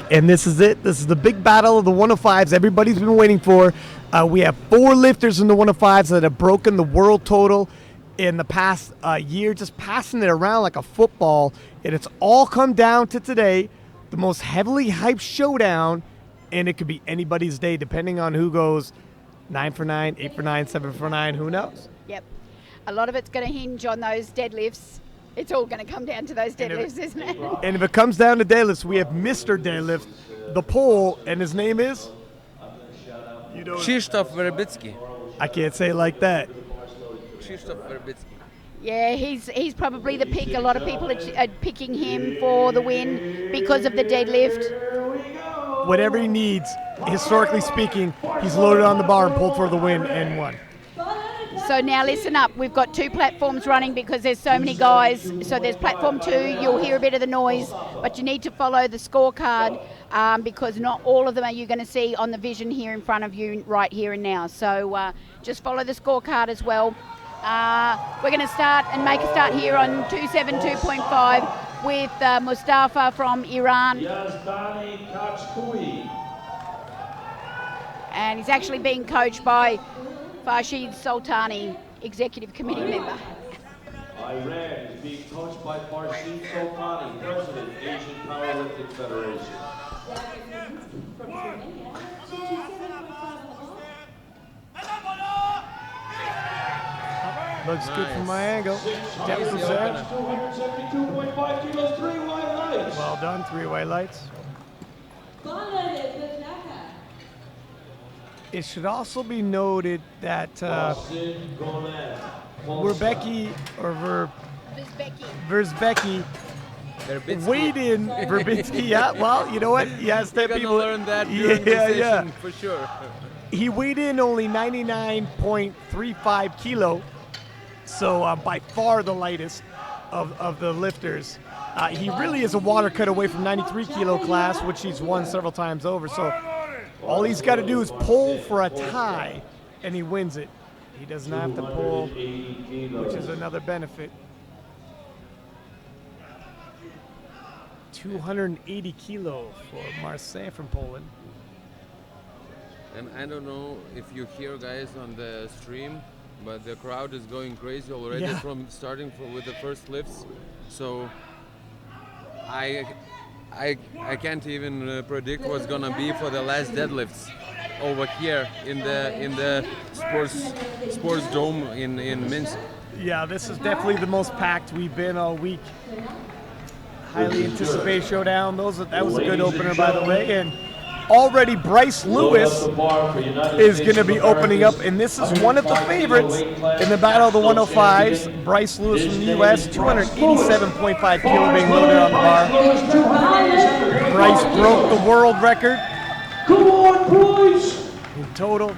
And this is it. This is the big battle of the 105s everybody's been waiting for. We have 4 lifters in the 105s that have broken the world total in the past year, just passing it around like a football. And it's all come down to today, the most heavily hyped showdown, and it could be anybody's day depending on who goes 9 for 9, 8 for 9, 7 for 9, who knows? Yep. A lot of it's going to hinge on those deadlifts. It's all going to come down to those deadlifts, isn't it? And if it comes down to deadlifts, we have Mr. Deadlift, the pole, and his name is? Krzysztof Verbicki. I can't say it like that. Krzysztof Verbicki. Yeah, he's probably the pick. A lot of people are picking him for the win because of the deadlift. Whatever he needs, historically speaking, he's loaded on the bar and pulled for the win and won. So now listen up, we've got 2 platforms running because there's so many guys. So there's platform 2, you'll hear a bit of the noise, but you need to follow the scorecard because not all of them are you going to see on the vision here in front of you right here and now. So just follow the scorecard as well. We're going to start and make a start here on 272.5 with Mustafa from Iran. And he's actually being coached by Farshid Sultani, Executive Committee member. Iran is being coached by Farshid Sultani, President, Asian Powerlifting Federation. Looks good from my angle. Depth is there. 272.5 kilos, 3 white lights. Well done, 3 white lights. It should also be noted that Verbicki weighed in Verbicki. Yeah, well, you know what? Yes, that You're people learn that during the session, for sure. He weighed in only 99.35 kilo, so by far the lightest of the lifters. He really is a water cut away from 93 kilo class, which he's won several times over. So all he's got to do is pull for a tie, and he wins it. He doesn't have to pull, which is another benefit. 280 kilo for Marseille from Poland. And I don't know if you hear guys on the stream, but the crowd is going crazy already from starting with the first lifts. So I can't even predict what's gonna be for the last deadlifts over here in the sports dome in Minsk. Yeah, this is definitely the most packed we've been all week. Highly anticipated showdown. That was a good opener, by the way. And already Bryce Lewis is going to be opening up, and this is one of the favorites in the battle of the 105s. Bryce Lewis from the U.S., 287.5 kilo being loaded on the bar. Bryce broke the world record. Come on, Bryce! In total,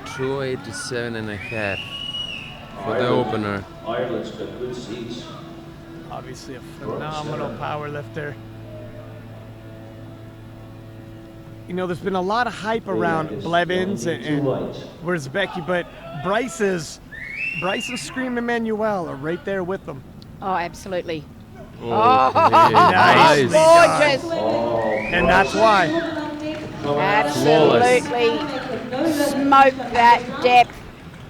287.5 for the opener. Ireland's got good seats. obviously a phenomenal power lifter. You know, there's been a lot of hype around Blevins and Wierzbicki, but Bryce and Scream Emmanuel are right there with them. Oh, absolutely. Oh, nice. Gorgeous. And that's why. Absolutely. Smoke that depth.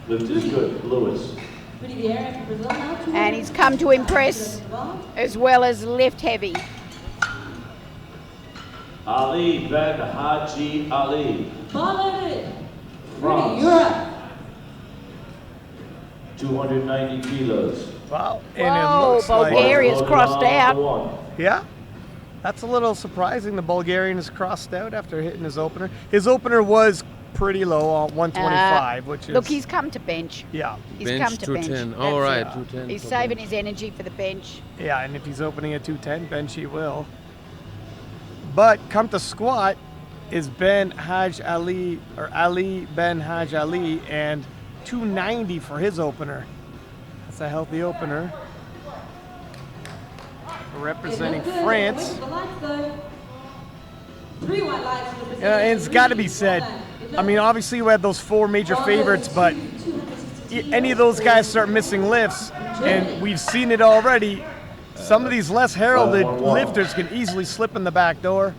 Lift is good, Lewis. And he's come to impress as well as lift heavy. Ali Ben Haji Ali. France. 290 kilos. Wow. And Whoa, it looks Bulgaria's crossed out. Yeah. That's a little surprising. The Bulgarian is crossed out after hitting his opener. His opener was pretty low on 125, which is... Look, he's come to bench. Yeah. He's bench come to 210. bench. All right, That's it. 210. He's saving his energy for the bench. Yeah, and if he's opening at 210, bench he will. But come to squat is Ben Haj Ali, or Ali Ben Haj Ali, and 290 for his opener. That's a healthy opener. Representing France. And it's got to be said, I mean, obviously we had those four major favorites, but any of those guys start missing lifts, and we've seen it already. Some of these less heralded lifters can easily slip in the back door.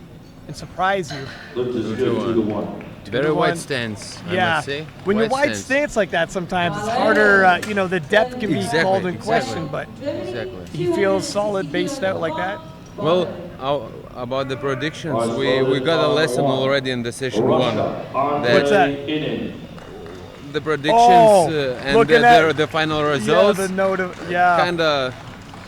and surprise you. Lift is good, 2-1. Very 2-1. wide stance, I Yeah, must say. when you're wide stance like that, sometimes it's harder. You know, the depth can be called in question, but Exactly. he feels solid based out like that. Well, about the predictions, we got a lesson already in the session 1. What's that? The predictions and looking at the final results Yeah, the note of kind of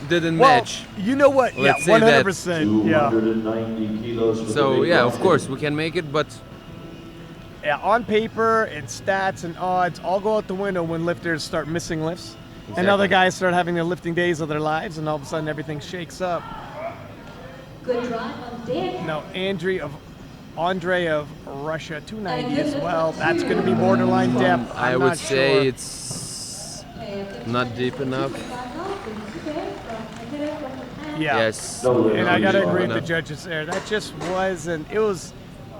didn't Well, match. you know what? Let's say Yeah, that. 100%. Yeah. 290 kilos for So the big yeah, guy. of course we can make it, but Yeah, on paper and stats and odds all go out the window when lifters start missing lifts. And other guys start having their lifting days of their lives, and all of a sudden everything shakes up. Good drive on deck. Now, Andre of Russia, 290 as well. That's going to be borderline depth. I I'm would not say sure. it's not deep enough. Yeah. Yes. And I got to agree with the Enough. judges there. That just wasn't, it was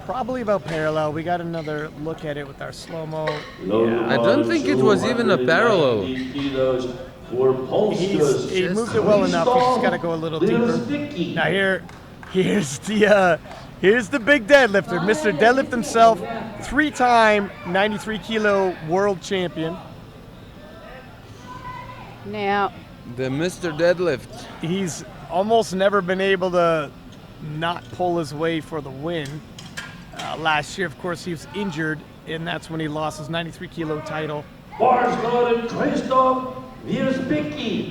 probably about parallel. We got another look at it with our slow-mo. I don't think it was even a parallel. He moved it well enough. He's just got to go a little deeper. Now here's the big deadlifter, Mr. Deadlift himself, 3-time 93 kilo world champion. Now, The Mr. Deadlift. He's almost never been able to not pull his way for the win. Last year, of course, he was injured, and that's when he lost his 93 kilo title.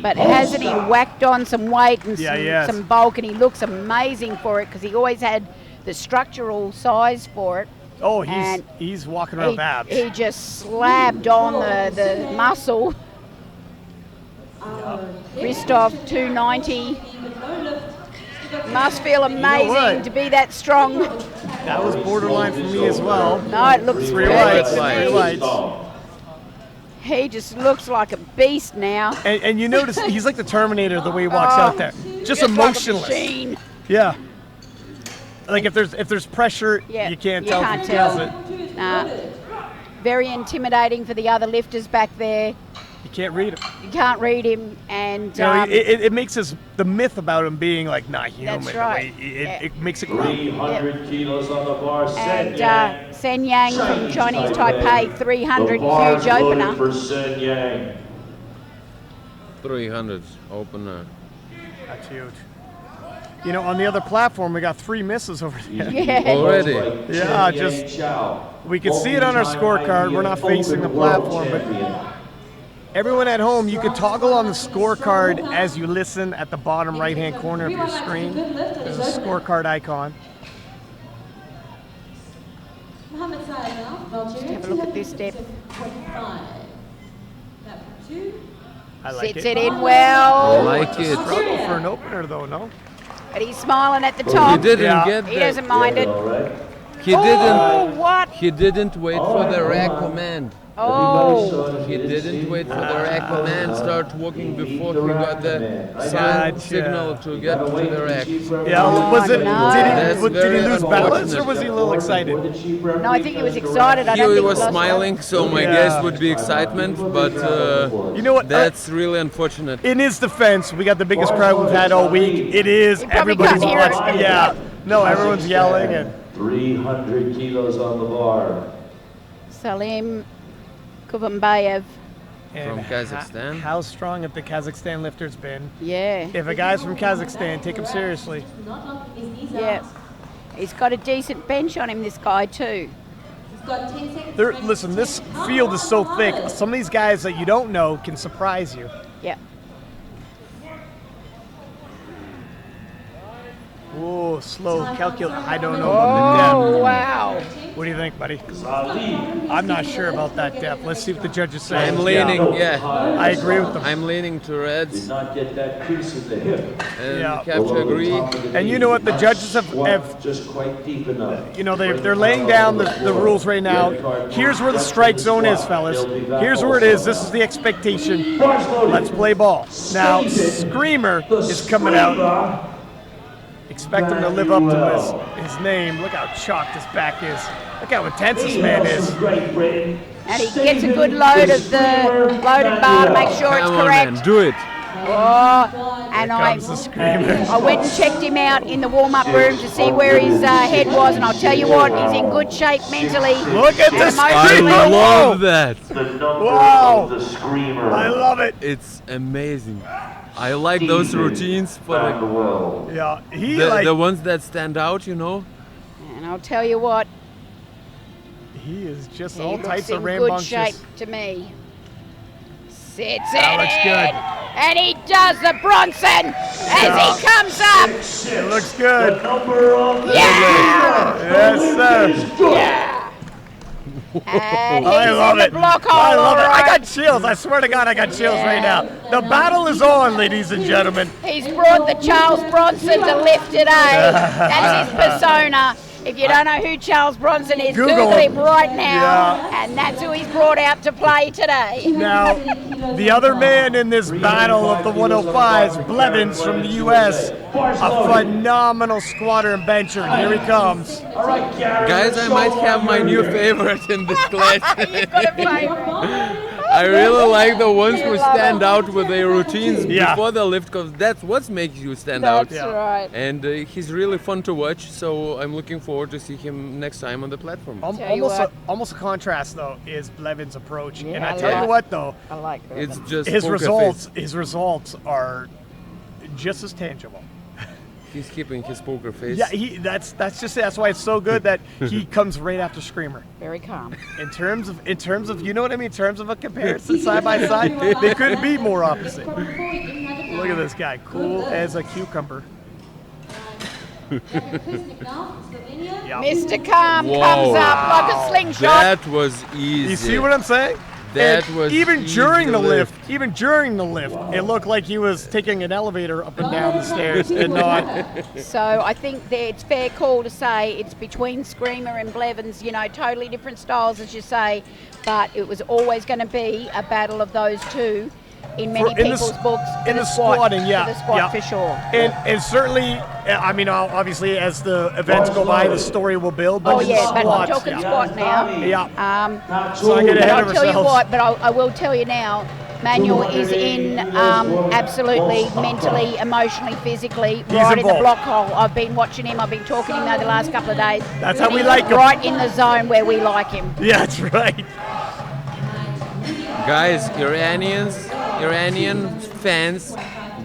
but hasn't he whacked on some weight and Yeah, he has. some bulk, and he looks amazing for it because he always had the structural size for it. Oh, And he's walking around with abs. He just slabbed on the muscle. Christoph, 290. Must feel amazing what? to be that strong. That was borderline for me as well. No, it looks Three perfect lights, to three me. lights. He just looks like a beast now. And you notice he's like the Terminator the way he walks out there. Just like a emotionless. machine. Yeah. Like if there's pressure, Yeah, you can't you tell can't if he feels tell. it. Nah. Very intimidating for the other lifters back there. You can't read him. You can't read him, and You know, it makes the myth about him being like not human. That's the right. way Yeah. it makes it grow. 300 kilos on the bar. and Sen Yang from Chinese Taipei, 300 The huge opener. for Sen Yang. 300 opener. That's huge. You know, on the other platform, we got 3 misses over there. Yeah. Already. Yeah, just we can see it on our scorecard. We're not facing the platform, but everyone at home, you can toggle on the scorecard as you listen at the bottom right-hand corner of your screen. There's a scorecard icon. Just have a look at this step. I like Sits it. it in well, Like it. Struggle for an opener, though, no? but he's smiling at the He top. didn't Yeah. get He that. doesn't mind it. All right. He Oh, didn't. what? He didn't wait for the rack command. Oh, He didn't wait for the rack command. Start walking before he got the sign Gotcha. signal to get to the rack. Yeah, was it? no. That's Did he very lose balance, or unfortunate. was he a little excited? no, I think he was excited. I don't He think was lost smiling, so my Yeah. guess would be excitement, but You know what? that's really unfortunate. In his defense, we got the biggest crowd we've had all week. It is You probably everybody's can't hear it. watching. Yeah, no, everyone's yelling and 300 kilos on the bar. Salim Kuvambayev. From Kazakhstan. How strong have the Kazakhstan lifters been? Yeah, If a guy's from Kazakhstan, take him seriously. yeah. He's got a decent bench on him, this guy too. Listen, this field is so thick. Some of these guys that you don't know can surprise you. Yeah. Whoa, slow calculate. I don't know about Oh, the wow. depth. What do you think, buddy? I'm not sure about that depth. Let's see what the judges say. I'm leaning, yeah. I agree with them. I'm leaning to Did reds, not get that crease in the hip. and Yeah. have to agree. And you know what? The judges have Just quite deep enough. you know, they're laying down the rules right now. Here's where the strike zone is, fellas. Here's where it is. This is the expectation. Let's play ball. Now, Screamer is coming out. Expect him to live up to his name. Look how chalked his back is. Look how intense this man is. And he gets a good load of the loaded bar to make sure it's Come on, correct. man, do it. Oh, and Comes the screamer. I went and checked him out in the warm-up room to see where his head was, and I'll tell you what, he's in good shape mentally. Look at and this I screamer. love that. The number Wow. of the screamer. I love it. It's amazing. I like those routines for Around the the, world. Yeah, he the ones that stand out, you know. And I'll tell you what, he is just he all looks types in of good rambunctious. shape to me. Sits That it looks in, good. and he does the Bronson as he comes up. It looks good. The number of the Yeah! Yes, sir. Yeah! And he's I love in the it. block hole, I love it. all I right. got chills. I swear to God, I got chills right now. The battle is on, ladies and gentlemen. He's brought the Charles Bronson to lift today. That's his persona. If you don't know who Charles Bronson is, Google Google him him. right now. Yeah. And that's who he's brought out to play today. Now, the other man in this battle of the 105s, Blevins from the U.S., a phenomenal squatter and bencher. Here he comes. All right, Gary. Guys, I might have my new favorite in this class. You've got a favourite. I really like the ones who stand out with their routines Yeah. before the lift, because that's what makes you stand That's out. right. And he's really fun to watch, so I'm looking forward to see him next time on the platform. Tell you Almost, what. almost a contrast, though, is Blevins' approach. And Yeah, I I tell you like- what, though, I like It's that. just his poker results, face. his results are just as tangible. He's keeping his poker face. Yeah, that's just it. That's why it's so good that he comes right after Screamer. Very calm. In terms of you know what I mean. In terms of a comparison side by side, they couldn't be more opposite. Look at this guy, cool as a cucumber. Yeah. Mr. Calm Whoa. comes up like a slingshot. That was easy. You see what I'm saying? That And was even easy during to the lift. lift, it looked like he was taking an elevator up and down the stairs and not. So I think that it's fair call to say it's between Screamer and Blevins, you know, totally different styles as you say, but it was always going to be a battle of those two in many in the people's s- books. in for the squat, squatting, yeah, for the squat yeah. for sure. And certainly, I mean, obviously, as the events go by, the story will build. But Oh in the yeah, but I'm squats, talking yeah. squat now. Yeah. So I get But ahead I'll of tell you ourselves. what, but I will tell you now, Manuel is in absolutely mentally, emotionally, physically, right in the involved. block hole. I've been watching him, I've been talking to him over the last couple of days. That's how And we he's like him. Right in the zone where we like him. Yeah, that's right. Guys, Iranian fans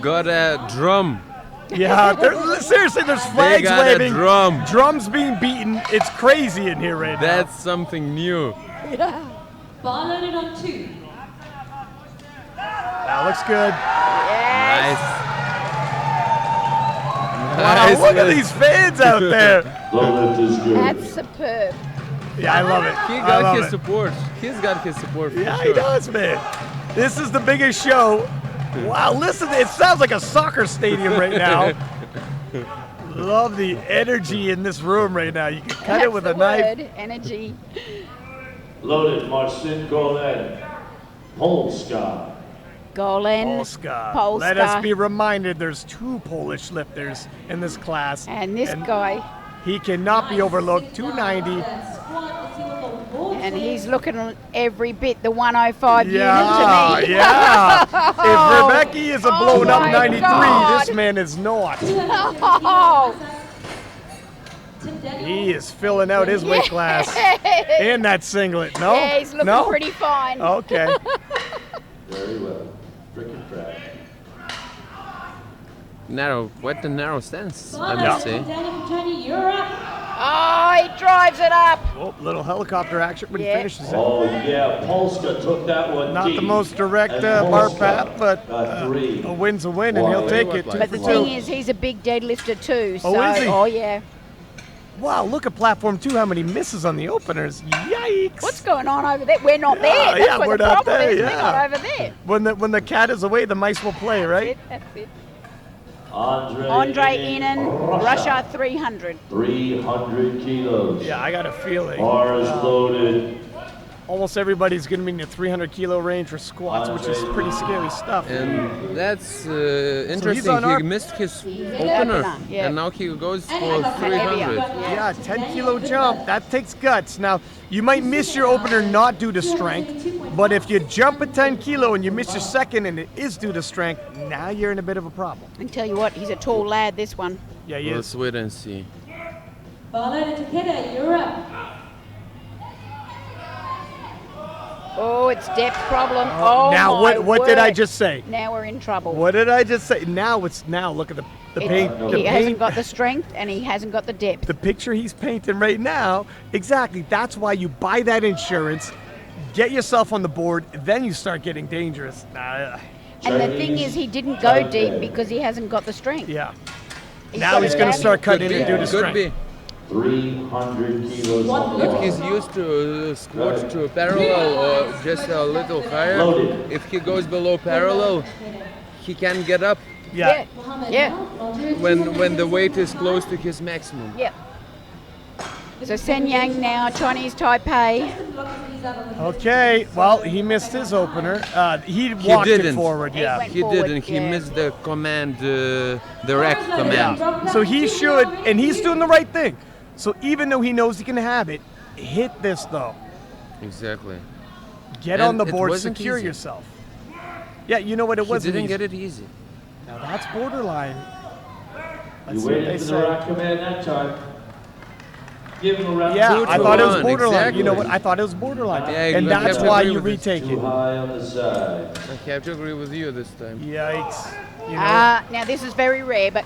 got a drum. Yeah, seriously, there's flags got a waving, drum. drums being beaten. It's crazy in here right That's something new. Ball loaded on 2. now. That looks good. Yes. Nice. Wow, Nice. look at these fans out there. The lift is good. That's superb. Yeah, I love it. He I got love his it. support. He's got his support for Yeah, sure. he does, man. This is the biggest show. Wow, listen, it sounds like a soccer stadium right now. Love the energy in this room right now. You can cut That's it with the a knife. word, energy. Loaded, Marcin Golan. Polska. Golan, Polska. Let us be reminded there's 2 Polish lifters in this class. and this guy, He cannot be overlooked. 290. and he's looking at every bit the 105 Yeah, unit to me. yeah. If Rebecca is a blown up my 93, God. this man is not. Oh, He is filling out his weight class in that singlet. No? yeah, he's looking no? pretty fine. Okay. Very well. Freaking crack. Narrow, quite a narrow stance, I Yeah. must say. Oh, he drives it up. Oh, little helicopter action when he Yeah. finishes it. Oh, yeah. Polska took that one Not deep. the most direct And bar Polska path, but got 3. a win's a win, and he'll Why? take it. 2 But for the 2. thing is, he's a big deadlifter too. So, Oh, is he? oh yeah. Wow, look at platform 2. How many misses on the openers? Yikes! What's going on over there? We're not there. That's yeah, where we're the not problem there, is. We're yeah. not over there. When the cat is away, the mice will play, right? That's it. Andre Inen, Russia 300. 300 kilos. Yeah, I got a feeling. Bars loaded. Almost everybody's going to be in the 300 kilo range for squats, which is pretty scary stuff. And that's interesting. on our- He missed his opener, opener, yeah. and now he goes for heavier. 300. Yeah, 10 kilo jump. That takes guts. Now, you might miss your opener not due to strength, But if you jump a 10 kilo and you miss your second and it is due to strength, now you're in a bit of a problem. And tell you what, he's a tall lad, this one. Yeah, he is. Let's wait and see. Ballard Takeda, you're up. Oh, it's depth problem. Oh, Now, my what did I word. just say? Now we're in trouble. What did I just say? Now look at the paint. He hasn't got the strength and he hasn't got the depth. The picture he's painting right now, exactly. That's why you buy that insurance, get yourself on the board, then you start getting dangerous. And the thing is, he didn't go deep because he hasn't got the strength. Yeah. He's Now got he's it going to down. start cutting in due to Could strength. be. 300 kilos on the If bar. he's used to squat to parallel or just a little higher, Loaded. if he goes below parallel, he can get up Yeah. Yeah. when the weight is close to his maximum. Yeah. So Sen Yang now, Chinese Taipei. Okay. Well, he missed his opener. He walked it didn't. forward. He Yeah. went He forward, didn't. He yeah. missed the command, the rack command. So he should, and he's doing the right thing. So even though he knows he can have it, hit this though. Exactly. Get And on the it board, wasn't secure easy. yourself. Yeah, you know what? It He wasn't didn't easy. get it easy. Now that's borderline. Let's You see what waited they for the say. rock command that time. Give him a round. Yeah, Two I to thought it was one, borderline. You know what? exactly. I thought it was borderline. Yeah, and you that's have to why agree you with this. retake Too it. high on the side. I have to agree with you this time. Yikes. You know? Now this is very rare, but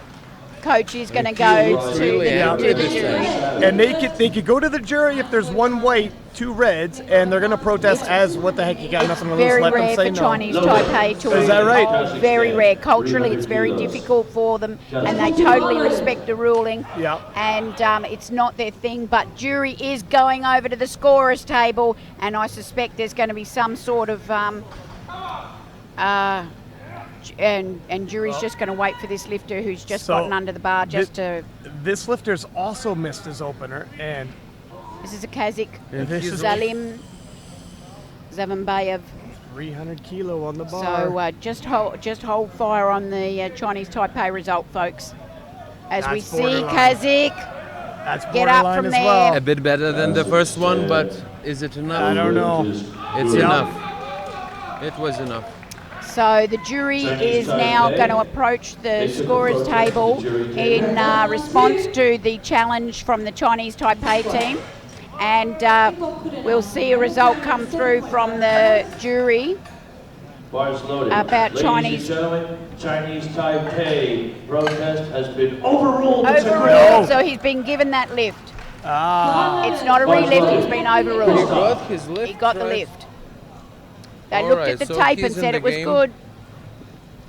coach is going to He go looks to really the, angry to the this jury. time. And they could go to the jury if there's one white, two reds, and they're going to protest as what the heck, you got nothing to lose, Very let them rare say for no. Chinese Taipei to Is that right? Oh, very rare. Culturally, it's very difficult for them, and they totally respect the ruling. Yeah. And it's not their thing, but jury is going over to the scorers table, and I suspect there's going to be some sort of and jury's just going to wait for this lifter who's just So, gotten under the bar just to. This lifter's also missed his opener, and This is a Kazakh, And this he's is Zalim Zavambayev. 300 kilo on the bar. So just hold fire on the Chinese Taipei result, folks. As we That's see borderline. Kazakh That's get up borderline from as there. well. A bit better than the first one, but is it enough? I don't know. It's Yeah. enough. It was enough. So the jury is now going to approach the scorers table in response to the challenge from the Chinese Taipei team. And we'll see a result come through from the jury. Bars loaded. About Ladies Chinese- and gentlemen, Chinese Taipei protest has been overruled. Overruled, so he's been given that lift. Ah, It's not a relift, he's been He overruled. got his lift. He got the right? lift. They All looked right, at the so tape and he's in said the it was game. good.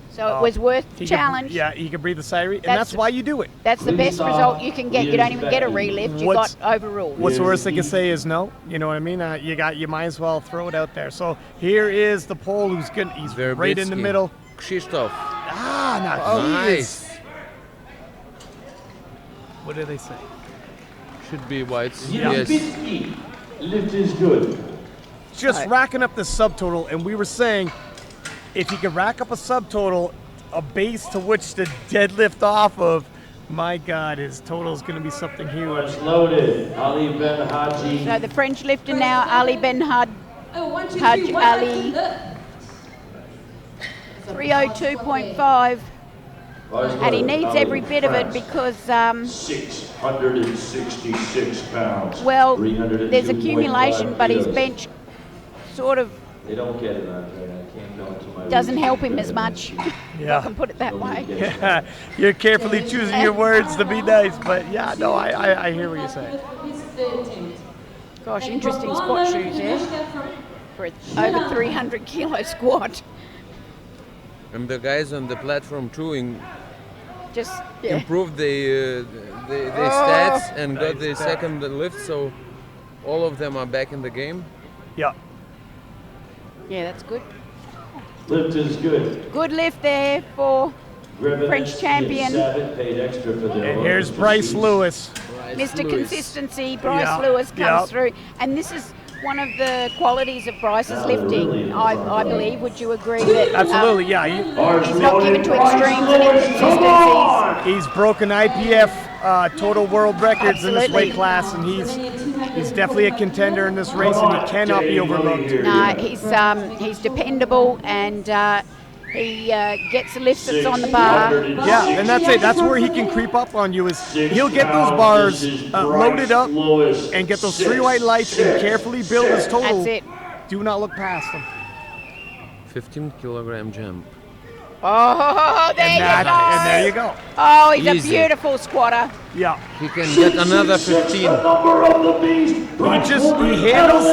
So it was worth the he could- challenge. yeah, he can breathe a sigh, and That's- that's why you do it. That's the best result you can get. You don't even get a relift. You got What's- overruled. What's the worst they can say is no. You know what I mean? You might as well throw it out there. So here is the pole who's good. He's right in the Verbitsky. middle. Krzysztof. Ah, not Nice. What do they say? Should be whites. Yeah. Yes. Lift is good. Just racking up the subtotal, and we were saying if you could rack up a subtotal, a base to which to deadlift off of, my God, his total is going to be something huge. Bars loaded. Ali Ben Haji. So the French lifter now, Ali Ben Had, Oh, 1, 2, Haj 3, 1, Ali. lift. 302.5, Bars and he loaded. needs Ali, every bit of it France. because 666 pounds. well, 302.5 there's accumulation, but his kilos. bench sort of They don't get it on there. I can't go into my doesn't help him as much. If I Yeah. can put it that way. You're carefully choosing your words to be nice, but yeah, no, I hear what you're saying. Gosh, interesting squat shoes there for an over 300 kilo squat. And the guys on the platform too Just yeah. improved the stats and got the second lift, so all of them are back in the game. Yeah. Yeah, that's good. Lift is good. Good lift there for Grievous French and champion. Savitt paid extra for their And here's Bryce Lewis. Mr. Consistency, Bryce Yeah, Lewis comes yeah. through. And this is one of the qualities of Bryce's lifting, I believe. Would you agree that Absolutely, yeah. he's not given to extremes and inconsistencies? He's broken IPF total world records in this Absolutely. weight class, and He's definitely a contender in this race, and he cannot be overlooked. No, he's dependable, and he gets the lifts that's on the bar. Yeah, and that's it. That's where he can creep up on you. Is he'll get those bars loaded up and get those 3 white lights and carefully build his total. That's it. Do not look past him. 15-kilogram jump. Oh, there you go. And there you go. Oh, he's Easy. a beautiful squatter. Yeah. He can get another 15. He handles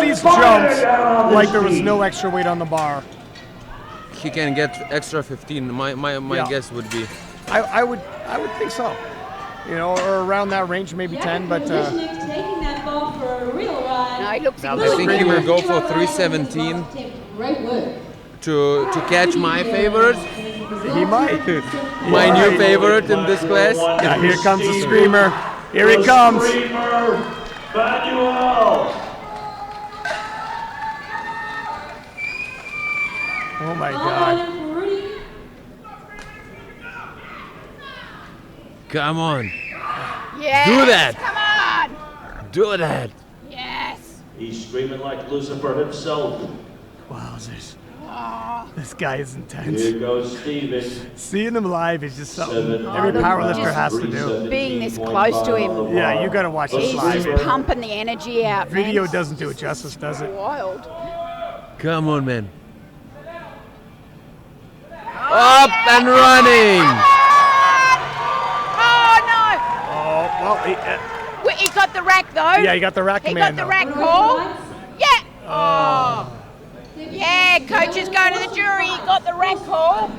these jumps like there was no extra weight on the bar. He can get extra 15. My Yeah. guess would be. I would think so. You know, or around that range, maybe 10, but taking that ball for a real ride. No, he looks Now in this I good. think he will go for 317 Great work. to catch my favorite, he might. my new favorite in this class. Yeah, here comes the screamer. Here he comes. Manuel. Oh my God. Come on, Yes, Do that. Come on. do that. Yes. He's screaming like Lucifer himself. Wowzers. Oh, This guy is intense. Here goes Steven. Seeing him live is just something every look, powerlifter just has to do. being this close to him. Yeah, you got to watch this He's live. just pumping the energy out, man. Video doesn't do it justice, does it? Wild. Come on, man. Up and running. Oh no! Oh, well, Wait, he got the rack though. yeah, he got the rack He command. got the though. rack call. Yeah. Oh. Yeah, coach is going to the jury. He got the rack call.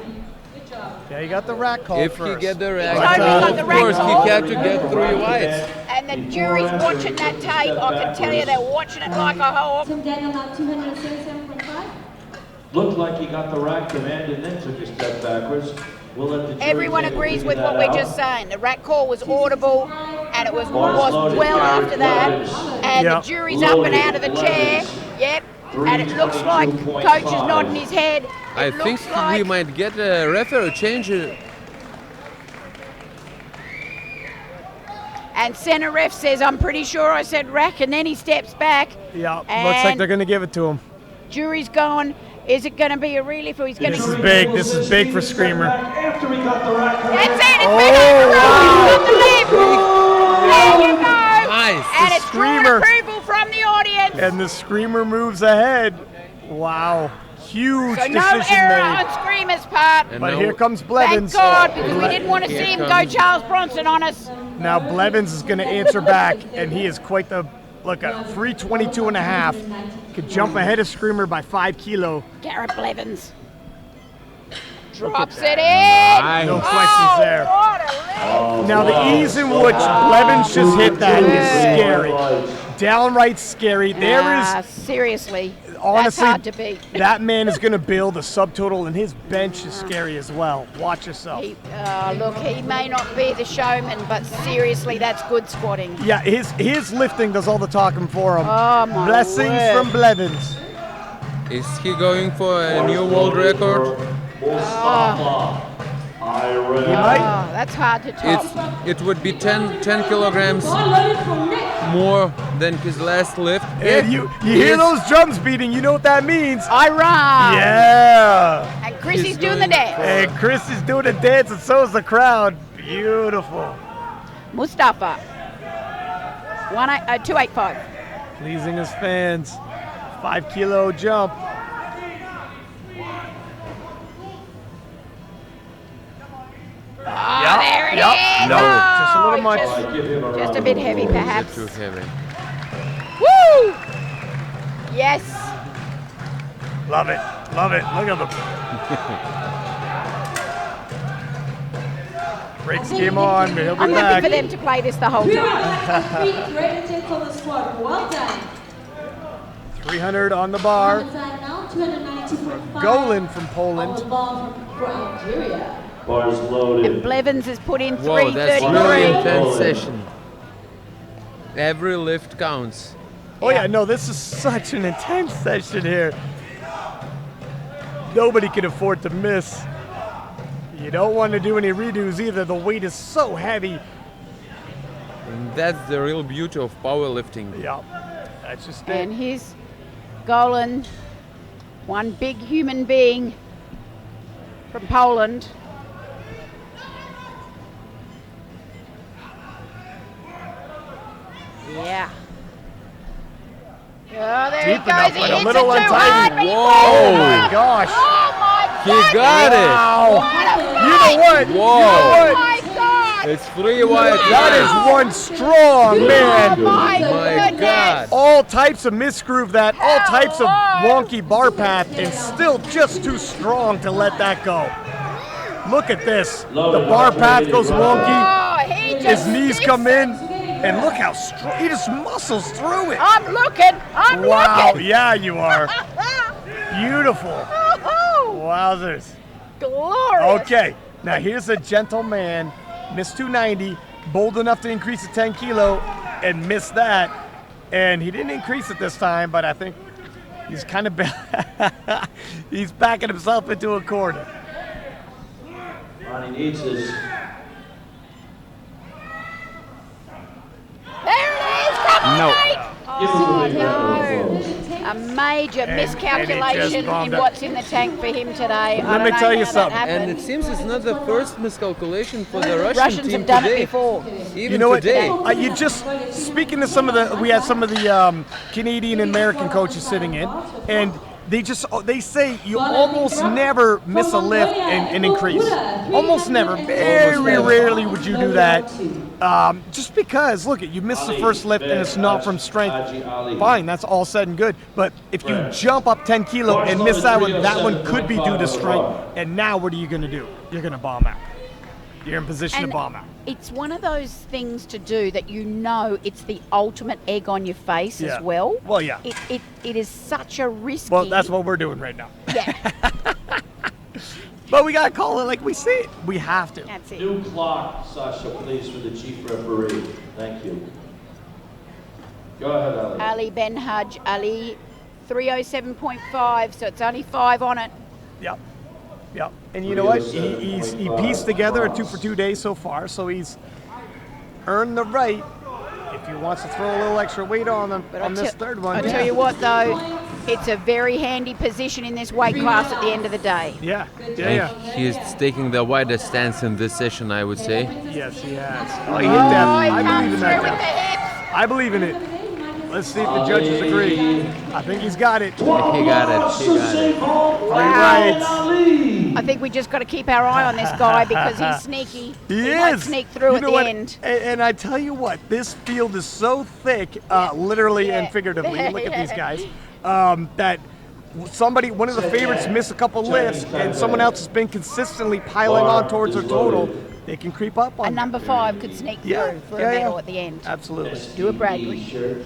Yeah, he got the rack call If first. he get the Totally rack, got the of rack course he call. had to get 3 whites. And the jury's watching that tape. I can tell you they're watching it like a hawk. Tim Daniel now 277.5. Looked like he got the rack command and then took a step backwards. We'll let the jury Everyone take a agrees look with at what that we're just out. saying. The rack call was audible, and it was loaded, well Gary after that. Blevins. And Yeah. the jury's up and out of the chair. Yep. And it looks like coach is nodding his head. I It think looks like we might get a referee change. And center ref says, I'm pretty sure I said rack, and then he steps back. Yeah, looks like And- they're going to give it to him. Jury's going, is it going to be a relief or he's going to... This is big. This is big for Screamer. After he got the rack That's command. it, it's Oh, been overruled. There you go. Nice. And The it's drawn Screamer. approval from the audience. And the Screamer moves ahead. Wow. Huge So no decision error made. on Screamer's part. And But now- here comes Thank Blevins. God, because we didn't want to see Here him go comes- Charles Bronson on us. Now Blevins is going to answer back, and he is quite the, look, a 322 and a half. Could jump ahead of Screamer by 5 kilo. Garrett Blevins. Drops it in. Nice. No questions there. What a lift. Now the ease in which Blevins just hit that is scary. Downright scary. There is, Seriously, honestly, that's hard to beat. that man is going to build a subtotal, and his bench is scary as well. Watch yourself. Look, he may not be the showman, but seriously, that's good squatting. Yeah, his lifting does all the talking for him. Oh, my Blessings word. from Blevins. Is he going for a new world record? Mustafa. Iran. Oh, that's hard to top. It would be 10 kilograms Ball loaded from Nick. more than his last lift. And you hear Yes. those drums beating, you know what that means. Iran. Yeah. And Chrissy's He's doing the going dance. And Chris is doing a dance, and so is the crowd. Beautiful. Mustafa. 285. Pleasing his fans. 5 kilo jump. Oh, there it is. No, Oh, just a little much. Just, Give him a just round a of bit heavy, applause. perhaps. Too heavy. Woo! Yes. Love it. Love it. Look at them. Breaks game on, but he'll be I'm happy for back. them to play this the whole Beautiful. time. Feet ready to for the squat. Well done. 300 on the bar. On the side now, 292.5. Golan from On the Poland. ball from Algeria. Bars loaded. Blevins has put in Whoa, that's really 333. intense session. Every lift counts. Oh yeah, no, this is such an intense session here. Nobody can afford to miss. You don't want to do any redos either. The weight is so heavy. And that's the real beauty of powerlifting. Yeah. That's just And it. here's Golan, one big human being from Poland. Yeah. Oh, there Deep he goes. enough, He but a hits little it too untidy. hard, but he Whoa. won't. Oh my gosh. Oh my He goodness. got it. Wow. You know what? Whoa. You know Oh what? my God. It's 3 wide. That is one strong Oh man. my My goodness. God. All types of misgroove that, all types of Hello. wonky bar path, and still just too strong to let that go. Look at this. The bar path goes wonky. Oh, he His just knees sticks come it. in, and look how strong. He just muscles through it. I'm looking. I'm Wow. looking. Yeah, you are. Beautiful. Oh, Wowzers. glorious. Okay. Now here's a gentle man, missed 290, bold enough to increase it 10 kilo, and missed that. And he didn't increase it this time, but I think he's kind of he's backing himself into a corner. Ronnie needs this. There it is. Come on, No. mate. Give us a big round of no. applause. A major And he miscalculation just bombed in it. what's in the tank for him today. Let me tell you something. And it seems it's not the first miscalculation for the Russian Russians team have done today. it before. Even You know what? today. You just speaking to some of the, we had some of the Canadian and American coaches sitting in, and they say you almost never miss a lift and increase. Almost never. Very rarely would you do that. Just because, look, you miss the first lift and it's not from strength. Fine, that's all said and good. But if you jump up 10 kilo and miss that one could be due to strength. And now what are you going to do? You're going to bomb out. You're in position to And bomb out. it's one of those things to do that you know it's the ultimate egg on your face Yeah. as well. Well, yeah. It is such a risky. Well, that's what we're doing right now. Yeah, But we got to call it like we see it. We have to. that's it. New clock, Sasha, please, for the chief referee. Thank you. Go ahead, Ali. Ali Benhaj, Ali, 307.5, so it's only 5 on it. Yep. Yep. And you know what? He pieced together a 2 for 2 day so far, so he's earned the right if he wants to throw a little extra weight on them on this third one. I'll tell you what though, it's a very handy position in this weight class at the end of the day. Yeah. Yeah. And Yeah. he's taking the widest stance in this session, I would say. Yes, he has. Oh, he hit Oh, that. he I comes believe in through that. with the Jeff. hips. I believe in it. Let's see if the judges agree. I think he's got it. He got it. He got it. Right. I think we just got to keep our eye on this guy because he's sneaky. He might is. sneak through You at know the what? end. And I tell you what, this field is so thick, literally and Yeah. figuratively. Look at these guys. That one of the favorites miss a couple lifts, and someone else has been consistently piling on towards their total. They can creep up on A you. number 5 could sneak Yeah, through for yeah, a medal yeah. at the end. Absolutely. Do a Bradley. Shirt,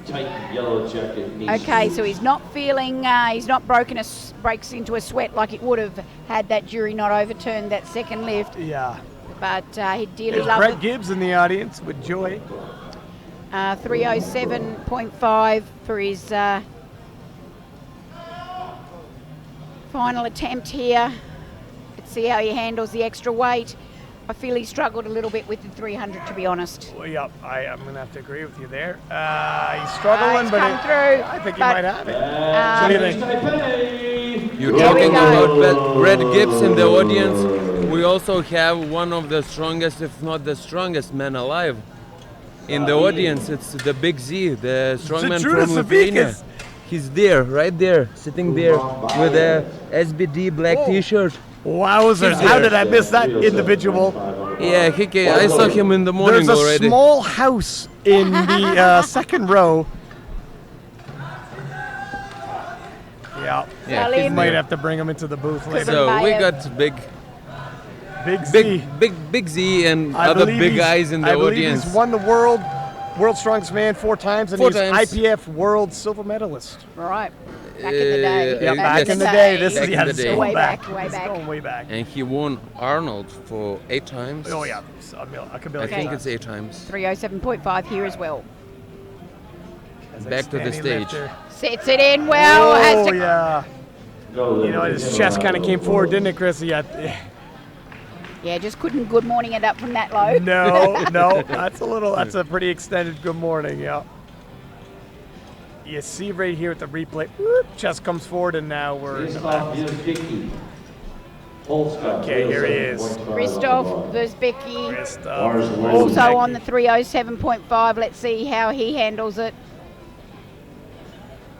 the tight yellow jacket needs Okay, to- so he's not feeling, he's not breaks into a sweat like it would have had that jury not overturned that second lift. Yeah. But he dearly There's loved Brett it. Gibbs in the audience with joy. 307.5 for his final attempt here. Let's see how he handles the extra weight. I feel he struggled a little bit with the 300, to be honest. Well, yeah, I'm going to have to agree with you there. He's struggling, It's but come through, I think he but- might have it. What do you think? You're There we talking go. about Brad Gibbs in the audience. We also have one of the strongest, if not the strongest man alive. In the audience, it's the Big Z, the strongman Judas from Lithuania. Savikas. He's there, right there, sitting there with a SBD black Whoa. T-shirt. Wowzers, how did I miss that individual? Yeah, I saw him in the morning There's a already. small house in the second row. Yeah, Yeah, Salim. he's might there. have to bring him into the booth later. So we Mayev. got Big Z. big Z and I other believe big he's- guys in the I believe audience. He's won the world strongest man 4 times, and Four he's times. IPF world silver medalist. Right. Back in the day. Yeah, Yeah, back yes. in the day. This Back is in yeah, the this is day. going Way back. back, way It's back. going way back. And he won Arnold for 8 times. Oh yeah, so I could be I like think that. it's 8 times. 307.5 here as well. As a Back to the standing stage. lifter. Sets it in well. Has Oh to yeah. You know, his chest kind of came forward, didn't it, Chris? Yeah. Yeah, just couldn't good morning it up from that low. No, that's a pretty extended good morning, yeah. you see right here at the replay, whoop, chest comes forward, and now we're in the back. Okay, here he is. Christoph Verzbicki, Christoph. also on the 307.5. Let's see how he handles it.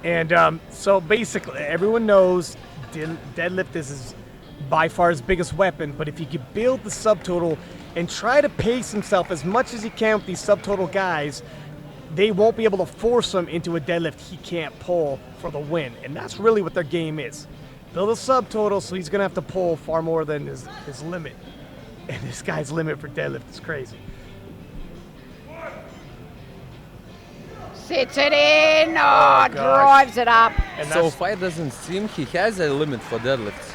And so basically, everyone knows deadlift is by far his biggest weapon, but if you can build the subtotal and try to pace himself as much as he can with these subtotal guys, they won't be able to force him into a deadlift he can't pull for the win. And that's really what their game is. Build a subtotal, so he's going to have to pull far more than his limit. And this guy's limit for deadlift is crazy. Sits it in, drives it up. And So far, it doesn't seem he has a limit for deadlifts.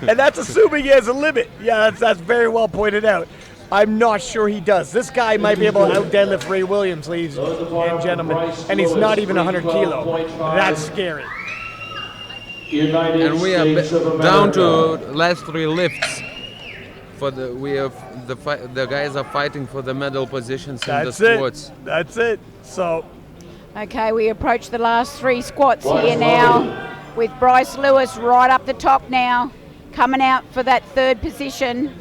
and that's assuming he has a limit. Yeah, that's very well pointed out. I'm not sure he does. This guy might be able to out deadlift Ray Williams, ladies and gentlemen, and he's not even 100 kilo. That's scary. And we are down to last 3 lifts. The guys are fighting for the medal positions in the squats. That's it. So, Okay, we approach the last 3 squats here now with Bryce Lewis right up the top now, coming out for that 3rd position.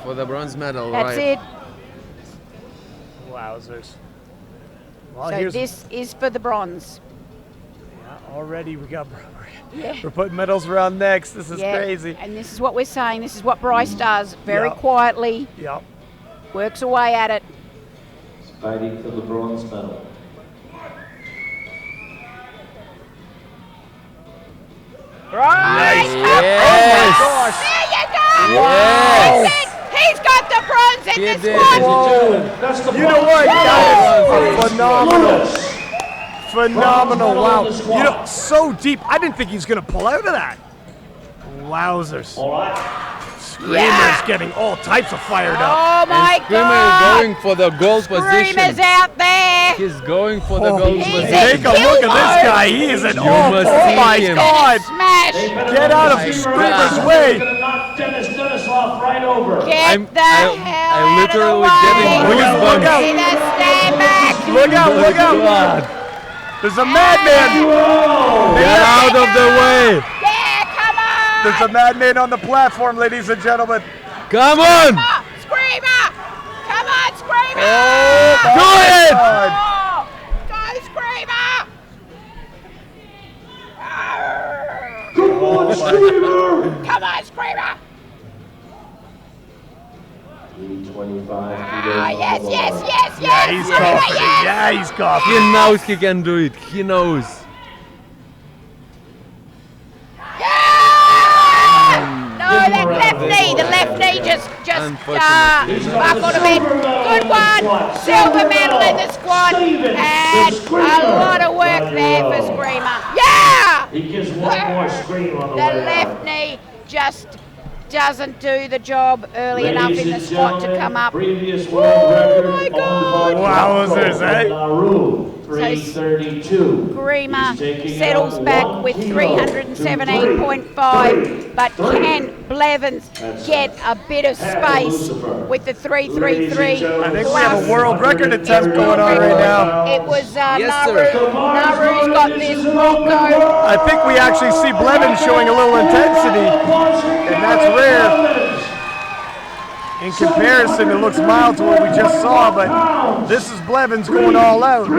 For the bronze medal, That's right? it. wowzers. Well, So here's this is for the bronze. already we got. Yeah. We're putting medals around next. This is Yeah, crazy. and this is what we're saying. This is what Bryce does very Yeah. quietly, Yep. works away at it. Fighting for the bronze medal. Right. Yes. Gosh. There you go. Yes. That's it. He's got the bronze in He the did. squad. That's the You know what? That is phenomenal. Phenomenal. Wow. You know, so deep. I didn't think he was going to pull out of that. Wowzers. All right. Screamer's getting all types of fired up. Oh my Screamer God. is going for the gold Screamer's position. out there. He's going for the gold He's position. Take a look at this guy. He is an must oh see my him. God. Smash. Get out of Screamer's way. Gonna knock Dennis off right over. Get the hell I'm out of the literally way. getting Look out, look out. See the stand back. Look out, look out. There's a madman. Get out of the way. Yeah, come on. There's a madman on the platform, ladies and gentlemen. Come on. Screamer. Come on, Screamer. Do it. God. Go, Screamer. Come on, Screamer! Come on, Screamer. 325 Ah, yes, yes, yes, yes. Yeah, he's Screamer, confident. yes. Yeah, he's He confident. knows he can do it. He knows. No, that left knee just Unfortunately. buckled a bit. Good one. Silver medal in the squad. And a lot of work there for Screamer. Yeah! He gives one more scream on the The way left out. knee just doesn't do the job early enough in the squat to come up. Previous world record my owned God. by Wowzers, Taco eh? Nauru, 332. Screamer He's taking settles out back 1 with kilo 317.5, but can Blevins get a bit of space with the 333? I think we have a world record attempt going on right now. It was Yes, Nauru. sir. Naru's got this Rocco. I think we actually see Blevins showing a little intensity, and that's rare. In comparison, it looks mild to what we just saw, but this is Blevins going all out.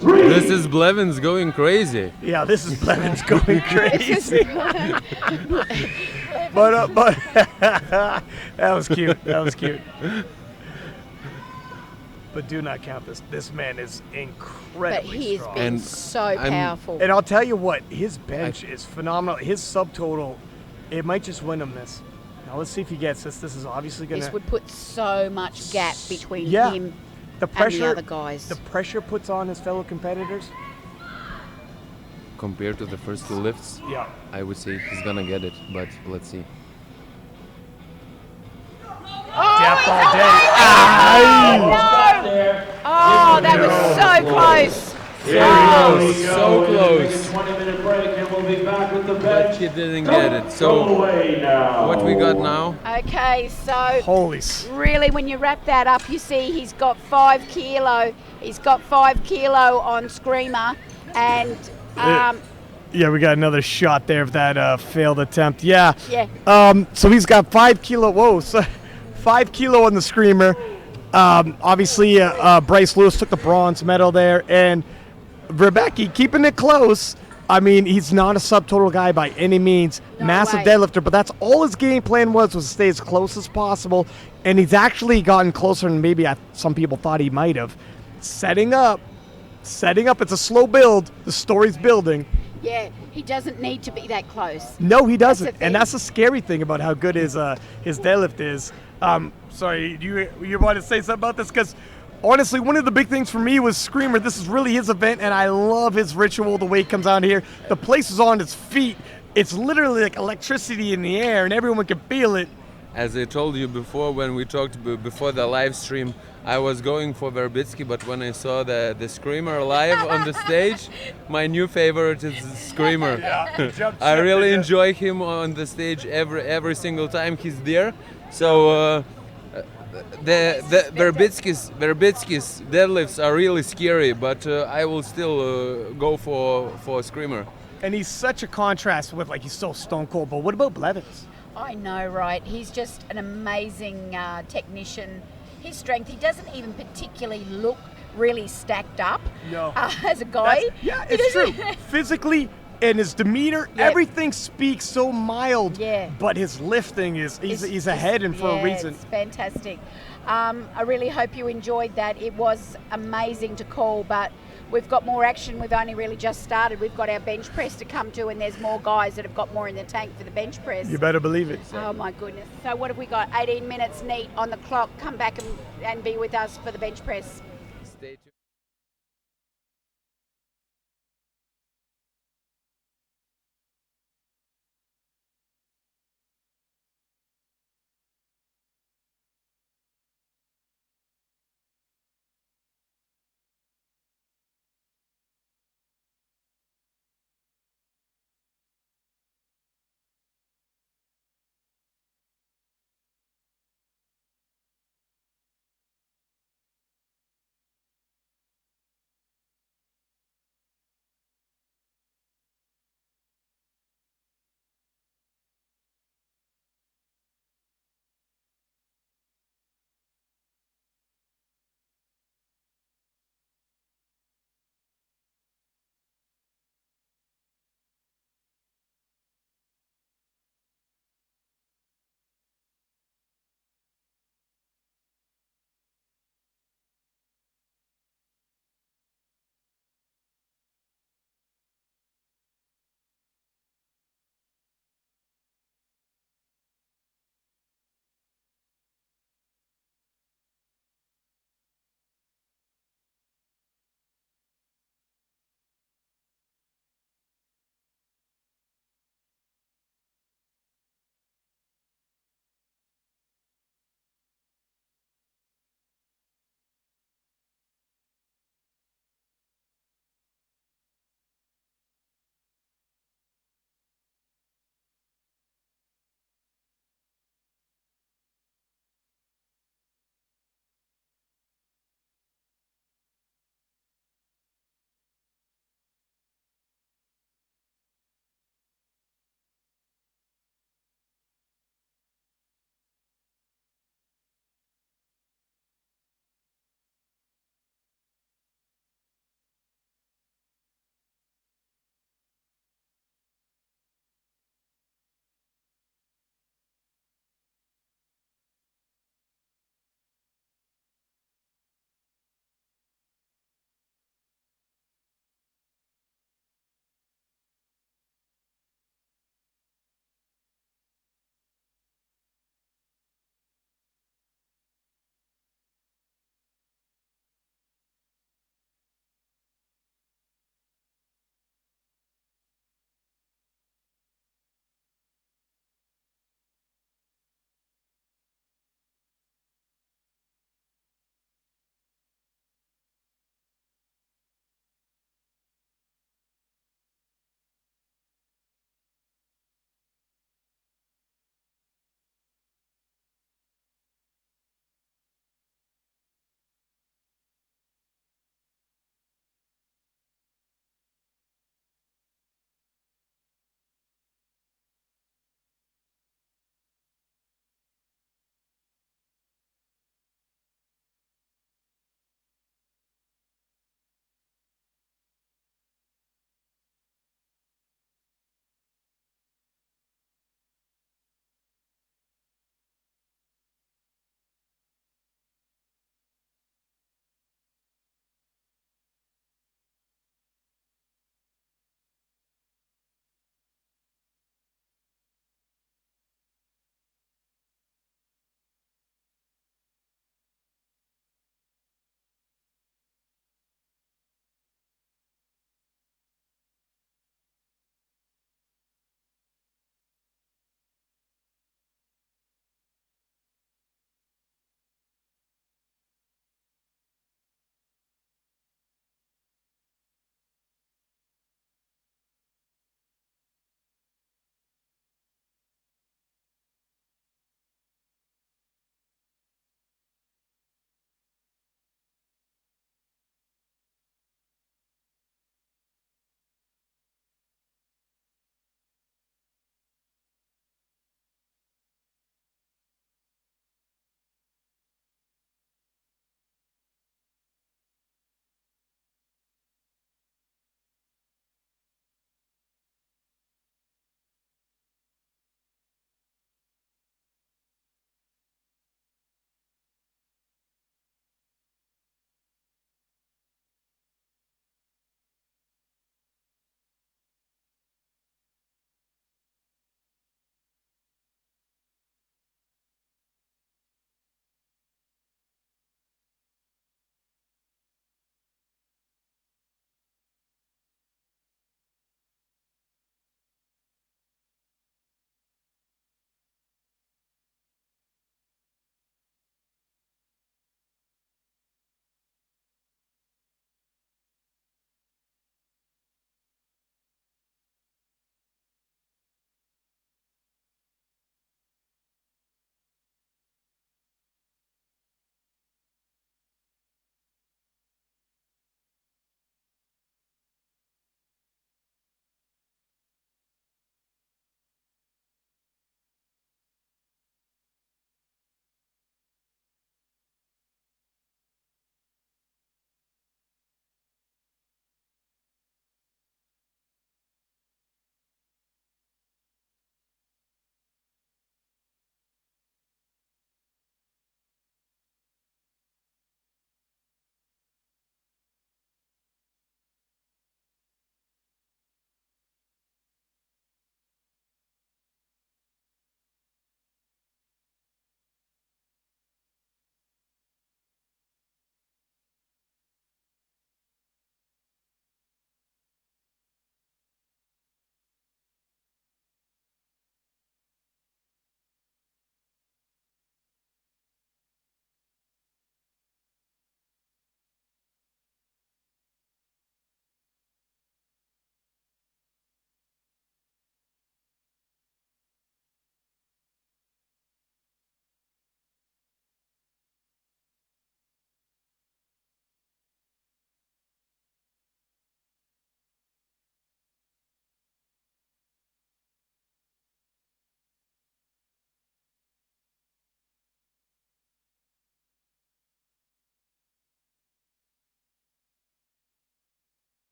This is Blevins going crazy. Yeah, this is Blevins going crazy. but that was cute. That was cute. But do not count this. This man is But incredibly he's strong. been And so I'm- powerful. And I'll tell you what, his bench is phenomenal. His subtotal, it might just win him this. Now let's see if he gets this. This is obviously going This to. would put so much gap between Yeah. him The and pressure, the other guys. the pressure puts on his fellow competitors. Compared to the first 2 lifts, Yeah. I would say he's gonna get it, but let's see. Depth all day. No! Oh, that was so close. Close, so close. 20-minute break, and we'll be back with the But bench. he didn't get it. Go So away now. what we got now? Okay, so Holy. really when you wrap that up, you see he's got 5 kilo. He's got 5 kilo on Screamer, and Yeah, we got another shot there of that failed attempt. Yeah. yeah. So he's got 5 kilo. Whoa, so 5 kilo on the Screamer. Obviously, Bryce Lewis took the bronze medal there, and Rebecca keeping it close. I mean, he's not a subtotal guy by any means. No Massive way. deadlifter, but that's all his game plan was to stay as close as possible. And he's actually gotten closer than maybe some people thought he might have. Setting up. It's a slow build. The story's building. Yeah, he doesn't need to be that close. No, he doesn't, That's the and thing. that's the scary thing about how good his deadlift is. Sorry, you want to say something about this? Because honestly, one of the big things for me was Screamer. This is really his event, and I love his ritual. The way he comes out here, the place is on its feet. It's literally like electricity in the air, and everyone can feel it. As I told you before when we talked before the live stream, I was going for Verbitsky, but when I saw the Screamer live on the stage, my new favorite is Screamer. I really enjoy him on the stage every single time he's there. So the Verbitsky's deadlifts are really scary, but I will still go for Screamer. And he's such a contrast with, like, he's so stone cold. But what about Blevins? I know, right? He's just an amazing technician. His strength, he doesn't even particularly look really stacked up No. as a guy. Yeah, He it's true. doesn't- Physically and his demeanor, Yep. everything speaks so mild. Yeah. But his lifting he's ahead and for a yeah, reason. It's fantastic. I really hope you enjoyed that. It was amazing to call, but we've got more action. We've only really just started. We've got our bench press to come to, and there's more guys that have got more in the tank for the bench press. You better believe it. Oh my goodness. So what have we got? 18 minutes neat on the clock. Come back and be with us for the bench press. Stay tuned.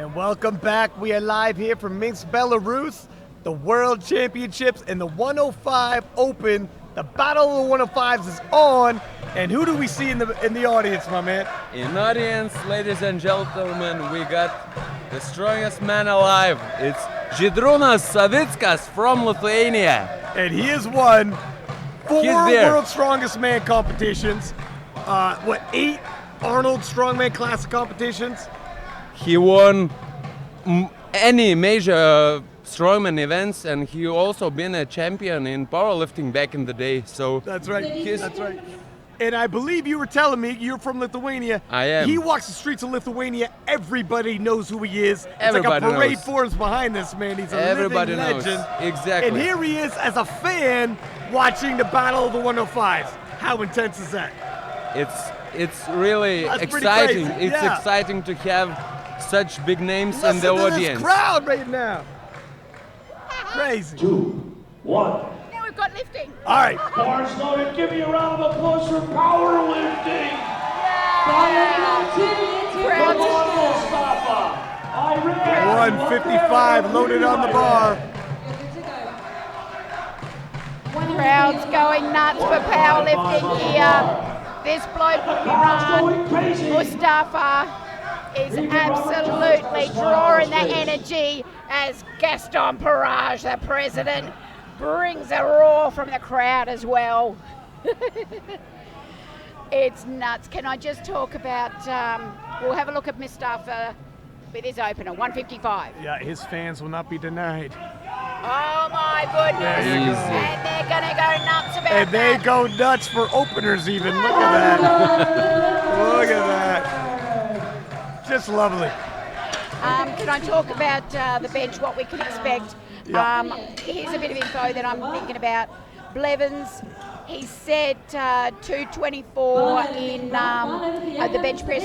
And welcome back. We are live here from Minsk, Belarus. The World Championships and the 105 Open. The Battle of the 105s is on. And who do we see in the audience, my man? In audience, ladies and gentlemen, we got the strongest man alive. It's Žydrūnas Savickas from Lithuania. And he has won 4 there. World Strongest Man competitions. 8 Arnold Strongman Classic competitions? He won any major strongman events, and he also been a champion in powerlifting back in the day. So That's right. That's right. And I believe you were telling me you're from Lithuania. I am. He walks the streets of Lithuania. Everybody knows who he is. It's Everybody like a parade knows. forms behind this man. He's a Everybody living knows. legend. Exactly. And here he is as a fan watching the Battle of the 105s. How intense is that? It's really That's pretty exciting. crazy. It's Yeah. exciting to have such big names Listen in the to audience. this crowd right now. Crazy. 2, 1. Now we've got lifting. All right. Bars loaded. Give me a round of applause for powerlifting. Crowds. Mustafa. Iran. 155 loaded on the bar. Crowds going nuts for powerlifting here. This bloke from Iran, Mustafa, is absolutely drawing the energy as Gaston Perage, the president, brings a roar from the crowd as well. It's nuts. Can I just talk about, we'll have a look at Mustafa with his opener, 155. Yeah, his fans will not be denied. Oh my goodness. There you go. And they're going to go nuts about And they that. go nuts for openers even. Look at that. Look at that. Just lovely. Can I talk about the bench, what we can expect? Yeah. Here's a bit of info that I'm thinking about. Blevins, he set 224 in the bench press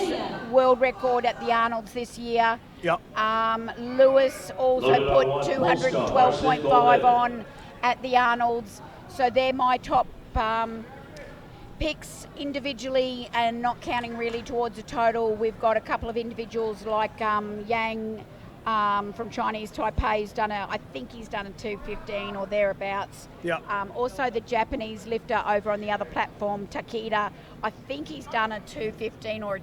world record at the Arnold's this year. Yep. Lewis also put 212.5 on at the Arnold's. So they're my top picks individually, and not counting really towards the total. We've got a couple of individuals like Yang from Chinese Taipei's I think he's done a 215 or thereabouts. Yeah. Also the Japanese lifter over on the other platform, Takeda, I think he's done a 215 or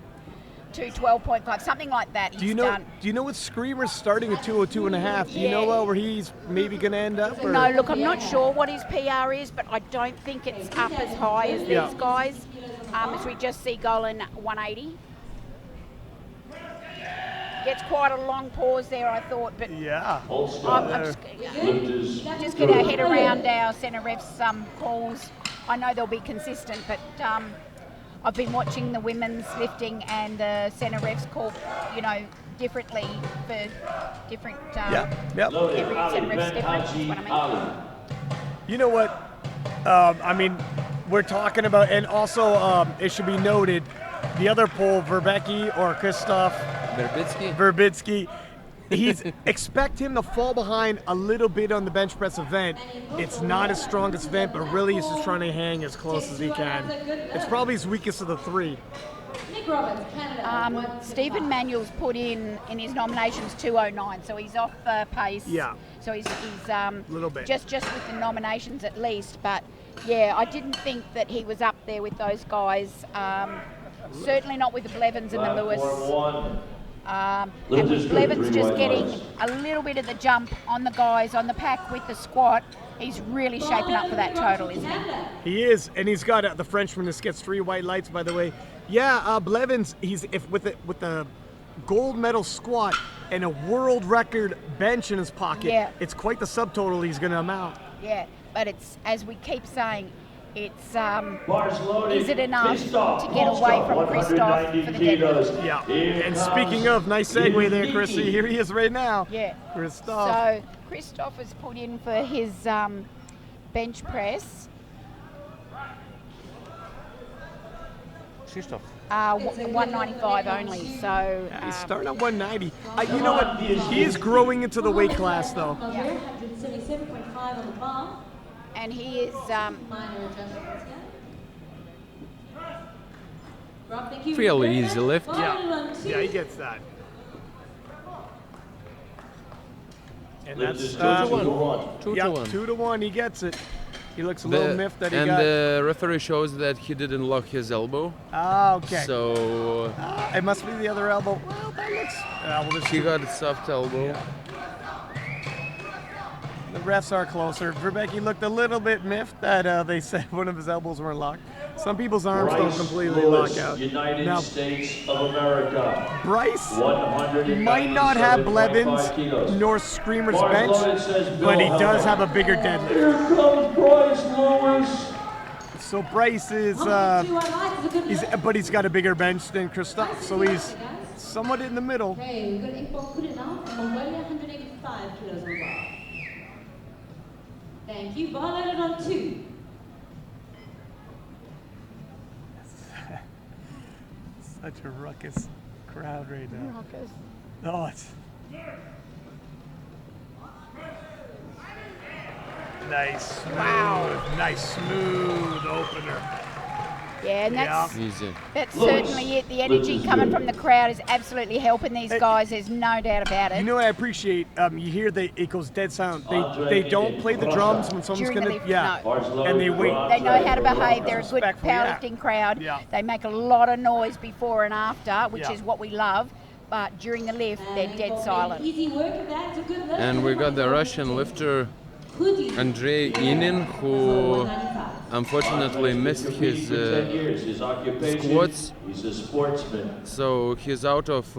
212.5, something like that. Do you know what Screamer's starting at 202.5? Do you know where he's maybe going to end up? Or? No, look, I'm not sure what his PR is, but I don't think it's up as high as these guys. As we just see Golan 180. Gets quite a long pause there, I thought, but Yeah. I'm just get our head around our centre refs' calls. I know they'll be consistent, but I've been watching the women's lifting, and the centre refs call, differently for different. Yep. Every centre ref's different. That's what I mean. You know what? We're talking about, and also it should be noted, the other Pole, Verbecki or Christoph Verbitsky, expect him to fall behind a little bit on the bench press event. It's not his strongest event, but really he's just trying to hang as close as he can. It's probably his weakest of the 3. Stephen Manuel's put in his nominations 209, so he's off pace. Yeah. So he's Little bit. just with the nominations at least. But yeah, I didn't think that he was up there with those guys. Certainly not with the Blevins and the Lewis. And with Blevins just getting a little bit of the jump on the guys on the pack with the squat, he's really shaping up for that total, isn't he? He is, and he's got the Frenchman that gets 3 white lights, by the way. Yeah, Blevins, with the gold medal squat and a world record bench in his pocket, it's quite the subtotal he's going to amount. Yeah, but it's, as we keep saying, it's is it enough to get away from Christoph for the deadlift? Yeah, and speaking of, nice segue there, Chrissy. Here he is right now. Yeah. Christoph. So Christoph has put in for his bench press. Christoph. 195 only. So He's starting at 190. You know what? He is growing into the weight class, though. 177.5 on the bar. And he is Minor adjustments, Fairly easy lift. Yeah, he gets that. And Lift that's is 2-1. 2-1. 2-1. He gets it. He looks a little miffed that he and got. the referee shows that he didn't lock his elbow. Ah, okay. So It must be the other elbow. Well, that looks. We'll just he got a soft elbow. Yeah. The refs are closer. Verbecky looked a little bit miffed that they said one of his elbows weren't locked. Some people's arms don't Bryce completely Lewis, lock out. United Now, States of America. Bryce 197.5 might not have Blevins kilos. nor Screamer's Bart bench, Lewis says Bill but he does Hubbard. have a bigger deadlift. Here comes Bryce Lewis. So Bryce is, but he's got a bigger bench than Christoph, so he's somewhat in the middle. Okay, we've got Info Kudina from Mongolia, 185 kilos on bar. Thank you. Violated on 2. Such a ruckus crowd right now. Oh, it's nice, smooth, nice, smooth opener. Yeah, and that's Easy. certainly it. The energy coming from the crowd is absolutely helping these guys. There's no doubt about it. You know what I appreciate? You hear it goes dead silent. They don't play the drums when someone's During the gonna, lift, yeah, no. and they wait. They know how to behave. They're a good Respectful, yeah. powerlifting crowd. Yeah. They make a lot of noise before and after, which Yeah. is what we love. But during the lift, they're dead silent. Easy work of that. It's a good lift. And we got the Russian lifter Andrei Inin, who unfortunately missed his 10 years. His occupation, squats. he's a sportsman. So he's out of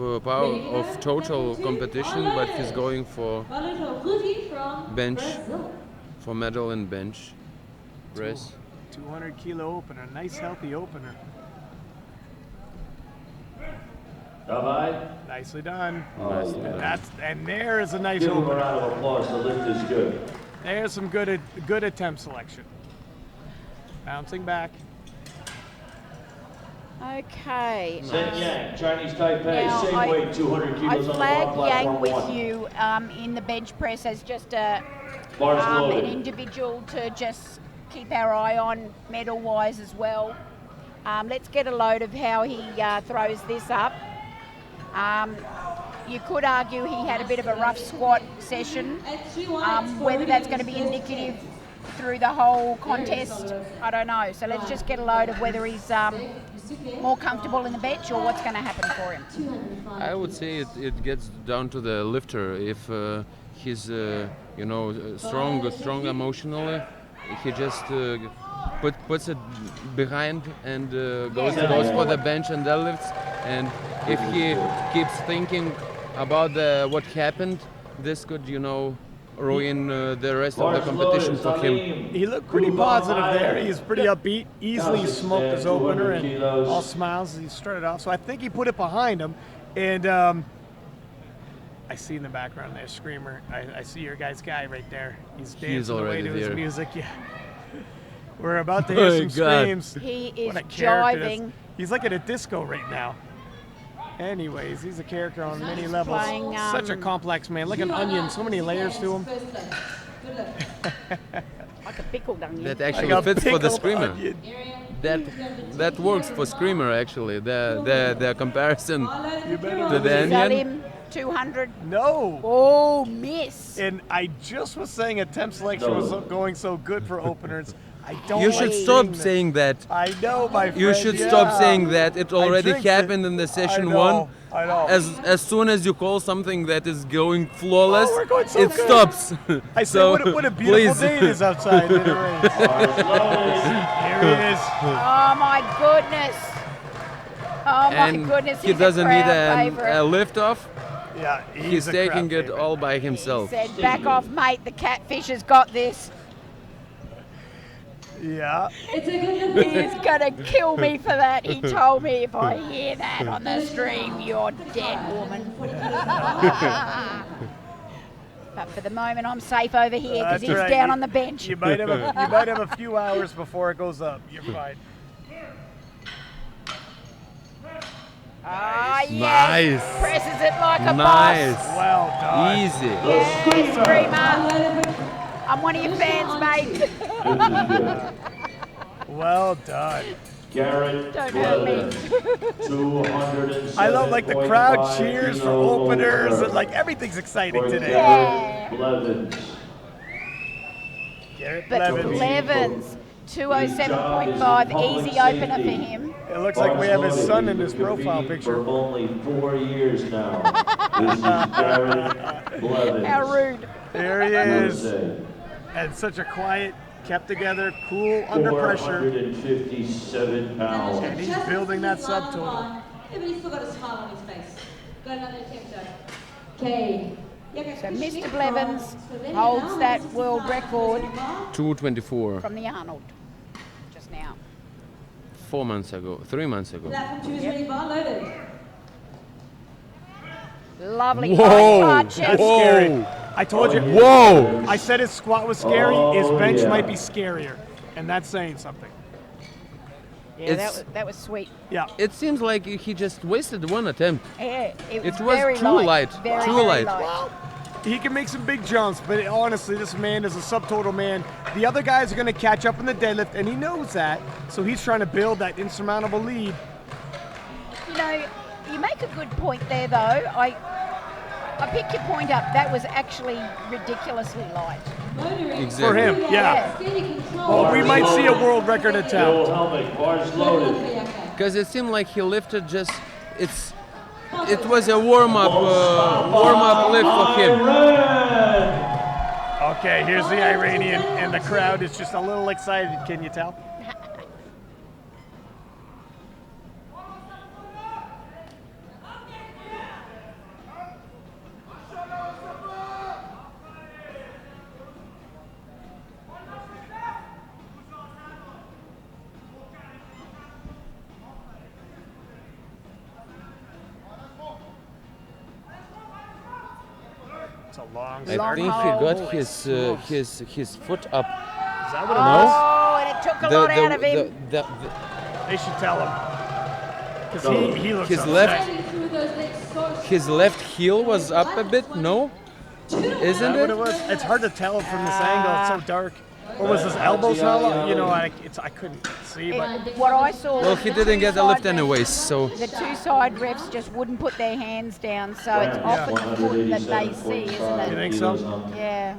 total competition, but he's going for bench, for medal in bench press. 200 kilo opener, nice healthy opener. Davai, Nicely done. Nicely done. And there is a nice give him a opener. round of applause. The lift is good. There's some good attempt selection. Bouncing back. Okay. Zhen Yang, Chinese Taipei, Now, same I- weight, 200 I kilos on the bar, flagged platform Yang with 1. you in the bench press as just Bars an loaded. individual to just keep our eye on medal-wise as well. Let's get a load of how he throws this up. You could argue he had a bit of a rough squat session. Whether that's going to be indicative through the whole contest, I don't know. So let's just get a load of whether he's more comfortable in the bench or what's going to happen for him. I would say it gets down to the lifter. If he's strong emotionally, he just puts it behind and goes for the bench and deadlifts. And if he keeps thinking about what happened, this could ruin the rest of the competition for him. He looked pretty positive there. He's pretty upbeat. Easily smoked his opener and all smiles as he started off. So I think he put it behind him. And I see in the background there, Screamer. I see your guy's guy right there. He's dancing away already to his there. music. Yeah. We're about to hear some God. screams. He is What a character. jiving. He's like at a disco right now. Anyways, he's a character on many levels. playing, Such a complex man, like an onion, so many layers to him. Like a pickled onion. That Like actually a fits for the pickled screamer. onion. That works for screamer actually. The comparison You better to the believe- onion. Salim, 200. No. Oh, miss. And I just was saying attempt selection was going so good for openers. I don't You like should stop that. saying that. I know, my friend. You should yeah. stop saying that. It already jinxed it. happened in the session I know, one. I know. As soon as you call something that is going flawless, Oh, we're going so it good. stops. I say, so what a beautiful please. day it is outside. in the rain. Here it is. Oh, my goodness. Oh, my And goodness. he He's doesn't a need crowd a favorite. lift off. Yeah, He's a taking crowd it favorite. all by himself. Said, back off, mate. The catfish has got this. Yeah. It's a good lift. He's going to kill me for that. He told me if I hear that on the stream, you're dead, woman. But for the moment, I'm safe over here because That's he's right. down on the bench. You might have a few hours before it goes up. You're fine. Ah, yes. Nice. Presses it like a Nice. boss. Well done. Easy. Yeah, Screamer. I'm one of your fans, mate. Well done. Garrett Don't hurt me. Blevins, 207. I love like the crowd cheers for openers and like everything's exciting today. Yeah. Blevins. Garrett But Blevins. Blevins, 207.5, easy opener for him. It looks like we have his son in his profile picture. For only 4 years now. This is Garrett Blevins. How rude. There he is. And such a quiet, kept together, cool, under pressure. 457 pounds. And he's building that subtotal. Yeah, but he's still got a smile on his face. Got another attempt, though. Okay. So Mr. Blevins holds that world record 224. from the Arnold just now. 4 months ago, 3 months ago. Platform 2 is ready, bar loaded. Lovely. Whoa! Hard chest. That's scary. I told you. Whoa! I said his squat was scary. His bench might be scarier. And that's saying something. Yeah, It's- that was sweet. Yeah. It seems like he just wasted one attempt. Yeah, it was, It was very too light, Very, too very light. light. He can make some big jumps, but honestly, this man is a subtotal man. The other guys are going to catch up in the deadlift, and he knows that. So he's trying to build that insurmountable lead. You know, you make a good point there, though. I picked your point up. That was actually ridiculously light. Exactly. For him, yeah. Well, we might see a world record Bill attempt. Helmick, bars loaded. Because it seemed like he lifted just it was a warm-up lift for him. Okay, here's the Iranian, and the crowd is just a little excited. Can you tell? It's a long I start. think he got his foot up. Is that what it No? was? Oh, and it took a lot out of him. They should tell him. Because he looks His upset. left his left heel was up a bit. No, Is isn't that what it it? was? It's hard to tell from this angle. It's so dark. Or was his elbow not? You know, I couldn't see. But What I saw. Well, was he the didn't two get the lift side refs- anyways, so The two side refs just wouldn't put their hands down, so it's often the foot that they see, isn't you it? think so? Yeah.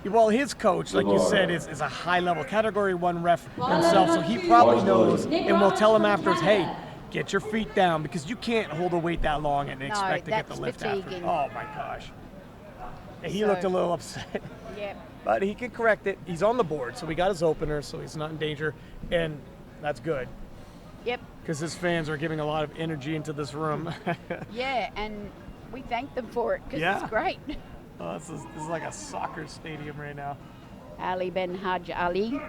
Well, his coach, like you said, is a high-level Category 1 ref himself, so he probably knows and will tell him afterwards, hey, get your feet down, because you can't hold a weight that long and expect to get the that's lift after. fatiguing. Oh, my gosh. And he So- looked a little upset. Yep. But he can correct it. He's on the board, so we got his opener, so he's not in danger, and that's good, Yep. because his fans are giving a lot of energy into this room. Yeah, and we thank them for it because Yeah. it's great. Oh, this is like a soccer stadium right now. Ali Ben Haj Ali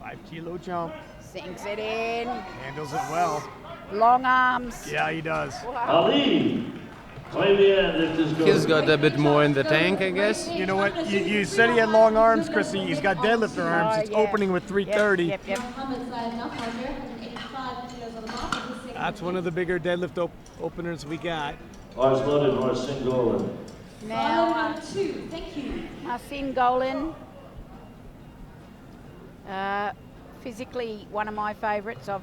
5-kilo jump. sinks it in. Handles it well. Long arms. Yeah, he does. Ali, claim the end if this goes. he's got a bit more in the tank, I guess. You know what? You said he had long arms, Chrissy. He's got deadlifter arms. It's yeah. opening with 330. Yep. Mohammed's enough on here, 185 kilos on the mark. His second That's one of the bigger deadlift openers we got. Bars loaded, Marcin Golan. Now, Round 2, thank you. Marcin Golan. Physically one of my favourites, I've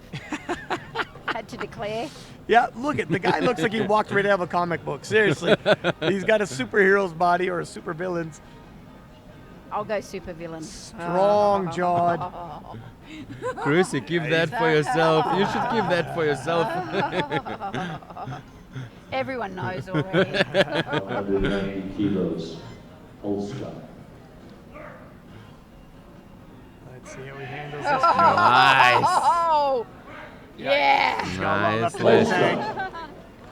had to declare. Yeah, look at the guy. Looks like he walked right out of a comic book. Seriously, he's got a superhero's body or a supervillain's. I'll go supervillain. Strong jawed. Chrissy, keep that for yourself. You should keep that for yourself. Everyone knows already. 190 kilos. Polska. Let's see how he handles this. Nice. Oh, yeah. He's got a lot Nice left in the lift. tank.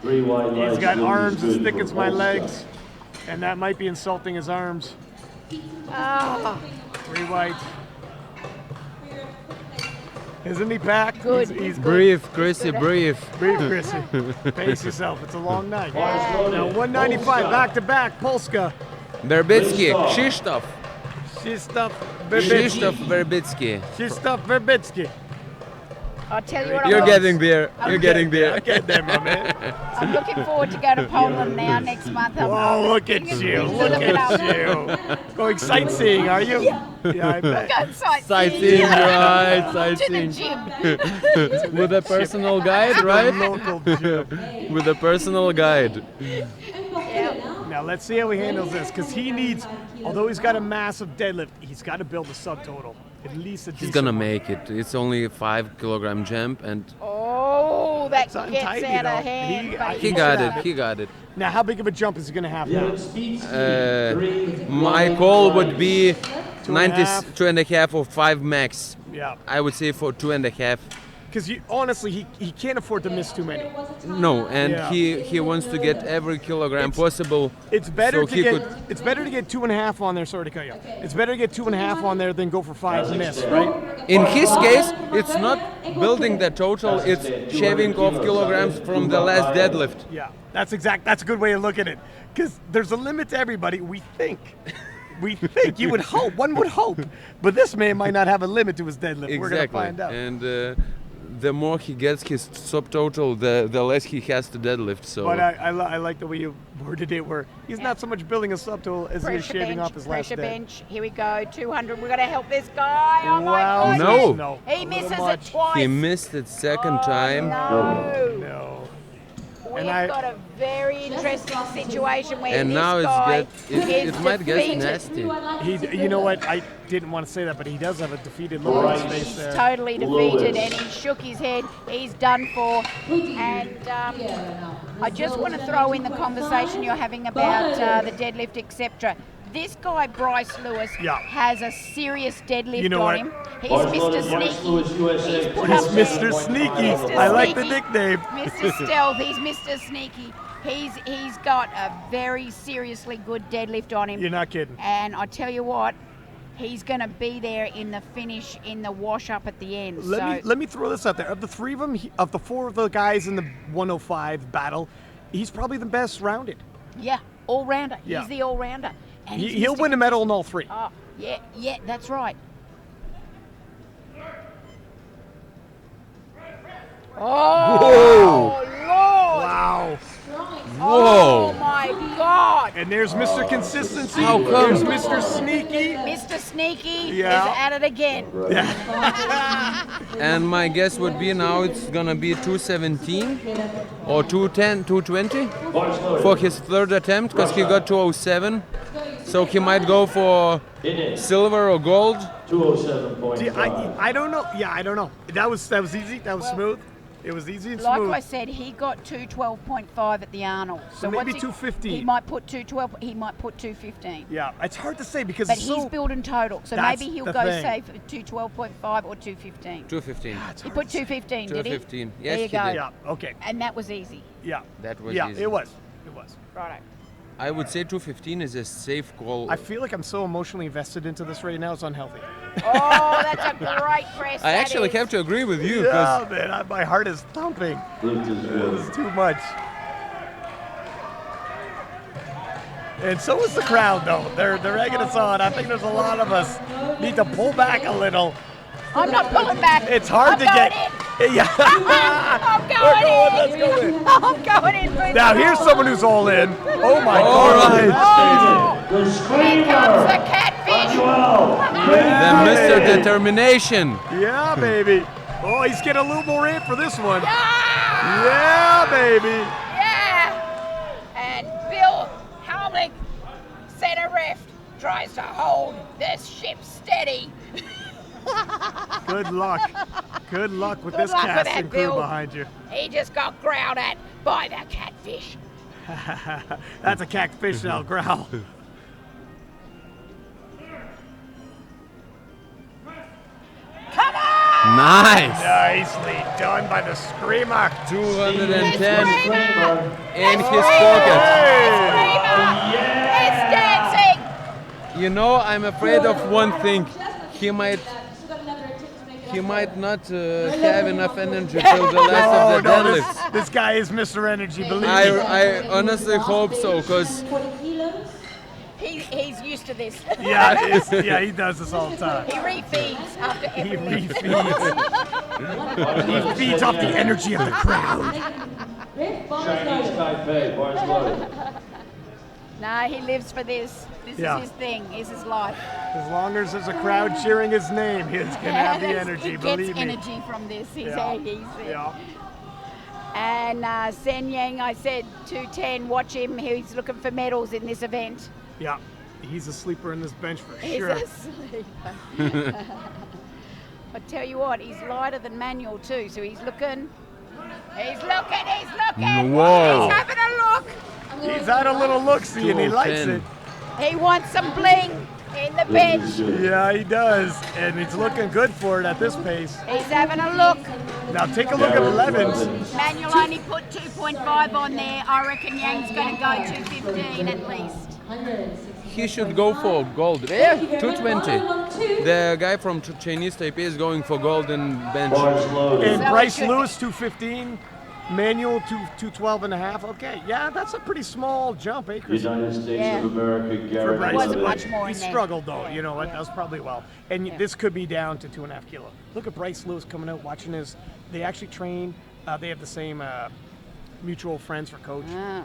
3 wide legs. He's got This is arms as good thick for as my Polska. legs, and that might be insulting his arms. Ah, 3 wide. Isn't he packed? Good. He's good. Breathe, Chrissy, breathe. Breathe, Chrissy. Pace yourself. It's a long night. Bars Now loaded. 195 back to back. Polska. Verbitsky, Krzysztof. Krzysztof Krzysztof Verbitsky. Verbitsky. Krzysztof Verbitsky. I'll tell you what. You're I'm getting there. You're getting there. Get there, my man. I'm looking forward to going to Poland now next month. Oh, look at you. Look at you. Going sightseeing, are you? Yeah, I bet. Go sightseeing. Sightseeing, right? To the Sightseeing. gym. With a personal guide, right? Local gym. With a personal guide. Now let's see how he handles this, because he needs, although he's got a massive deadlift, he's got to build a subtotal. At least a He's decent gonna one. make it. It's only a 5 kilogram jump, and Oh, that It's gets untidy, out though. of hand. He- but he He got should it. have He got it. Now, how big of a jump is he going to have now? My call would be 2.5. 92.5 or 5 max. Yeah, I would say for 2.5. because honestly, he can't afford to miss too many. No, and Yeah. he wants to get every kilogram possible. It's better so to he get could. it's better to get 2.5 on there. Sorry to cut you off. It's better to get 2.5 on there than go for 5 and miss, right? In his case, it's not building the total; it's shaving off kilograms from the last deadlift. Yeah, that's a good way to look at it. Because there's a limit to everybody. We think. You would hope. One would hope. But this man might not have a limit to his deadlift. We're going to Exactly. find out. And the more he gets his subtotal, the less he has to deadlift. So. But I like the way you worded it, where he's not so much building a subtotal as he is Pressure shaving bench, off his last pressure day. bench. Here we go, 200. We're going to help this guy. Oh my Wow. God. No. No. He A misses little it much. twice. He missed it second time. No. No. We've And I- got a very interesting situation where And this now it's guy it is might get defeated. nasty. You know what? I didn't want to say that, but he does have a defeated look on his face He's there. totally defeated, and he shook his head. He's done for. And I just want to throw in the conversation you're having about the deadlift, etc. This guy, Bryce Lewis, Yeah. has a serious deadlift You know on what? him. He's Bryce Mr. Lewis, Sneaky. Lewis, USA. He's put He's up there. Mr. Sneaky. Mr. I like the Sneaky. nickname. Mr. Stealth, he's Mr. Sneaky. He's got a very seriously good deadlift on him. You're not kidding. And I tell you what, he's going to be there in the finish, in the wash up at the end. Let me throw this out there. Of the three of them, of the 4 of the guys in the 105 battle, he's probably the best rounded. Yeah, all rounder. Yeah. He's the all rounder. And he's He'll Mr. win a medal in all 3. Oh, yeah, that's right. Oh, Lord! Wow. Oh my God! And there's Mr. Consistency. How come? There's Mr. Sneaky. Mr. Sneaky Yeah. is at it again. And my guess would be now it's gonna be 217 or 210, 220 for his third attempt because he got 207. So he might go for silver or gold. 207.5. See, I don't know. Yeah, I don't know. That was easy. That was smooth. It was easy and Like smooth. I said, he got 212.5 at the Arnold. So maybe what's 215. He might put 212. He might put 215. Yeah, it's hard to say because But it's he's so. building total, so That's maybe he'll the go thing. say for 212.5 or 215. 215. It's He hard put to say. 215, did he? 215. Yes, there you he go. did. Yeah. Okay. And that was easy. Yeah. That was Yeah, easy. it was. It was. Righto. I would say 215 is a safe call. I feel like I'm so emotionally invested into this right now. It's unhealthy. Oh, that's a great press. I that actually is. have to agree with you because Yeah, man, my heart is thumping. Lift is good. It's too much. And so is the crowd, though. They're egging us on. I think there's a lot of us need to pull back a little. I'm not pulling back. It's hard I'm to going get. In. Yeah. I'm We're going going. in. Let's go in. I'm going in. Boots. Now here's someone who's all in. Oh my All God. right. That's The Here screamer. comes the catfish. then Mr. Hey. Determination. crazy. Yeah, baby. Oh, he's getting a little more in for this one. Yeah. Yeah, baby. Yeah. And Bill Helmlich, center ref, tries to hold this ship steady. Good luck. Good luck with Good this luck with cast that, and crew Bill. behind you. He just got growled at by the catfish. That's a catfish that'll growl. Come on! Nice. Nicely done by the screamer. 210 Screamer! in his Screamer! pocket. Screamer! It's dancing! You know, I'm afraid of one thing. He might not have enough energy till the last Oh, of the no, deadlifts. this guy is Mr. Energy, believe me. I honestly hope so, because He's used to this. Yeah, he does this all the time. He refeeds after He every lift. refeeds. He feeds off the energy of the crowd. Chinese Taipei, bars loaded. No, he lives for this. This Yeah. is his thing. This is his life. As long as there's a crowd cheering his name, he's gonna have the energy. He Believe gets me. energy from this. He's Yeah. And Sen Yang, I said 210. Watch him. He's looking for medals in this event. Yeah. He's a sleeper in this bench for He's sure. a sleeper. I tell you what, he's lighter than Manuel too. So he's looking. He's looking. He's looking. Whoa. He's having a look. He's had a little look-see and he likes it. 210. He wants some bling in the bench. Yeah, he does. And he's looking good for it at this pace. He's having a look. Now take a look at Levins. Manuel only put 2.5 on there. I reckon Yang's going to go 215 at least. He should go for gold. Yeah, 220. The guy from Chinese Taipei is going for gold in bench. Bars loaded. And So Bryce it should- Lewis, 215. Manuel, 212 and a half. Okay, yeah, that's a pretty small jump, Akers. United States Yeah. of America, For Garrett Bryce wasn't Lewis. much more He in there. struggled though, Yeah, you know, yeah. that was probably well. And Yeah. this could be down to 2.5 kilo. Look at Bryce Lewis coming out, watching his. They actually train. They have the same mutual friends for coach. Ah.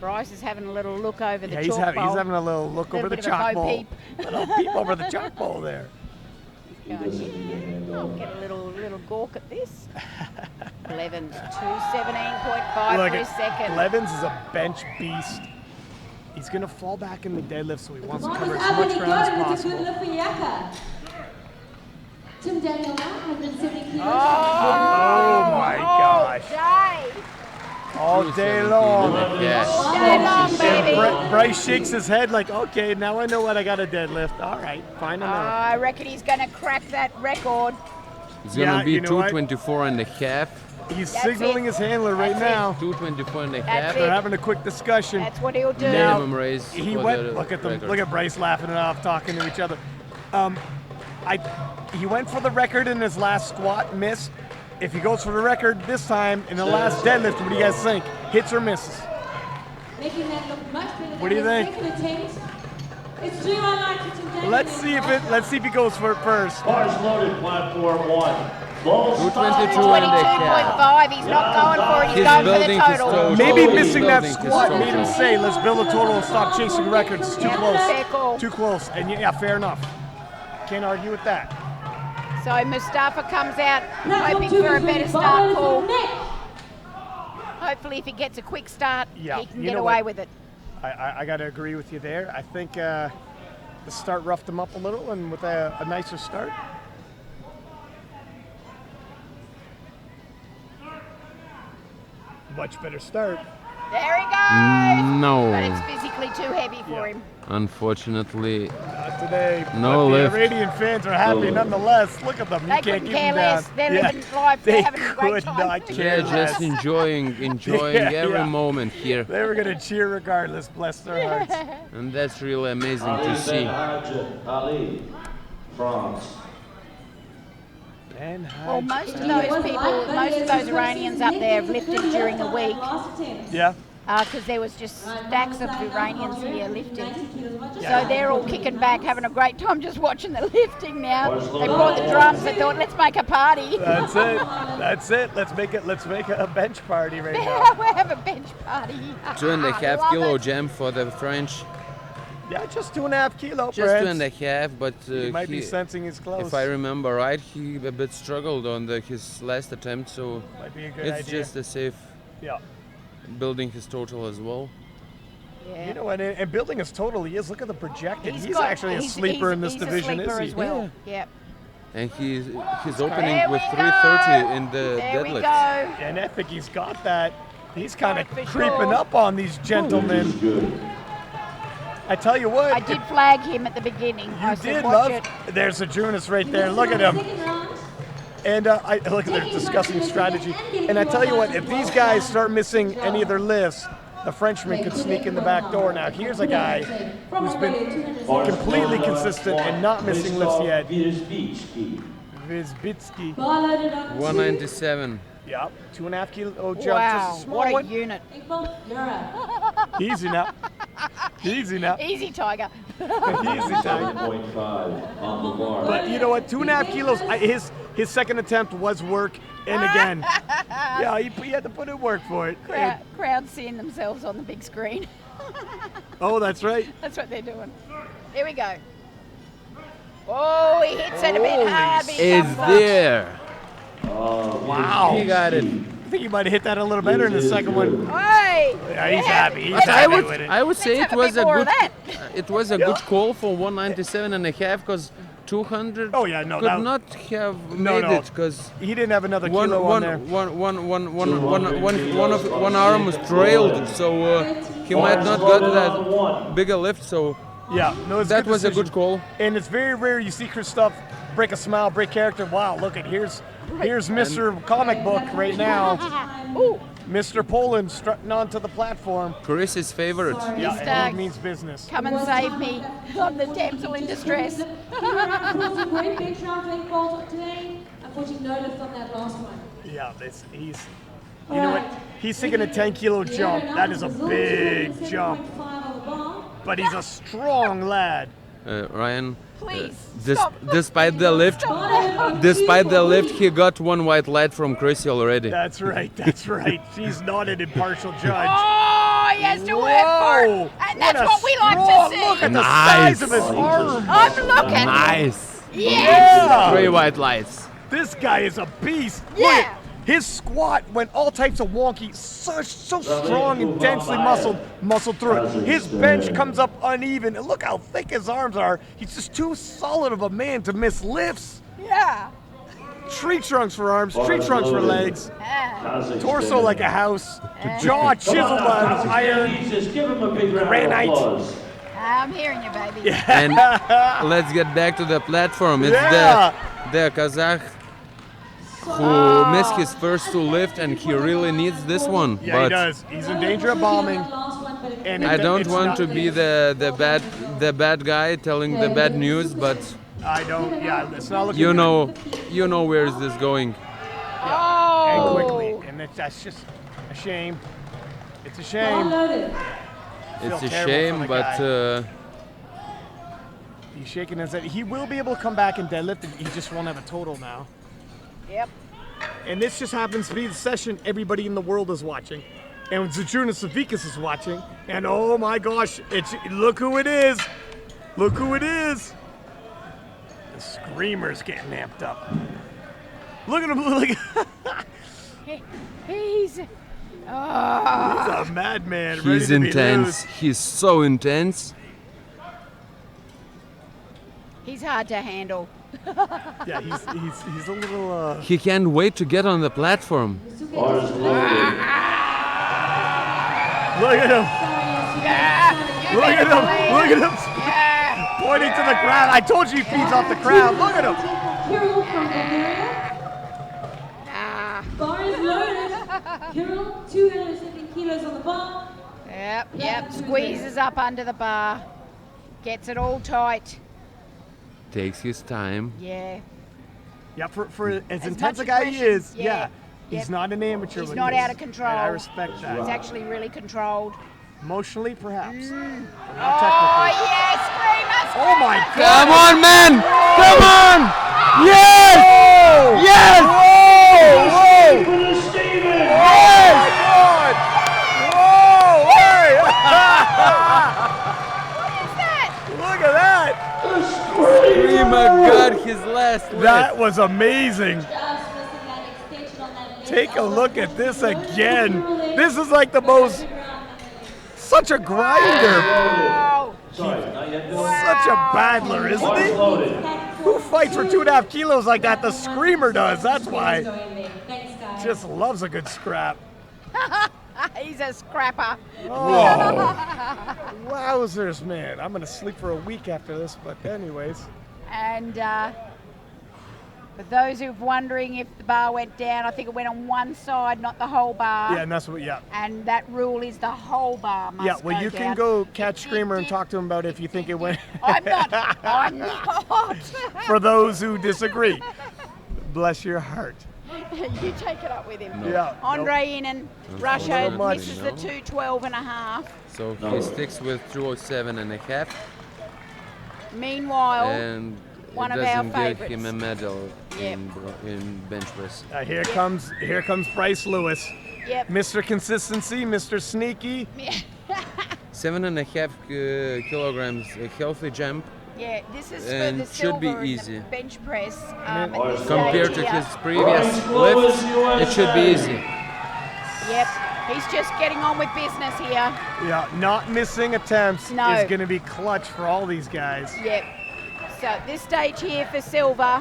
Bryce is having a little look over the Yeah, chalk bowl. he's having a little look Little over the bit of a chalk bo bowl. peep. Little peep over the chalk bowl there. Going, yeah, I'll get a little gawk at this. Levins, 217.5 Look for at a second. Levins is a bench beast. He's gonna fall back in the deadlift, so he wants to What cover is as much happening? ground as Good possible. lift for Yaka. Tim Daniel now, 170 kilos. Oh my gosh. Day. All day long. Yeah. Day long, baby. Bryce shakes his head like, okay, now I know what I got to deadlift. All right, fine enough. I reckon he's going to crack that record. It's gonna Yeah, be you know what? 224 and a half. He's That's signaling it. his handler right That's it. now. 224 and a That's half. it. They're having a quick discussion. That's what he'll do. Now, Minimum raise he for went. the Look at them. record. Look at Bryce laughing it off, talking to each other. He went for the record in his last squat, missed. If he goes for the record this time in the last deadlift, what do you guys think? Hits or misses? Making that look much better What do you than think? his second attempt. It's 319 to Tim Daniel. Let's see if he goes for it first. Bars loaded, platform 1. Balls 222 and a half. 22.5. He's not going for it. He's He's going for the building his total. total. Maybe He's missing that building his squat made him total. say, let's build a total and stop chasing records. It's too Yeah, close. fair call. Too close. And yeah, fair enough. Can't argue with that. So Mustafa comes out Platform hoping 2 for a is better ready. start, Ball Paul. neck. Hopefully if he gets a quick start, Yeah, he can you get know away what? with it. I got to agree with you there. I think the start roughed him up a little, and with a nicer start. Much better start. There he goes. No. But it's physically too heavy for Yeah. him. Unfortunately, Not today. No but lift. The Iranian fans are happy nonetheless. Look at them. They You can't couldn't keep care them down. less. They're living life. They're They having a great could time. not they're care just less. enjoying Yeah, every yeah. moment here. They were going to cheer regardless. Bless their hearts. And that's really amazing Ali to Ben see. Hadja, Ali, France. And Well, most of those people, most of those Iranians up there have lifted during the week yeah. because there was just stacks of Iranians here lifting. So they're all kicking back, having a great time just watching the lifting now. They brought the drums. They thought, let's make a party. That's it. That's it. Let's make a bench party right now. We'll have a bench party. 2.5 Love kilo it. jump for the French. Yeah, just 2.5 kilo. Just Brent. 2.5, but He might be sensing his close. if I remember right, he a bit struggled on his last attempt, so Might be a good it's idea. just a safe Yeah. building his total as well. Yeah. You know, and building his total, he is. Look at the projected. He's got- actually a he's- sleeper in this he's a division, sleeper is he? as well. Yep. And he's There opening with we 330 go. in the There we deadlift. go. And I think he's got that. He's kind of For creeping sure. up on these gentlemen. Good. I tell you what. I did flag him at the beginning. I You said, did, watch love. it. There's a Jonas right there. Look at him. And I look at their discussing strategy. And I tell you what, if these guys start missing any of their lifts, the Frenchman could sneak in the back door. Now here's a guy who's been completely consistent and not missing lifts yet. Vizbitsky. 197. Yep, 2.5 kilo jump, Wow, just a small what a one. unit. Easy now. Easy now. Easy, Tiger. Easy time. 7.5 on the bar. But you know what? 2.5 kilos. His second attempt was work, and again, yeah, he had to put in work for it. Crowd seeing themselves on the big screen. Oh, that's right. That's what they're doing. Here we go. Oh, he hits it a bit hard. but he It's comes up. there. Wow. He got it. I think he might have hit that a little better in the second one. Hey! Yeah, he's happy. He's Let's happy have with it. I would say Let's it have a was bit a more of good. that. It was a good call for 197 and a half because 200 Oh, yeah, no, could that- not have No, made no. it because He didn't have another kilo on there. one arm was trailed, so he might not got that bigger lift. So Yeah, no, it's that good was a decision. good call. And it's very rare you see Christoph break a smile, break character. Wow, look at here's Mr. Comic Book right now. Ooh, Mr. Poland strutting onto the platform. Chris's favorite. Yeah, Mr. and it means business. come and save me. I'm the damsel in distress. Was a great big trampoline fault today. Unfortunately, no lift on that last one. Yeah, he's. You know what? He's taking a 10-kilo jump. That is a big jump. But he's a strong lad. Ryan, Please, dis- stop. despite the lift, he got one white light from Chrissy already. That's right. That's right. She's not an impartial judge. Oh, he has to work for Whoa! it. And that's a what we like strong- to see. Look at the Nice. size of his arm. I'm looking. Nice. Yes. 3 white lights. This guy is a beast. Yeah. Look at his squat went all types of wonky, so strong and densely muscled through it. His bench comes up uneven, and look how thick his arms are. He's just too solid of a man to miss lifts. Yeah. Tree trunks for arms, tree trunks for legs, Ah. torso like a house, jaw chiseled out of iron. Jesus, give him a big round Granite. of applause. I'm hearing you, baby. And let's get back to the platform. It's Yeah. the Kazakh who missed his first 2 lift, and he really needs this one. Yeah, but he does. He's in danger of bombing. And I don't it's want not- to be the bad guy telling the bad news, but I don't. Yeah, it's not looking. you good. know where is this going. And Oh. quickly, and that's just a shame. It's a shame. It's Feel a terrible shame, for the but guy. He's shaking his head. He will be able to come back and deadlift. He just won't have a total now. Yep. And this just happens to be the session everybody in the world is watching. And Zydrunas Savickas is watching. And oh my gosh, look who it is. Look who it is. The screamer's getting amped up. Look at him. Look. He's. He's a madman. ready he's to be intense. loose. He's so intense. He's hard to handle. Yeah, he's a little. He can't wait to get on the platform. Bars loaded. Look at him. Yeah. Look at him. Look at him. Yeah. Pointing to the crowd. I told you he feeds off the crowd. Look at him. Kirill from Bulgaria. Ah. Bar is loaded. Kirill, 270 kilos on the bar. Yep. Squeezes up under the bar. Gets it all tight. Takes his time. Yeah. Yeah, for as intense much a guy he aggression, is, yeah. he's Yep. not an amateur. He's when not he out is. of control. And I respect that. He's actually really controlled. Emotionally, perhaps. But Oh, not technically. yes, screamers! Oh my Come God! on, man! Come on! Yes! Yes! Whoa! For the Steven! Oh my God! Whoa! Hey! Look at that! Screamer got his last lift. That was amazing. Just missing that extension on that leg. Take a look at this again. This is like the most, such a grinder, Oh, Sorry, not yet. such a battler, isn't Bars he? loaded. Who fights for 2.5 kilos like that? The screamer does. That's why. Thanks, guys. Just loves a good scrap. he's a scrapper. Oh, wowzers, man. I'm going to sleep for a week after this, but anyways. And for those who're wondering if the bar went down, I think it went on one side, not the whole bar. Yeah, and that's what, yeah. And that rule is the whole bar must Yeah, well, go you down. can go catch Screamer and talk to him about it if you think it went. I'm not. I'm not. For those who disagree, bless your heart. You take it up with him. No. Yeah. Andre Inan, Russia Unfortunately, misses no. the 2:12.5. So he sticks with 207.5, Meanwhile, and one it of our doesn't give him a favourites. medal Yep. in bench press. Here comes Bryce Lewis. Yep. Mr. Consistency, Mr. Sneaky. 7.5 kilograms, a healthy jump. Yeah, this is And for the should be silver in easy. the bench press. At this Compared stage to here. his previous lifts, it should be easy. Yep, he's just getting on with business here. Yeah, not missing attempts No. is going to be clutch for all these guys. Yep. So at this stage here for silver,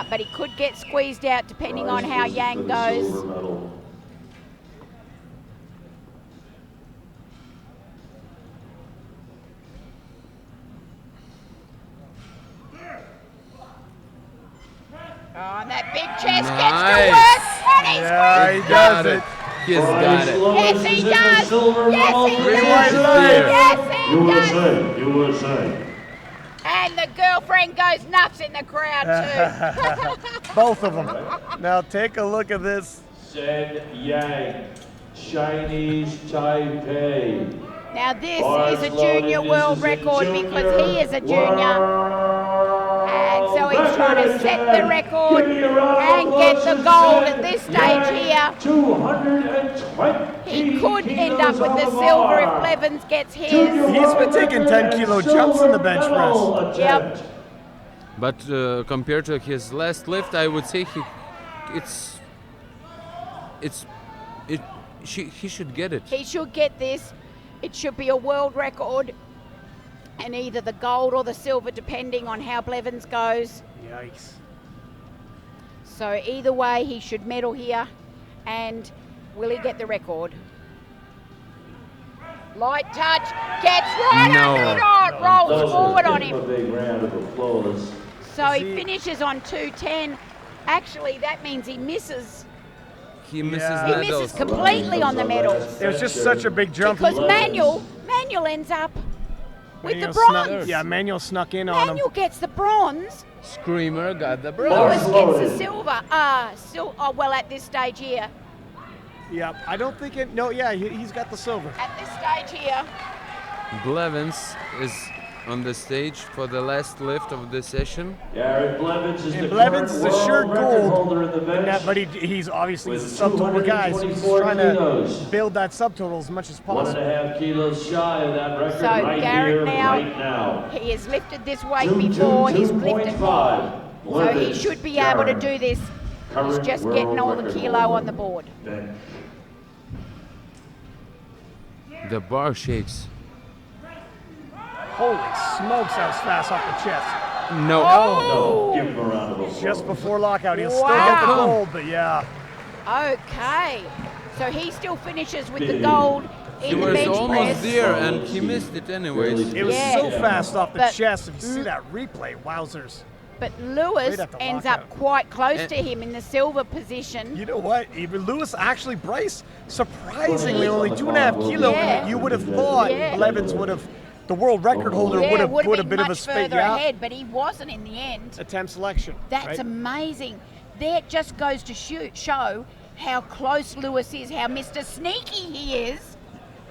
but he could get squeezed out depending on how Yang goes. Oh, and that big chest gets to Nice. work, and he's Yeah, he squeezed does out. it. He's got it. Yes, he does. Yes, he Rewind does. line. Yes, he does. USA, USA. And the girlfriend goes nuts in the crowd too. Both of them. Now take a look at this. Sen Yang, Chinese Taipei. Now this is a junior world record because he is a junior. And so he's trying to set the record and get the gold at this stage here. 220. He could end up with the silver if Blevins gets his. He's been taking 10-kilo jumps in the bench press. Yep. But compared to his last lift, I would say he should get it. He should get this. It should be a world record. And either the gold or the silver, depending on how Blevins goes. Yikes. So either way, he should medal here. And will he get the record? Light touch, gets right No. under it. Oh, it rolls forward on him. A big round of applause. So he finishes on 210. Actually, that means he misses. He misses Yeah. He medals. misses completely on the medals. It was just such a big jump. Because Manuel ends up with the Manuel bronze. snuck- yeah, Manuel snuck in on him. Manuel gets the bronze. Screamer got the Lewis bronze. gets the silver. Oh, well, at this stage here. Yeah, I don't think it. No, yeah, he's got the silver. At this stage here. Blevins is on the stage for the last lift of the session. Garrett Blevins is And the Blevins is current a sure world record gold. holder in the bench. Yeah, but he's obviously With a subtotal guy, so he's 224 trying to kilos. build that subtotal as much as possible. 1.5 kilos shy of that record So right Garrett here, now, right now. he has lifted this weight before. He's lifted more. So he should be able to do this. He's just getting all the kilo on the board. The bar shakes. Holy smokes, that was fast off the chest. No. Oh! Give him a round of applause. Just before lockout, he'll still get the Wow. gold, but yeah. Okay. So he still finishes with the gold He in the was bench almost press. there and he missed it anyways. It was Yeah. so fast off the But- chest. If you see that replay, wowzers. But Lewis Right at the ends lockout. up quite close And- to him in the silver position. You know what? Even Lewis, actually, Bryce, surprisingly only 2.5 kilo. Yeah. You would have thought Yeah. Blevins would have, the world record holder Yeah, would have would put a have bit been of a much spin. further Yeah. ahead, but he wasn't in the end. Attempt selection. That's right? amazing. That just goes to show how close Lewis is, how Mr. Sneaky he is.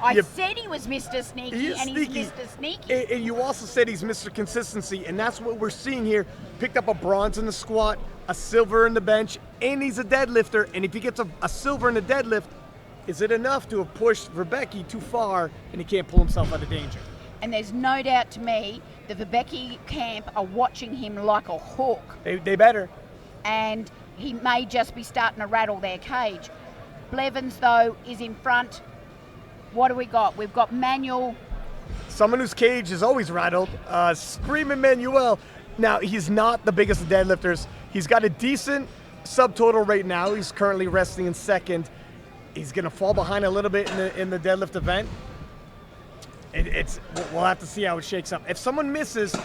I Yep. said he was Mr. Sneaky, He is and sneaky. he's Mr. Sneaky. And you also said he's Mr. Consistency, and that's what we're seeing here. Picked up a bronze in the squat, a silver in the bench, and he's a deadlifter. And if he gets a silver in the deadlift, is it enough to have pushed Verbecki too far and he can't pull himself out of danger? And there's no doubt to me the Verbecki camp are watching him like a hawk, They better. and he may just be starting to rattle their cage. Blevins, though, is in front. What do we got? We've got Manuel. Someone whose cage is always rattled, Screaming Manuel. Now, he's not the biggest of deadlifters. He's got a decent subtotal right now. He's currently resting in second. He's going to fall behind a little bit in the deadlift event. We'll have to see how it shakes up. If someone misses,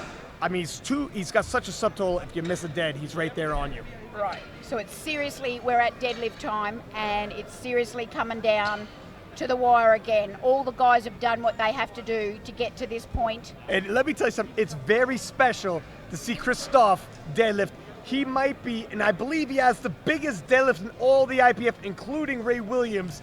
I mean, he's got such a subtotal, if you miss a dead, he's right there on you. Right. So it's seriously, we're at deadlift time, and it's seriously coming down to the wire again. All the guys have done what they have to do to get to this point. And let me tell you something, it's very special to see Christophe deadlift he might be, and I believe he has the biggest deadlift in all the IPF, including Ray Williams.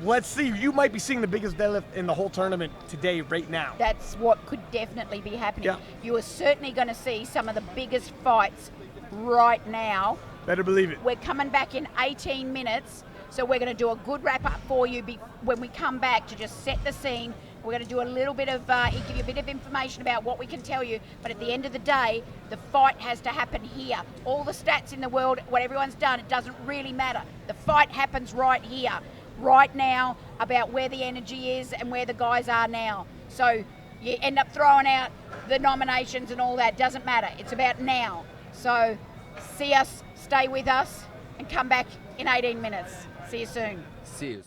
Let's see, you might be seeing the biggest deadlift in the whole tournament today, right now. That's what could definitely be happening. Yeah. You are certainly going to see some of the biggest fights right now. Better believe it. We're coming back in 18 minutes, so we're going to do a good wrap-up for you when we come back to just set the scene. We're going to do a little bit of, give you a bit of information about what we can tell you, but at the end of the day, the fight has to happen here. All the stats in the world, what everyone's done, it doesn't really matter. The fight happens right here, right now, about where the energy is and where the guys are now. So you end up throwing out the nominations and all that, doesn't matter. It's about now. So see us, stay with us, and come back in 18 minutes. See you soon. See you.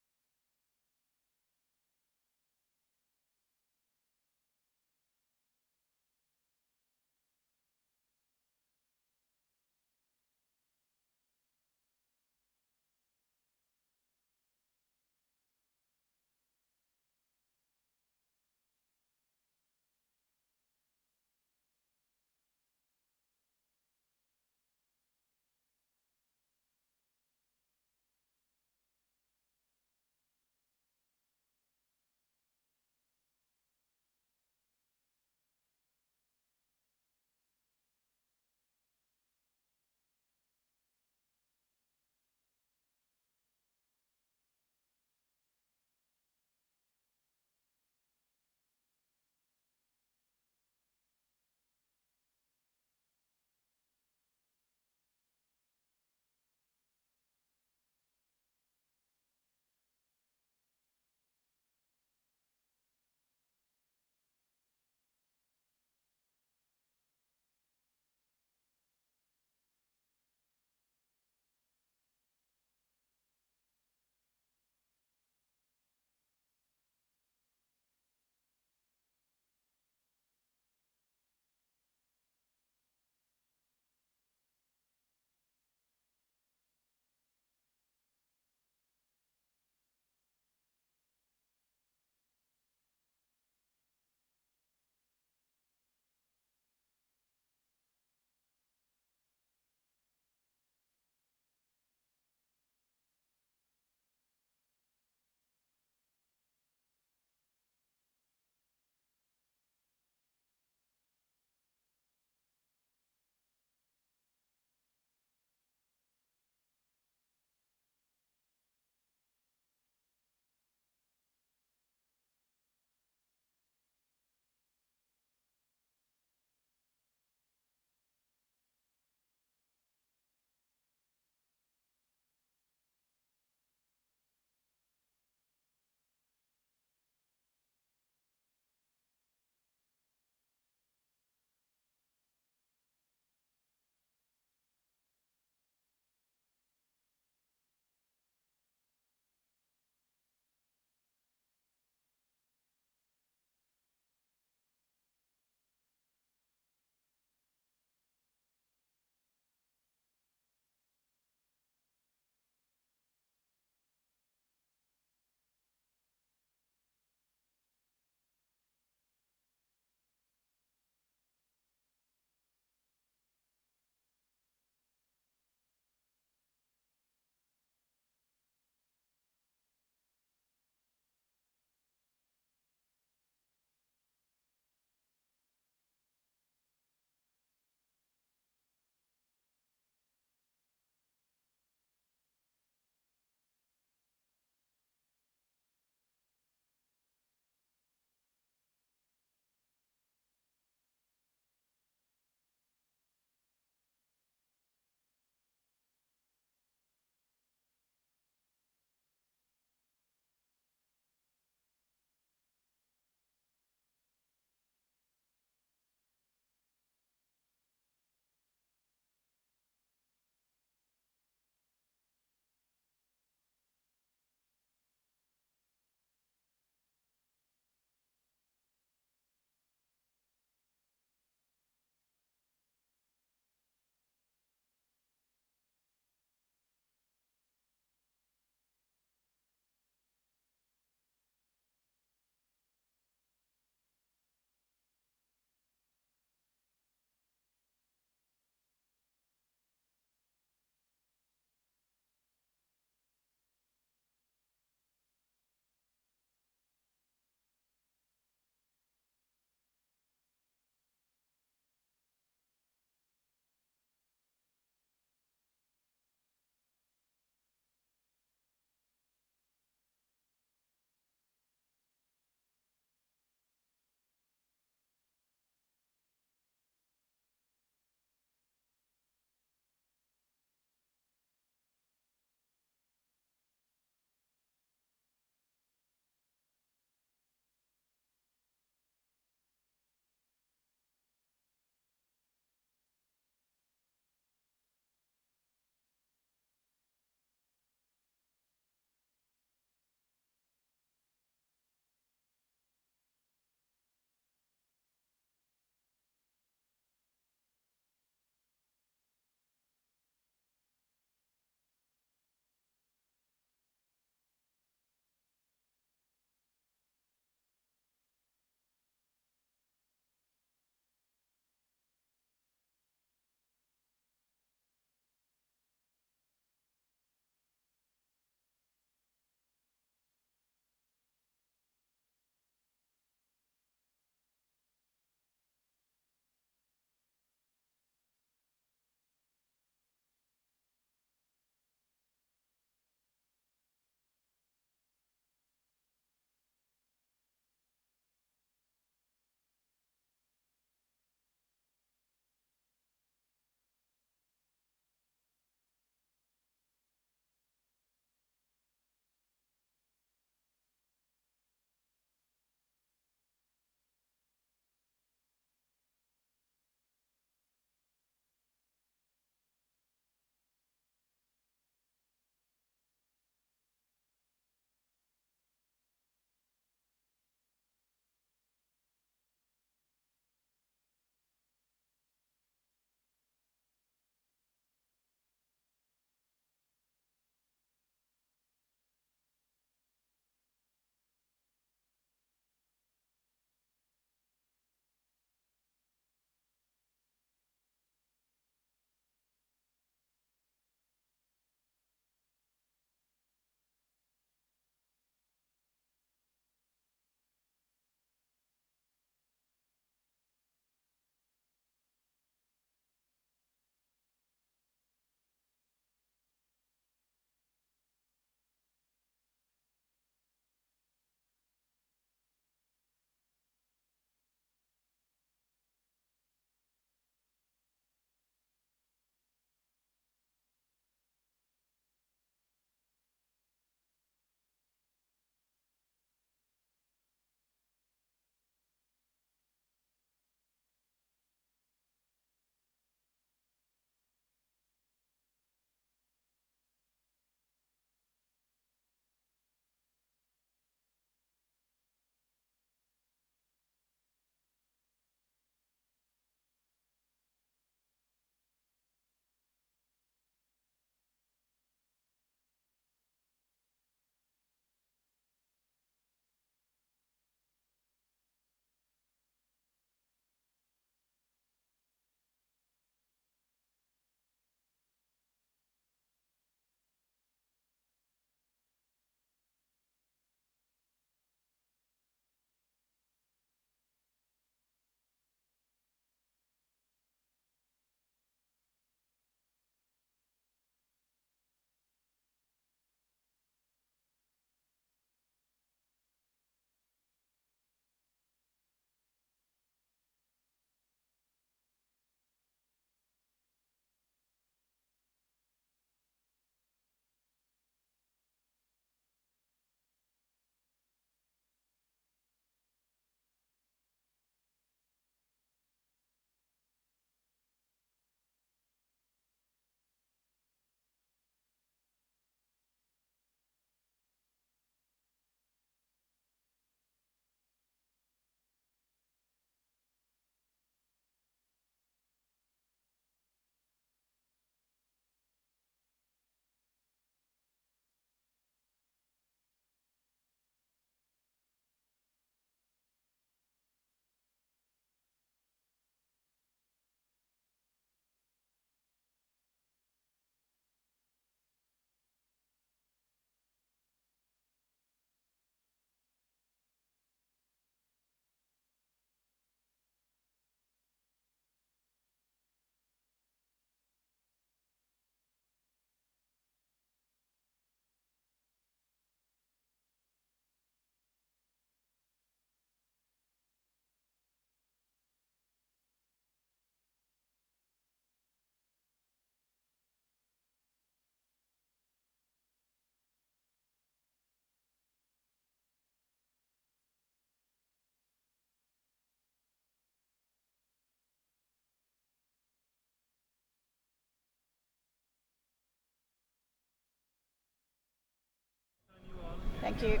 Thank you.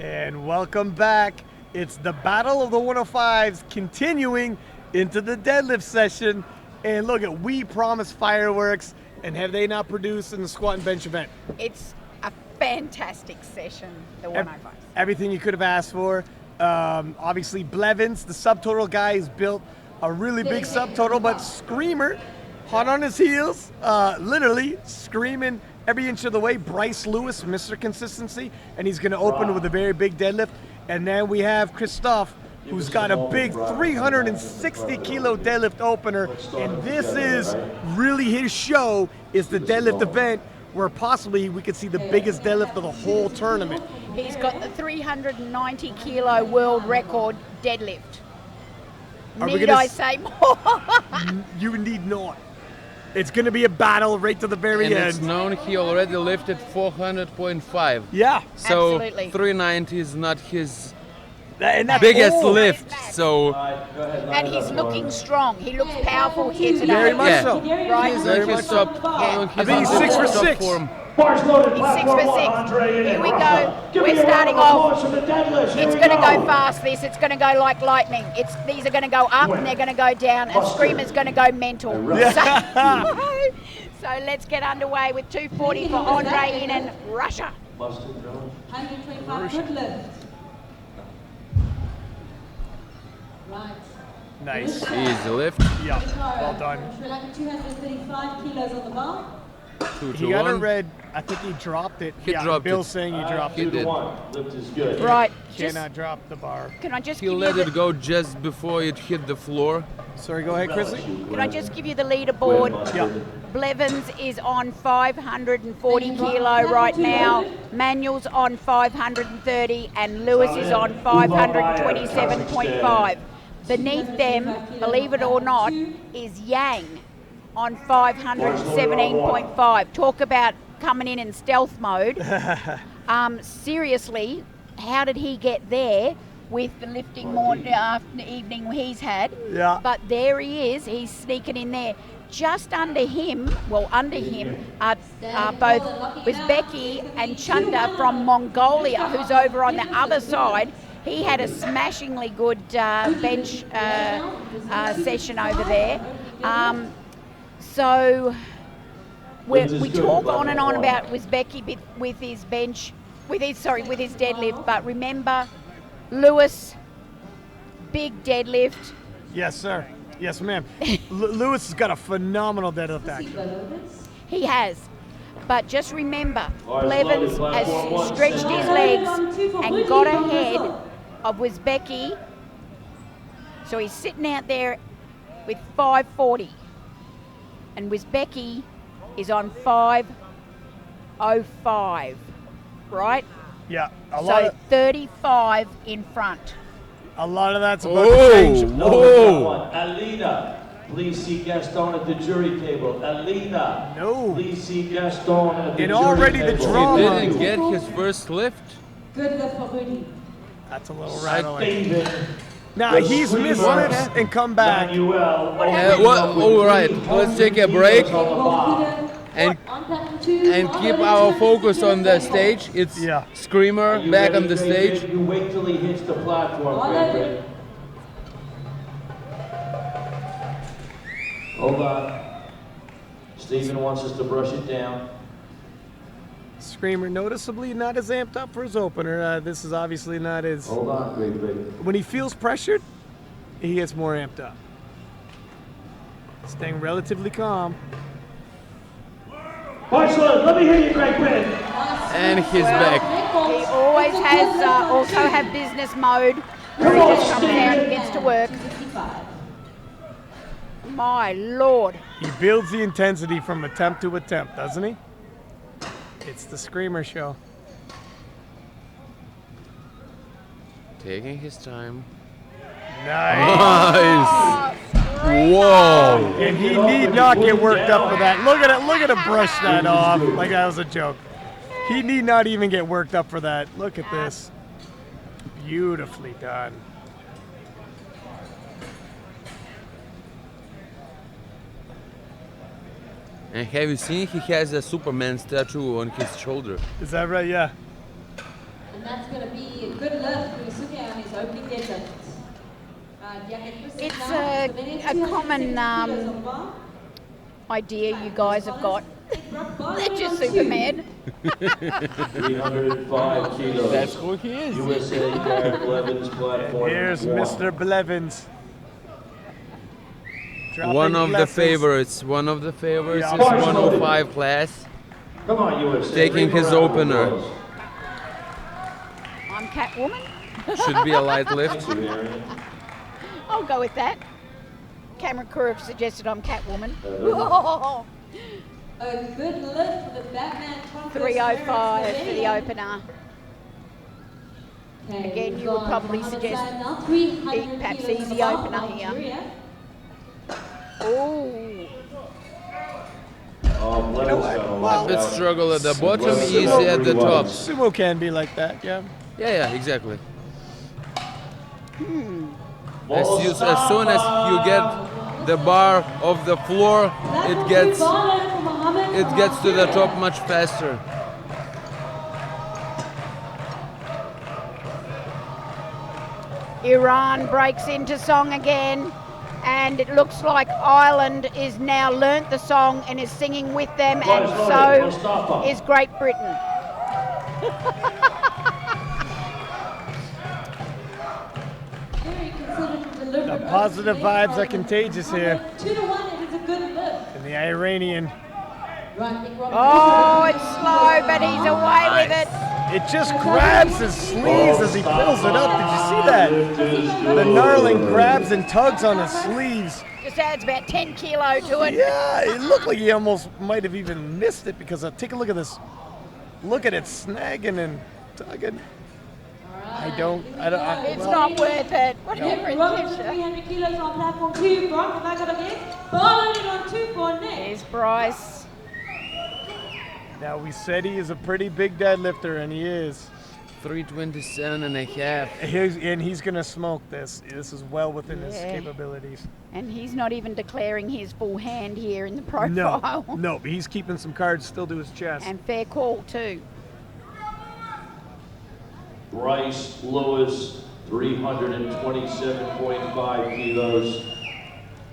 And welcome back. It's the Battle of the 105s continuing into the deadlift session. And look at, we promised fireworks, and have they not produced in the squat and bench event? It's a fantastic session, the 105s. Everything you could have asked for. Obviously, Blevins, the subtotal guy, has built a really big subtotal, but Screamer, hot on his heels, literally screaming every inch of the way. Bryce Lewis, Mr. Consistency, and he's going to open with a very big deadlift. And then we have Christophe, who's got a big 360 kilo deadlift opener, and this is really his show, is the deadlift event, where possibly we could see the biggest deadlift of the whole tournament. He's got the 390 kilo world record deadlift. Need I say more? You need not. It's going to be a battle right to the very And end. it's known he already lifted 400.5. Yeah. So Absolutely. 390 is not his And that's biggest all. lift. So And he's looking strong. He looks powerful here today. Very much Yeah. so. Right? he's Very on much his so. top. I think he's 6 for 6. Bars loaded, He's 6 platform for 6. 1, Andre in Here it. we go. Give me We're a round starting of applause off. for the deadlifts. Here It's we going to go. go fast, this. It's going to go like lightning. These are going to go up and they're going to go down, and Screamer's going to go mental. So let's get underway with 240 for Andre in and Russia. 125 good lift. Right. Nice. Easy lift. Yeah. Well done. Sri Lanka 235 kilos on the bar. 2 He to got a 1. red. I think he dropped it. He dropped Bill's it. saying he dropped He it. did. 2-1. Lift is good. Right. Just, Cannot drop the bar. can I just He give you let it the, go just before it hit the floor. Sorry, go ahead, Chrissy. can I just give you the leaderboard? Yeah. Blevins is on 540 kilo right now. Manuel's on 530 and Lewis is on 527.5. Beneath them, believe it or not, is Yang on 517.5. Talk about coming in stealth mode. Seriously, how did he get there with the lifting morning, evening he's had? Yeah. But there he is. He's sneaking in there. Just under him are both Uzbeki and Chunda from Mongolia, who's over on the other side. He had a smashingly good bench session over there. So we talk on and on about Uzbeki with his bench, with his deadlift. But remember, Lewis, big deadlift. Yes, sir. Yes, ma'am. Lewis has got a phenomenal deadlift actually. He has. But just remember, Blevins has stretched his legs and got ahead of Uzbeki. So he's sitting out there with 540. And Uzbeki is on 505, right? Yeah. So 35 in front. A lot of that's about to Oh, change. whoa. Alina, please see Gaston at the jury table. Alina, No. please see Gaston at the And jury already the table. drama. He didn't get his first lift. Good lift for Rudy. That's a little rattling. David, Now he's missed lifts and come back. Manuel, All right, let's take a break and keep our focus on the stage. It's Yeah. Screamer You back ready, on the David? stage. You wait till he hits the platform, David. Hold on. Stephen wants us to brush it down. Screamer noticeably not as amped up for his opener. This is obviously not his. Hold on, David. When he feels pressured, he gets more amped up. Staying relatively calm. Bryce Lewis, let me hear you, Greg Pitt. And he's back. He always has also have business mode where he just comes out and gets to work. My Lord. He builds the intensity from attempt to attempt, doesn't he? It's the Screamer show. Taking his time. Nice. Nice. Whoa. And he need not get worked up for that. Look at it. Look at him brush that off like that was a joke. He need not even get worked up for that. Look at this. Beautifully done. And have you seen he has a Superman statue on his shoulder? Is that right? Yeah. And that's going to be a good lift for Yusuke on his opening deadlift. It's a common idea you guys have got. They're just Superman. 305 kilos. That's who he is. USA Garrett Blevins platform. Here's one. Mr. Blevins. Dropping One of the lessons. favorites. One of the favorites Yeah. is 105 class. Come on, USA. Taking Bring his around, opener. girls. I'm Catwoman. Should be a light lift. Thank you, Arian. I'll go with that. Camera crew have suggested I'm Catwoman. A good lift for the Batman Conquest 305 Series for the opener. Okay, Again, we've you would got probably Mohammed suggest Said now, 300 perhaps kilos easy above opener here. Nigeria. Oh, Oh, Blevins got a lot Bit out. struggle at the bottom, Blevins easy got at the three top. ones. Sumo can be like that, yeah. Yeah, exactly. Ball As stop. soon as you get the bar off the floor, it gets to the top much faster. Iran breaks into song again, and it looks like Ireland is now learnt the song and is singing with them, and so is Great Britain. The positive vibes are contagious here. 2-1, it is a good lift. And the Iranian, Oh, it's slow, but he's away with it. it just grabs his sleeves as he pulls it up. Did you see that? The gnarling grabs and tugs on his sleeves. Just adds about 10 kilo to it. Yeah, it looked like he almost might have even missed it because take a look at this. Look at it snagging and tugging. It's not worth it. Whatever it Robin, gives you. 300 kilos on platform 2. Brock, have I got a guess? Ball loaded on 2 for next. There's Bryce. Now we said he is a pretty big deadlifter, and he is. 327 and a half. And he's gonna smoke this. This is well within his Yeah. capabilities. And he's not even declaring his full hand here in the No, profile. no, but he's keeping some cards still to his chest. And fair call too. Bryce Lewis, 327.5 kilos,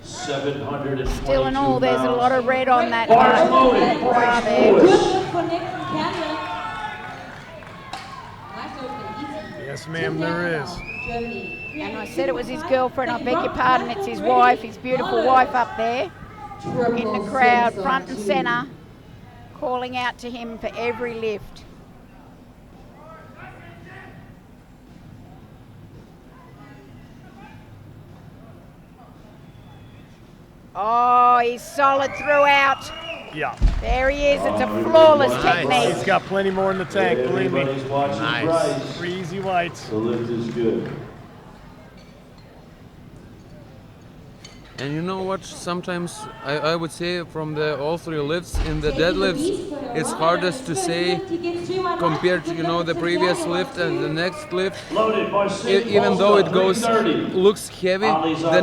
722 Still in all, there's a lot of red on that Bars one. loaded, Bryce there. Good Lewis. lift for next from Canada. Nice opening, easy. Yes, ma'am, there is. Germany. And I said it was his girlfriend, I beg your pardon, it's his wife, his beautiful wife up there in the crowd, front and centre, calling out to him for every lift. Oh, he's solid throughout. Yeah, There he is, it's a flawless Nice. technique. he's got plenty more in the tank, believe me. Everybody's watching Nice. Bryce. 3 easy whites. The lift is good. And you know what? Sometimes I would say from the all three lifts in the deadlifts, it's hardest to say compared to the previous lift and the next lift. Loaded by Even though it goes 330. looks heavy, the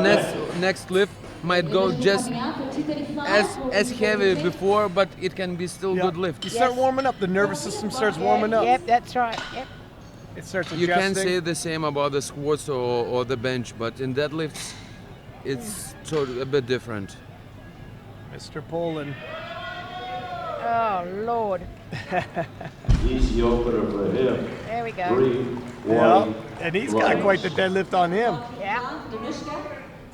next lift might go just as heavy before, but it can be still Yeah. good lift. You start warming up, the nervous system starts warming up. Yep, that's right. Yep. It starts You adjusting. can say the same about the squats or the bench, but in deadlifts, it's a bit different. Mr. Poland. Oh, Lord. Easy opener for him. There we go. 3 Yeah, white. and he's got quite the deadlift on him. Yeah.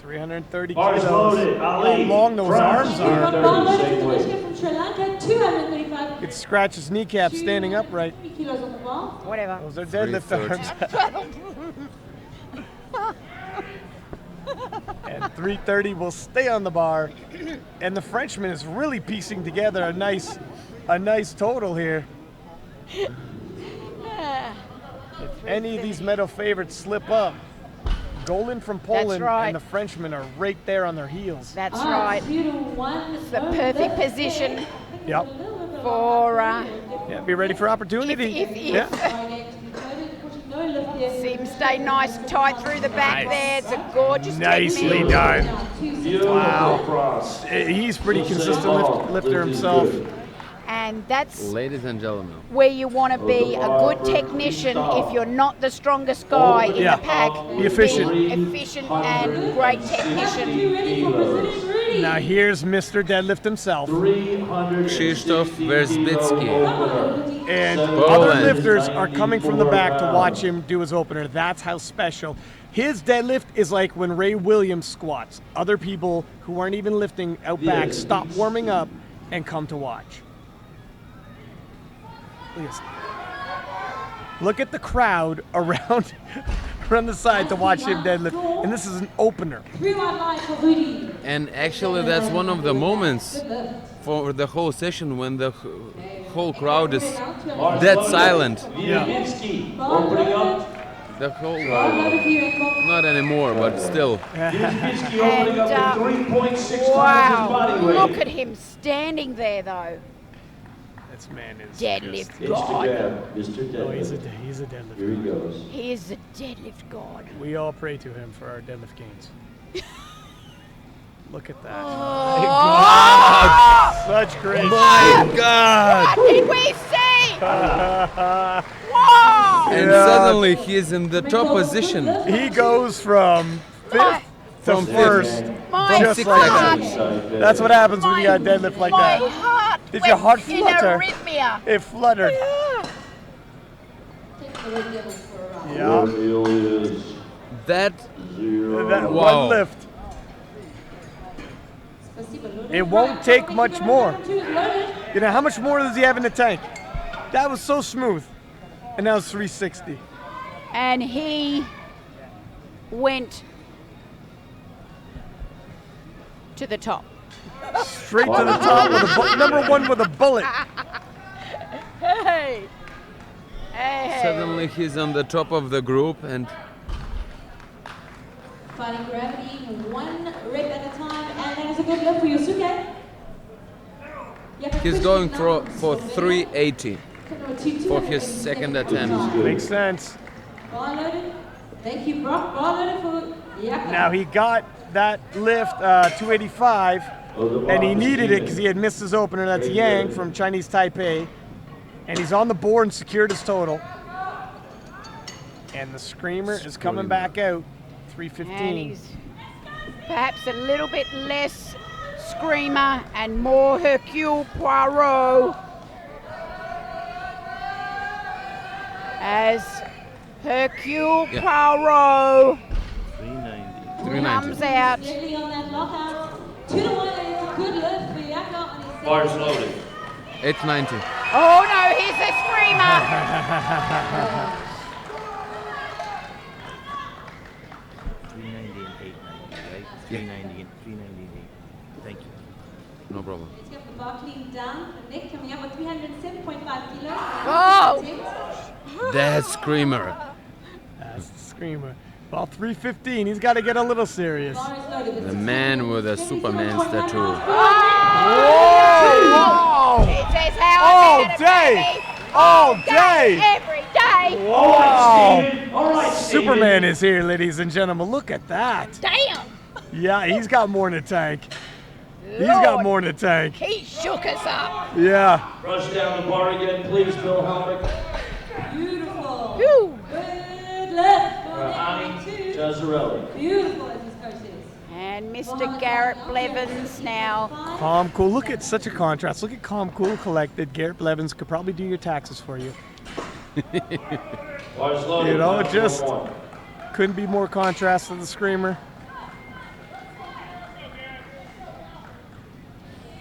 330 Bars kilos. loaded. How Ali. long those France, arms are. 330, same weight. From Sri Lanka, 235 You could scratch his kneecap standing upright. kilos on the bar. Whatever. Those are deadlift 330. arms. And 330 will stay on the bar. And the Frenchman is really piecing together a nice total here. If any of these medal favorites slip up, Golan from Poland right. and the Frenchman are right there on their heels. That's right. 2-1. It's the perfect position Yep. for Yeah, be ready for opportunity. if Yeah. Seems stay nice and tight through the back there. It's a gorgeous Nicely technique. done. Beautiful cross. He's pretty consistent lifter himself. And that's Ladies and gentlemen, where you want to be a good technician if you're not the strongest guy in Yeah. the pack. Be efficient. Be efficient and great technician. You ready for Brazilian Rudy? Now here's Mr. Deadlift himself. Krzysztof Wersbicki. And Poland. other lifters are coming from the back to watch him do his opener. That's how special. His deadlift is like when Ray Williams squats. Other people who aren't even lifting out back stop warming up and come to watch. Look at the crowd around the side to watch him deadlift. And this is an opener. 3-1 line for Rudy. And actually, that's one of the moments for the whole session when the whole crowd is dead silent. Wieliński opening up. The whole, Over to you, Engel. not anymore, but still. Wieliński opening up at 3.6 times his Wow, body weight. look at him standing there though. This man is Deadlift just- Mr. god. Dad, Mr. Oh, he's a Deadlift. deadlift. Here he goes. He is the deadlift god. We all pray to him for our deadlift gains. Look at that. Oh, Such great. My God! what did we see? Whoa! And Yeah. suddenly he's in the top position. He goes from My, fifth to From fifth. first. my Just six like heart, that. That's what happens when you got a deadlift like my that. heart Did your heart went in flutter? arrhythmia. It fluttered. Take the Red Devils for a ride. Yeah. Bill is That, 0. That Wow. one lift. It won't take much more. You know, how much more does he have in the tank? That was so smooth. And now it's 360. And he went to the top. Straight to the top with number one with a bullet. Hey! Hey! suddenly he's on the top of the group and Fighting gravity, one rep at a time, and that is a good lift for Yosuke. he's going for 380 for his second attempt. Makes sense. Bar loaded. Thank you, Brock. Bar loaded for Yaka. Now he got that lift 285, and he needed it because he had missed his opener. That's Yang from Chinese Taipei, and he's on the board and secured his total. And the screamer is coming back out, And 315. he's perhaps a little bit less screamer and more Hercule Poirot. As Hercule Yeah. Poirot 390. comes out. Deadly on that lockout. 2-1, and it's a good lift for Yaka on his Bars loaded. 890. Oh no, here's the screamer. 390 and 890, right? 390 and 398. Thank you. No problem. Let's get the bar cleaned down. The neck coming up with 307.5 kilos. Oh! That screamer. That's the screamer. Well, 315. He's got to get a little serious. Bar is loaded. The man with a Superman's tattoo. Whoa! It says how All I day! All day! Every day! Wow! Steven. All right, Steven. Superman is here, ladies and gentlemen. Look at that. Damn! Yeah, he's got more in the tank. He's got Lord, more in the tank. He shook us up. Yeah. Rush down the bar again, please, Bill Helmick. Beautiful. Whew. Good lift. Ani Two. Jazzarelli. Beautiful as his coach says. And Mr. Garrett Blevins now. Calm, cool. Look at such a contrast. Look at calm, cool, collected. Garrett Blevins could probably do your taxes for you. Bars loaded. You know, 5.1. just couldn't be more contrast to the screamer.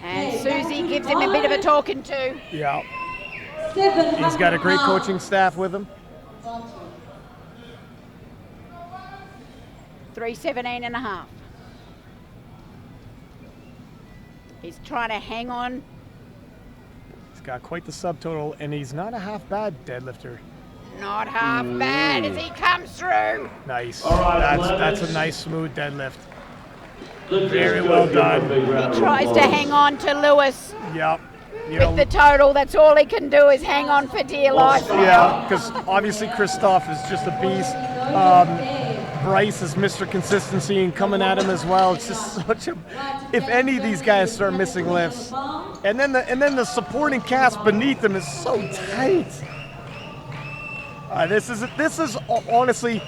And Susie gives him a bit of a talking to. Yeah. 700 He's got a great pounds. coaching staff with him. 317 and a half. He's trying to hang on. He's got quite the subtotal, and he's not a half bad deadlifter. Not half bad as he comes through. Nice. All right, That's a Blevins. nice, smooth deadlift. Very well done. He tries to hang on to Lewis Yep. You with know, the total. That's all he can do is hang on for dear life. yeah, because obviously Christoph is just a beast. Bryce is Mr. Consistency and coming at him as well. It's just such a. If any of these guys start missing lifts, and then the supporting cast beneath them is so tight. This is honestly.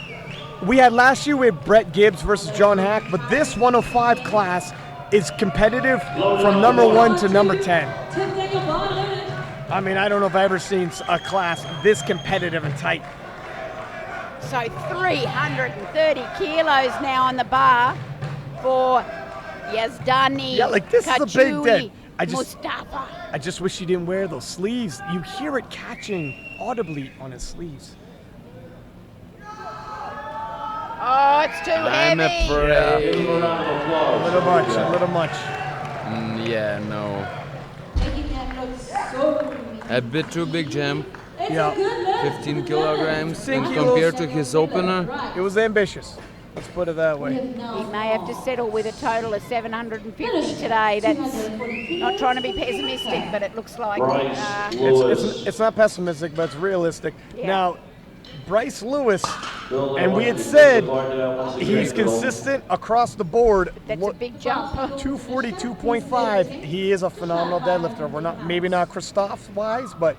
We had last year with Brett Gibbs versus John Hack, but this 105 class is competitive from number 1 to number 10. I mean, I don't know if I've ever seen a class this competitive and tight. So 330 kilos now on the bar for Yazdani. Yeah, like this is a big dead. Mustafa. I just wish he didn't wear those sleeves. You hear it catching audibly on his sleeves. Oh, it's too I'm heavy. afraid. Give him a round of applause. A little much. Yeah, no. Making that look so easy. A bit too big jump. It's Yeah. a good lift. 15 kilograms. 15 And kilos. compared to his opener, It was ambitious. Let's put it that way. He may have to settle with a total of 750 today. That's not trying to be pessimistic, but it looks like Bryce It's, it's not pessimistic, but it's realistic. Yeah. Now, Bryce Lewis, and we had said he's consistent across the board. that's a big jump. 242.5. He is a phenomenal deadlifter. We're maybe not Christoph wise, but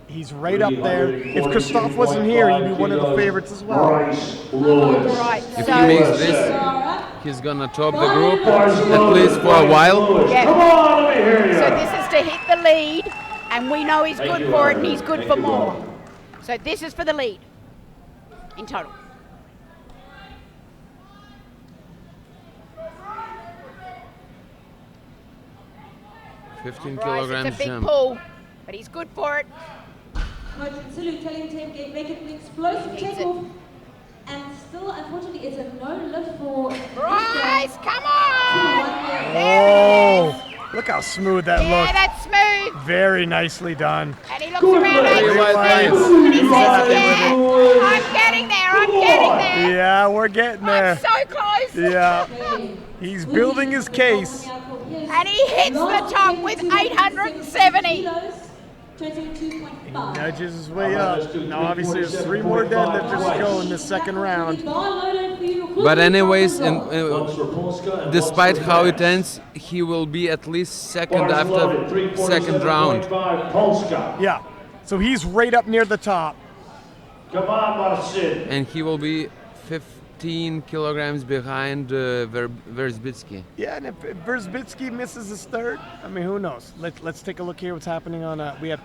he's right up there. If Christoph wasn't here, he'd be one of the favorites as well. Bryce Lewis. Right, if so he makes this, he's gonna top the group at least for a while. yeah. Come on, let me hear you. So this is to hit the lead, and we know he's good for it, and he's good for more. So this is for the lead in total. Fifteen Right, kilograms it's a big jump. pull, but he's good for it. Coach Tsilu telling him to make it an explosive Needs it. takeoff. And still, unfortunately, it's a no lift for Bryce, come on! Oh, look how smooth that Yeah, looked. that's smooth. Very nicely done. And he looks around Very and well he done. says, yeah, I'm getting there, I'm getting there. Yeah, we're getting I'm there. so close. Yeah, he's building his case. And he hits the top with 870. He nudges his way up. Now, obviously, there's 3 more deadlifters to go in this second round. But anyways, Once for Polska and despite once for how Max. it ends, he will be at least second Bars loaded, after 347.5 second round. Polska. Yeah, so he's right up near the top. Come on, Marcin. And he will be 15 kilograms behind Verzbitsky. Yeah, and if Verzbitsky misses his third, I mean, who knows? Let's take a look here. What's happening on? We have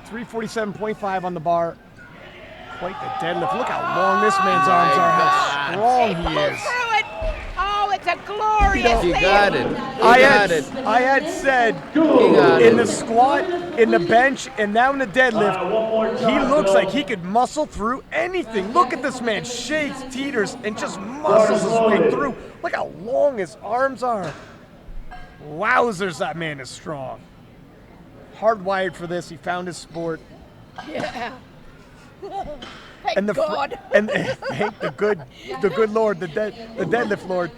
347.5 on the bar. Quite the deadlift. Look how long this man's arms are. How strong he Pull is. through it. Oh, it's a glorious He lift. got it. I had said He got in it. the squat, in the bench, and now in the deadlift, One more he time, looks go. like he could muscle through anything. Look at this man, shakes, teeters, and just muscles his way through. Look how long his arms are. Wowzers, that man is strong. Hardwired for this. He found his sport. Yeah. Thank And God. and thank the good Lord, the deadlift Lord,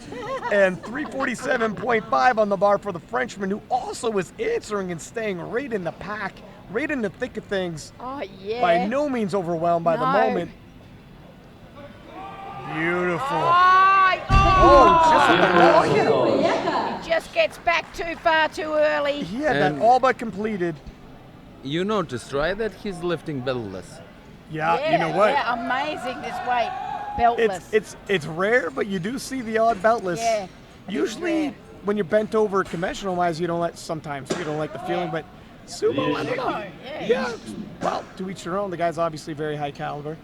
and 347.5 on the bar for the Frenchman, who also is answering and staying right in the pack, right in the thick of things. Oh, yeah. By no means overwhelmed by the No. moment. Beautiful. Oh, Yeah. he just gets back too far too early. He had that And- all but completed. You noticed, right, that he's lifting beltless. Yeah, you know what? Yeah, amazing this weight. Beltless. It's rare, but you do see the odd beltless. Yeah, it is Usually, rare. when you're bent over conventional wise, you don't like the feeling, but sumo, I don't know. Yeah. Well, to each their own. The guy's obviously very high caliber.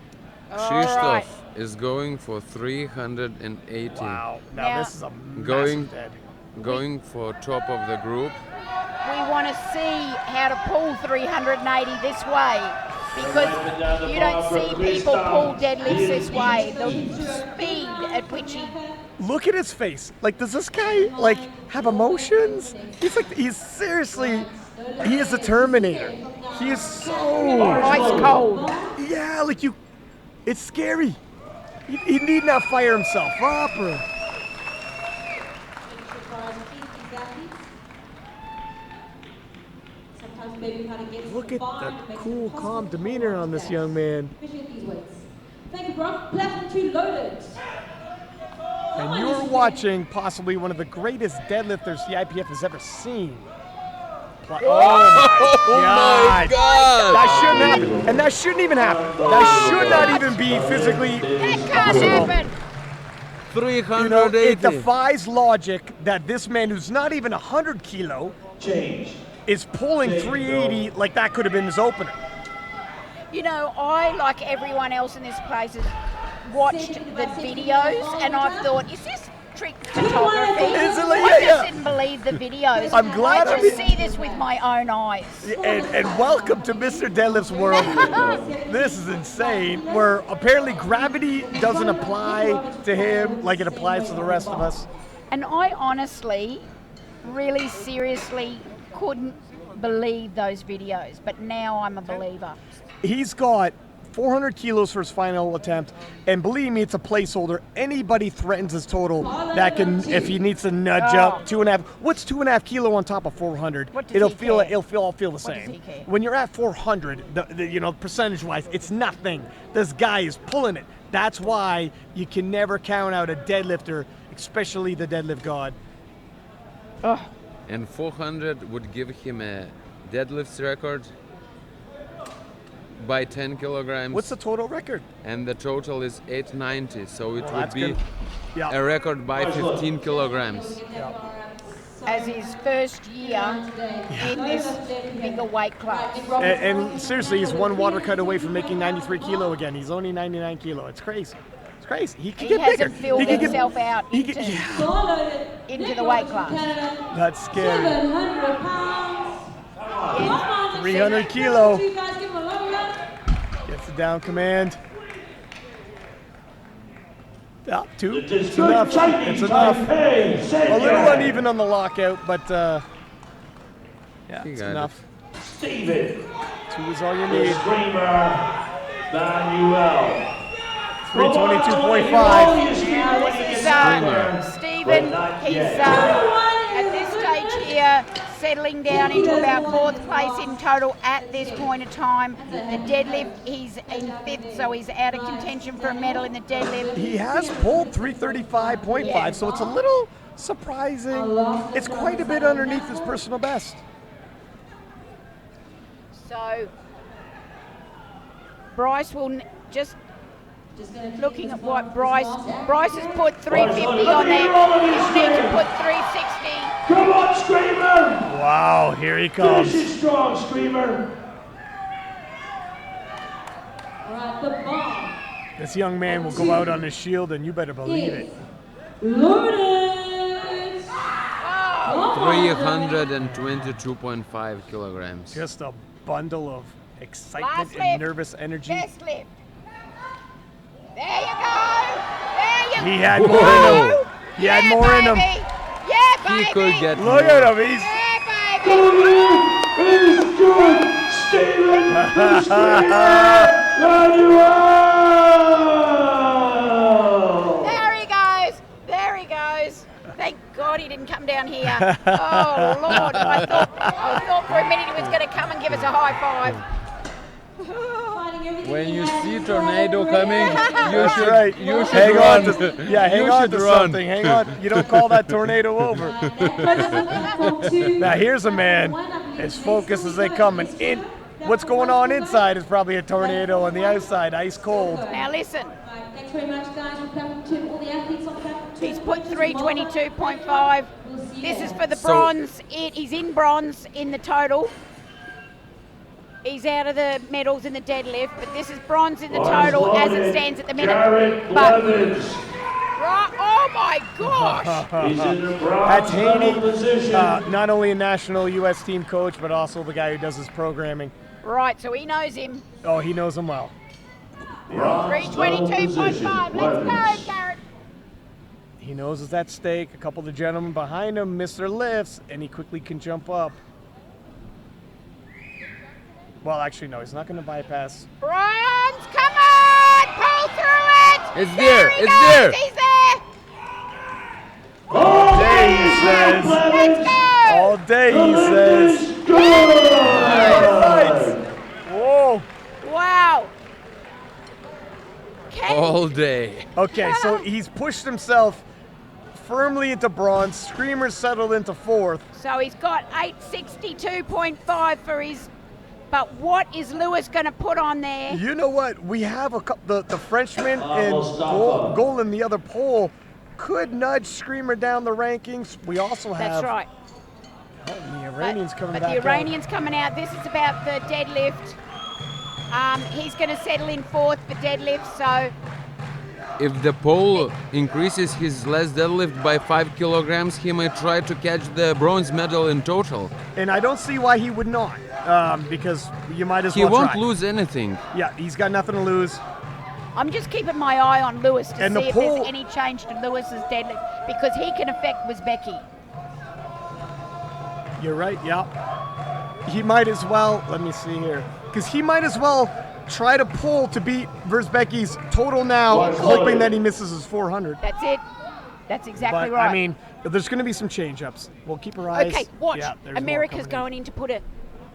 Krzysztof right. is going for 380. Wow. Now Now- this is a Going- massive dead. Going for top of the group. We want to see how to pull 380 this way because you don't see people pull deadlifts this way. The speed at which he Look at his face. Like, does this guy like have emotions? He's seriously, he is a Terminator. He is so ice cold. yeah. Like it's scary. He need not fire himself up or. Look at the cool, calm demeanor on this young man. Thank you, Brock. Platform 2 loaded. And you're watching possibly one of the greatest deadlifters the IPF has ever seen. Oh my God! That shouldn't happen, and that shouldn't even happen. That should not even be physically possible. 380. You know, it defies logic that this man, who's not even 100 kilo, is pulling 380 like that could have been his opener. You know, I, like everyone else in this place, has watched the videos, and I've thought, is this trick photography? I just didn't believe the videos. I'm glad I just see this with my own eyes. And welcome to Mr. Deadlift's world. This is insane, where apparently gravity doesn't apply to him like it applies to the rest of us. And I honestly, really seriously couldn't believe those videos, but now I'm a believer. He's got 400 kilos for his final attempt, and believe me, it's a placeholder. Anybody threatens his total that can, if he needs to nudge up 2.5. What's 2.5 kilo on top of 400? It'll feel the same. When you're at 400, you know, percentage-wise, it's nothing. This guy is pulling it. That's why you can never count out a deadlifter, especially the deadlift god. And 400 would give him a deadlifts record by 10 kilograms. What's the total record? And the total is 890, so it would that's be good. Yeah. a record by 15 kilograms. As his first year in this bigger weight class. And seriously, he's one water cut away from making 93 kilo again. He's only 99 kilo. It's crazy. It's crazy. He can get bigger. Hasn't filled himself out into the weight class. That's scary. 700 pounds. 300 kilo. Gets the down command. Yeah, two. It's enough. It's enough. A little uneven on the lockout, but yeah, it's enough. David. 2 is all you need. Screamer. Manuel. 322.5. Stephen, he's at this stage here settling down into about 4th place in total at this point in time. The deadlift, he's in 5th, so he's out of contention for a medal in the deadlift. He has pulled 335.5, so it's a little surprising. It's quite a bit underneath his personal best. So Bryce will just looking at what Bryce has put 350 on there. He'll need to put 360. Come on, Screamer! Wow, here he comes. Finish it strong, Screamer. All right, the bomb. This young man will go out on his shield, and you better believe it. Loaded. 322.5 kilograms. Just a bundle of excitement Last and lift. nervous energy. Best lift. There you go. There you go. He had more in him. He had more in him. Yeah, baby. He could get Look more. at him. He's Yeah, baby. It's good. Steven. Manuel. There he goes. There he goes. Thank God he didn't come down here. Oh, Lord. I thought for a minute he was going to come and give us a high five. When you see tornado coming, you should hang run. on to, hang on to run. something. Hang on. You don't call that tornado over. Now here's a man as focused as they come, and what's going on inside is probably a tornado on the outside, ice cold. Now listen. Thanks very much, guys. We'll platform 2, all the athletes on platform 2. He's put 322.5. This is for the bronze. He's in bronze in the total. He's out of the medals in the deadlift, but this is bronze in the total as it stands at the minute. But, oh my gosh! He's in the That's bronze Haney, medal position. not only a national U.S. team coach, but also the guy who does his programming. Right, so he knows him. Oh, he knows him well. Bronze medal 322.5. position. Let's go, Garrett. He knows it's at stake. A couple of the gentlemen behind him miss their lifts, and he quickly can jump up. Well, actually, no, he's not going to bypass. Bronze, come on! Pull through it! It's there, He it's goes, there. He's there! All day, he says. Let's go! All day, he says. Whoa. Wow. Can all day. Okay, so he's pushed himself firmly into bronze. Screamer settled into 4th. So he's got 862.5 for his. But what is Lewis going to put on there? You know what? We have the Frenchman and Mustafa. Golan, the other pole, could nudge Screamer down the rankings. We also have That's right. the Iranians coming But back the out. Iranians coming out. This is about the deadlift. He's going to settle in 4th for deadlift. So If the pole increases his last deadlift by 5 kilograms, he might try to catch the bronze medal in total. And I don't see why he would not, because you might as He well won't try. lose anything. Yeah, he's got nothing to lose. I'm just keeping my eye on Lewis to And the see if pole- there's any change to Lewis's deadlift because he can affect Wisbecki. You're right, yeah. He might as well, let me see here, because he might as well try to pull to beat Versbecki's total now, hoping that he misses his 400. That's it. That's exactly But, right. I mean, there's going to be some change-ups. We'll keep our eyes. okay, watch. Yeah, there's more America's coming going in to put a.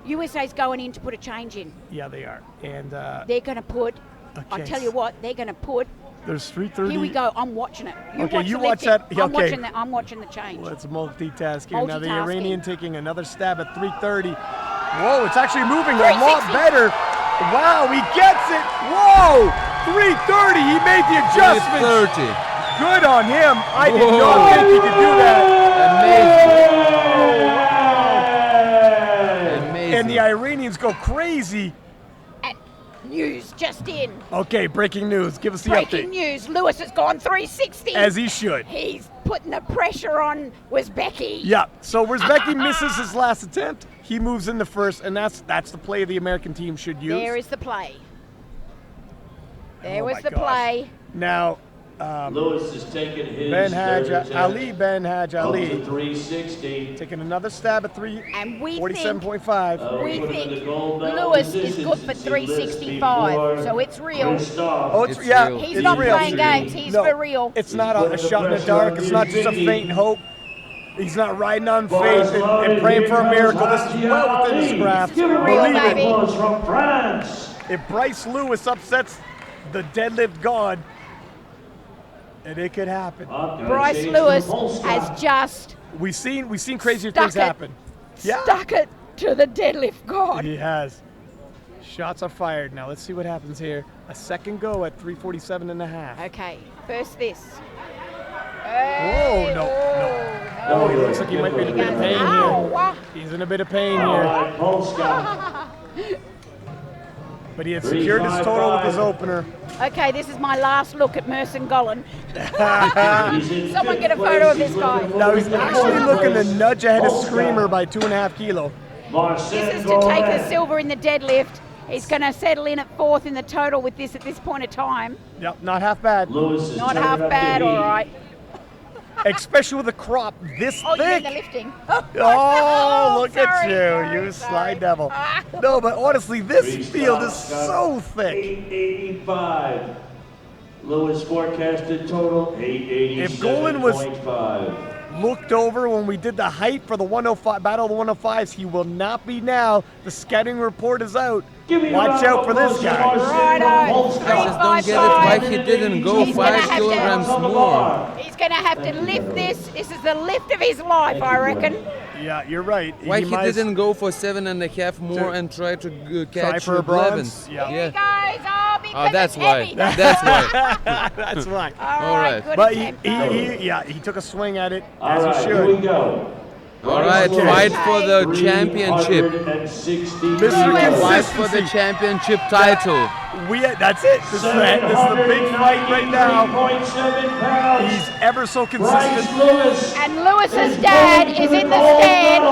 USA's going in to put a change in. in. Yeah, they are. And They're going to put. I Okay. tell you what, they're going to put. there's 330. Here we go. I'm watching it. Okay, you the watch lifting. that. Yeah, I'm okay. watching the. I'm watching the change. Let's multitask here. Now the Multitasking. Iranian taking another stab at 330. Whoa, it's actually moving a lot 360. better. Wow, he gets it. Whoa, 330. He made the adjustment. 330. Good on him. I did Whoa. not think he could do that. Amazing. Amazing. And the Iranians go crazy. And news just in. Okay, breaking news. Give us the Breaking update. news. Lewis has gone 360. As he should. He's putting the pressure on Wisbecki. Yeah, so Wisbecki misses his last attempt. He moves in the first, and that's the play the American team should use. There is the play. There Oh was my the gosh. play. Now, Lewis is taking his Ben third Haj attempt Ali, Ben Haj up to Ali, 360. taking another stab at And we 47.5. We Put him in think the gold medal Lewis is position good for since he lifts 365, before so it's real. Christoph. Oh, It's yeah, real. He's it's not real. playing games. He's No, for real. It's not a shot in the dark. It's not just a faint hope. He's not riding on faith and praying for a miracle. This is well within his grasp. Give a Real, round of baby. applause from France. If Bryce Lewis upsets the deadlift god, and it could happen. Bryce Lewis has just We've seen crazier Stuck things it. happen. Yeah, stuck it to the deadlift god. he has. Shots are fired. Now let's see what happens here. A second go at 347 and a half. Okay, first this. Whoa, no. Oh, he looks like he might be in a bit of pain here. Ow. He's in a bit of pain All here. right, Polska. But he had secured his total with his opener. Okay, this is my last look at Merson Golan. He's in Someone fifth get a photo place. of this guy. Now he's actually looking to nudge ahead of Screamer by 2.5 kilo. This is to take the silver in the deadlift. He's going to settle in at 4th in the total with this at this point of time. Yep, not half bad. Lewis is Not turning half up bad, the heat. all right. Especially with a crop this Oh, you mean thick. the lifting? Oh, look at sorry, you, sorry, you sorry. sly devil. No, but honestly, this Freestyle field is got so thick. 885. Lewis forecasted total 887.5. If Golan was looked over when we did the height for the 105 Battle of the 105s, he will not be now. The scouting report is out. Give me a Watch round out of for this applause guy. for Marcin Righto. Polska. I just don't get it why he didn't go He's gonna 5 have to- kilograms On the more. bar. He's going to have to lift this. This is the lift of his life, I reckon. Yeah, you're right. Why he might as- didn't go for 7.5 more and try to Try catch for a bronze? 11s? Yeah. Here he goes. Oh, because Oh, that's it's why. heavy. That's why. That's right. All All right, right. good But attempt. he took a swing at it All as right, he here we should. go. All right, fight for the championship. 360 Mr. pounds. Fight for the championship title. That's it. This is the big fight right now. 703.7 pounds. He's ever so Bryce consistent. Lewis. And Lewis's dad is in the stand,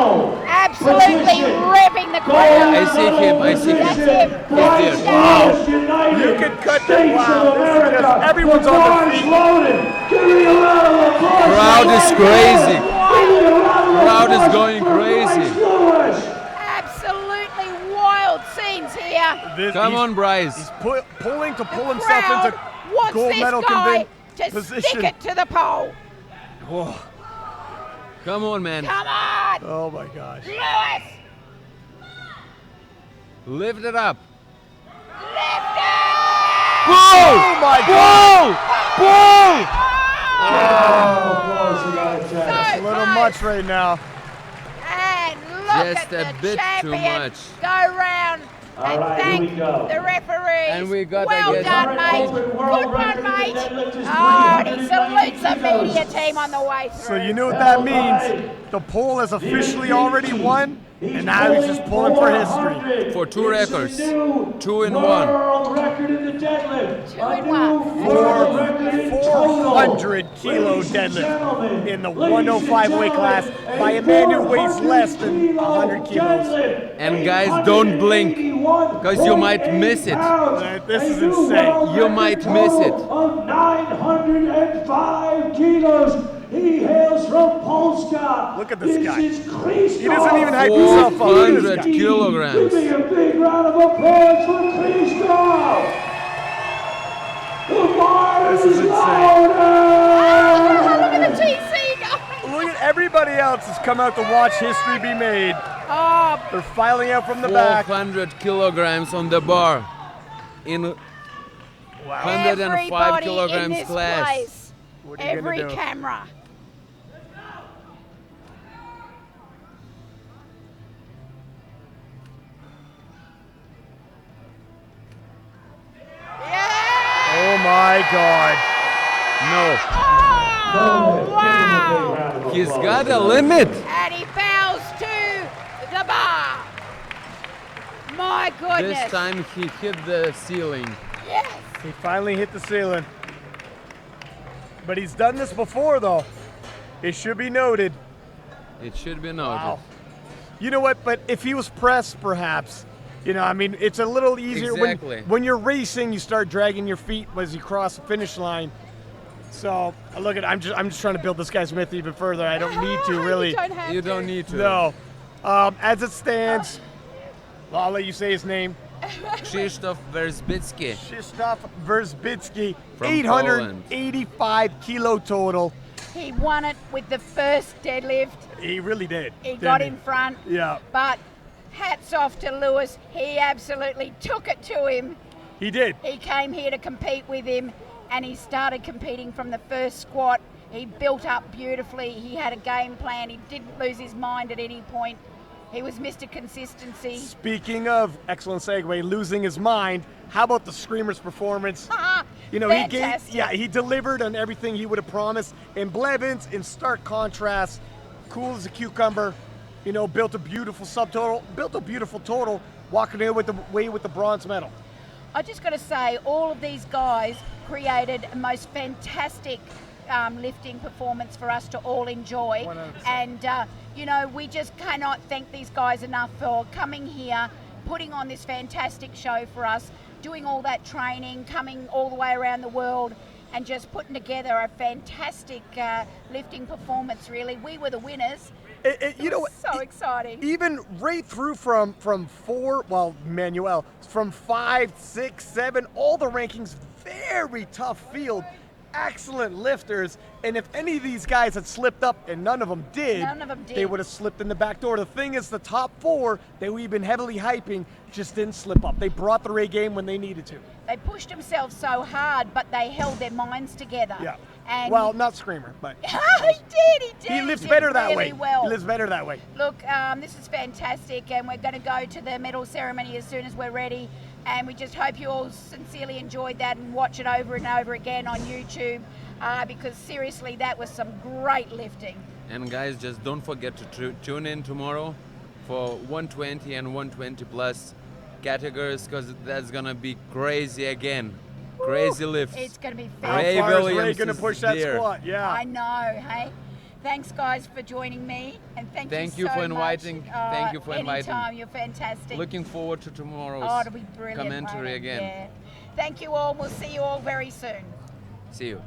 absolutely revving the I crowd. see him. I see That's him. him. Bryce Wow. Lewis United. You can cut States that. Wow, of this is America. just- everyone's The on their bar's feet. loaded. Give me a round of applause. Crowd is crazy. Give me a round of Crowd is applause going for Bryce crazy. Lewis. Absolutely wild scenes here. Come on, Bryce. He's pulling to pull The himself crowd into wants gold this medal guy to position. stick it to the pole. Whoa. Come on, man. Come on, Oh my gosh. Lewis. Lift it up. Lift it! Oh my God! So A little close. much right now. And look Just at a the bit too champion much. go round and right, here thank we go. the referees. And we got well again- done, mate. Current Good world one, record in the mate. deadlift is Oh, and he 390 salutes the media kilos. team on the way through. So you know what that means. The poll has officially already won, and now he's just pulling for history. For two records. 2 in 1. World record in the deadlift. 2 in 1. World record in total. 400 kilo Ladies and deadlift gentlemen, in the ladies and 105 weight class gentlemen, by a man who weighs less than 100 kilos. deadlift, And guys, don't blink, 'cause you might miss it. This is insane. You might miss it. Of 905 kilos. He hails from Polska. Look at this guy. Is Krzysztof. He doesn't even hype himself up. Look at this 400 guy. kilograms. Give me a big round of applause for Krzysztof. The bar This is is insane. louder. Look at the TC going. Look at everybody else has come out to watch history be made. Oh, They're filing out from the back. 400 kilograms on the bar in 105 everybody in kilograms this class. place. What are you Every gonna do? camera. Yeah! Oh my God. No, Oh, wow! he's got a limit. And he bows to the bar. My goodness. This time he hit the ceiling. Yes. He finally hit the ceiling. But he's done this before, though. It should be noted. It should be noted. Wow. You know what? But if he was pressed, perhaps, you know, I mean, it's a little easier Exactly. when you're racing. You start dragging your feet as you cross the finish line. So look at, I'm just trying to build this guy's myth even further. I don't need to really. You don't have You to. don't need to. No. As it stands, I'll let you say his name. Krzysztof Verzbicki. Krzysztof Verzbicki, From 885 kilo total. He won it with the first deadlift. He really did. He didn't got he? in front. Yeah, But hats off to Lewis. He absolutely took it to him. he did. He came here to compete with him, and he started competing from the first squat. He built up beautifully. He had a game plan. He didn't lose his mind at any point. He was Mr. Consistency. Speaking of, excellent segue, losing his mind, how about the Screamer's performance? You know, Fantastic. he delivered on everything he would have promised. And Blevins, in stark contrast, cool as a cucumber, you know, built a beautiful subtotal, built a beautiful total, walking away with the bronze medal. I just got to say, all of these guys created a most fantastic lifting performance for us to all enjoy. 100%. And, you know, we just cannot thank these guys enough for coming here, putting on this fantastic show for us, doing all that training, coming all the way around the world, and just putting together a fantastic lifting performance, really. We were the winners. You know what? So exciting. Even right through from 4, well, Manuel, from 5, 6, 7, all the rankings, very tough field, excellent lifters, and if any of these guys had slipped up, and none of them did, they would have slipped in the back door. The thing is, the top 4 that we've been heavily hyping just didn't slip up. They brought their A game when they needed to. They pushed themselves so hard, but they held their minds together. Yeah. And Well, not Screamer, but he did. he lives did better that really way. Well. He lives better that way. Look, this is fantastic, and we're going to go to the medal ceremony as soon as we're ready. And we just hope you all sincerely enjoyed that and watch it over and over again on YouTube, because seriously, that was some great lifting. And guys, just don't forget to tune in tomorrow for 120 and 120 plus categories, because that's gonna be crazy again. Crazy lifts. It's going to be How Ray fantastic. far is Ray Williams going to is push that there. squat? Yeah. I know, hey? Thanks, guys, for joining me, and Thank you you so for inviting- much. thank you for inviting. Anytime, you're fantastic. Looking forward to tomorrow's Oh, it'll be brilliant. commentary won't it? again. Yeah. Thank you all. We'll see you all very soon. See you.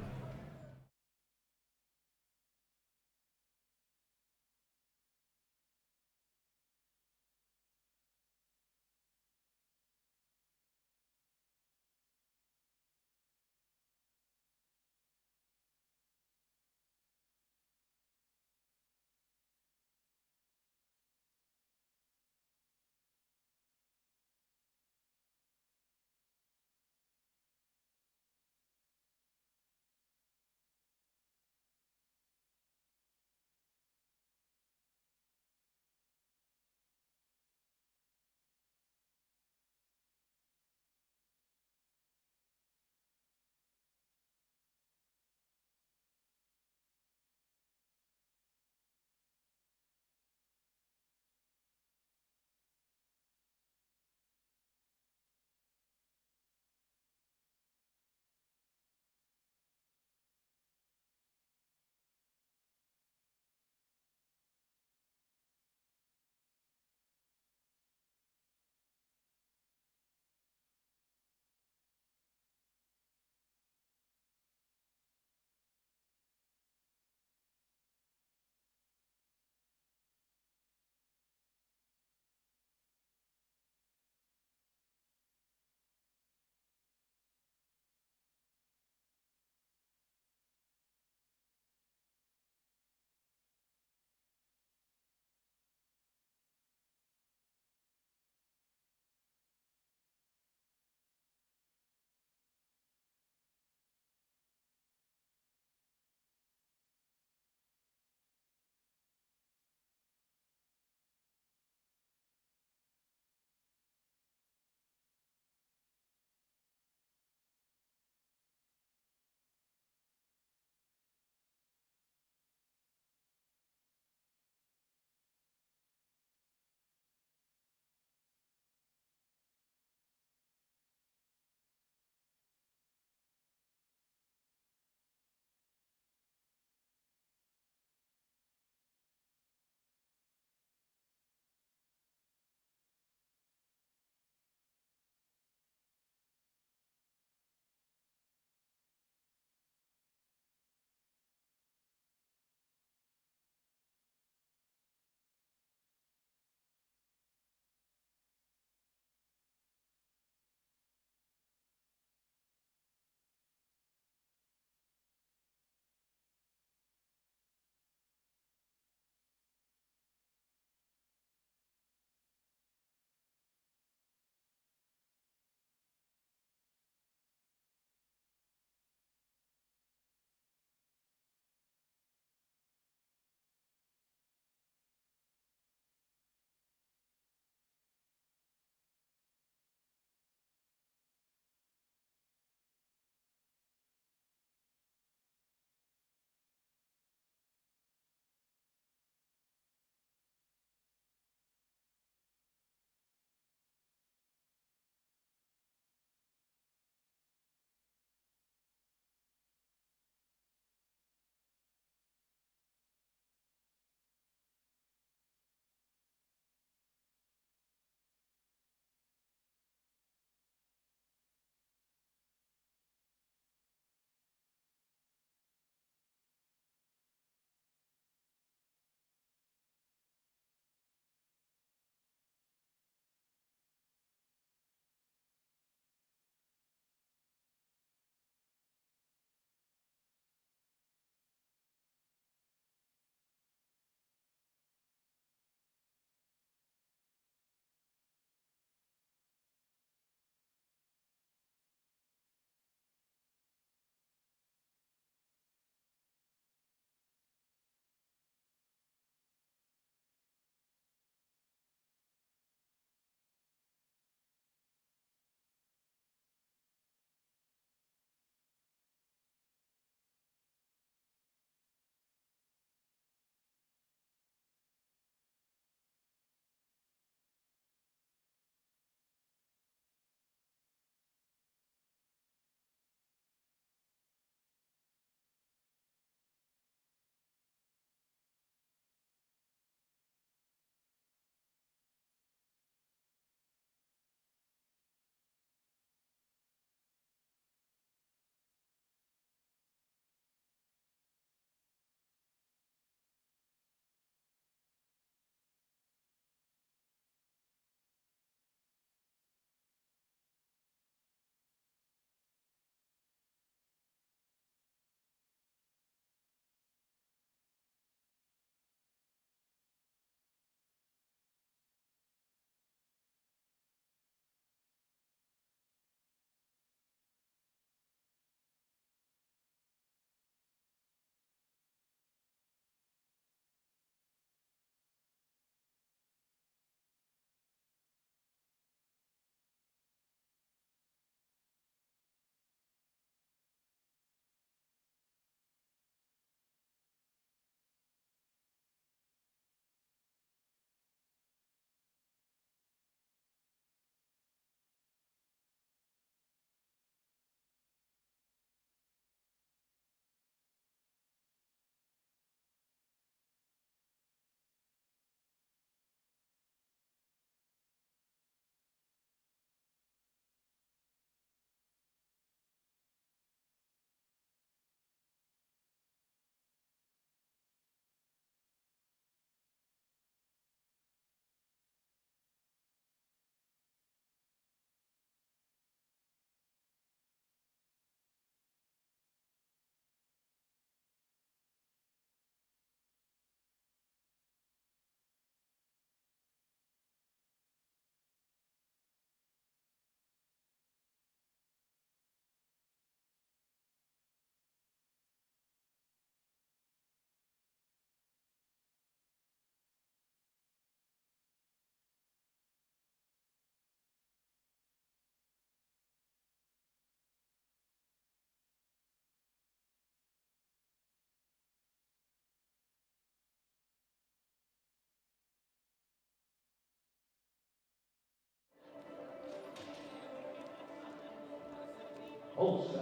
Polska.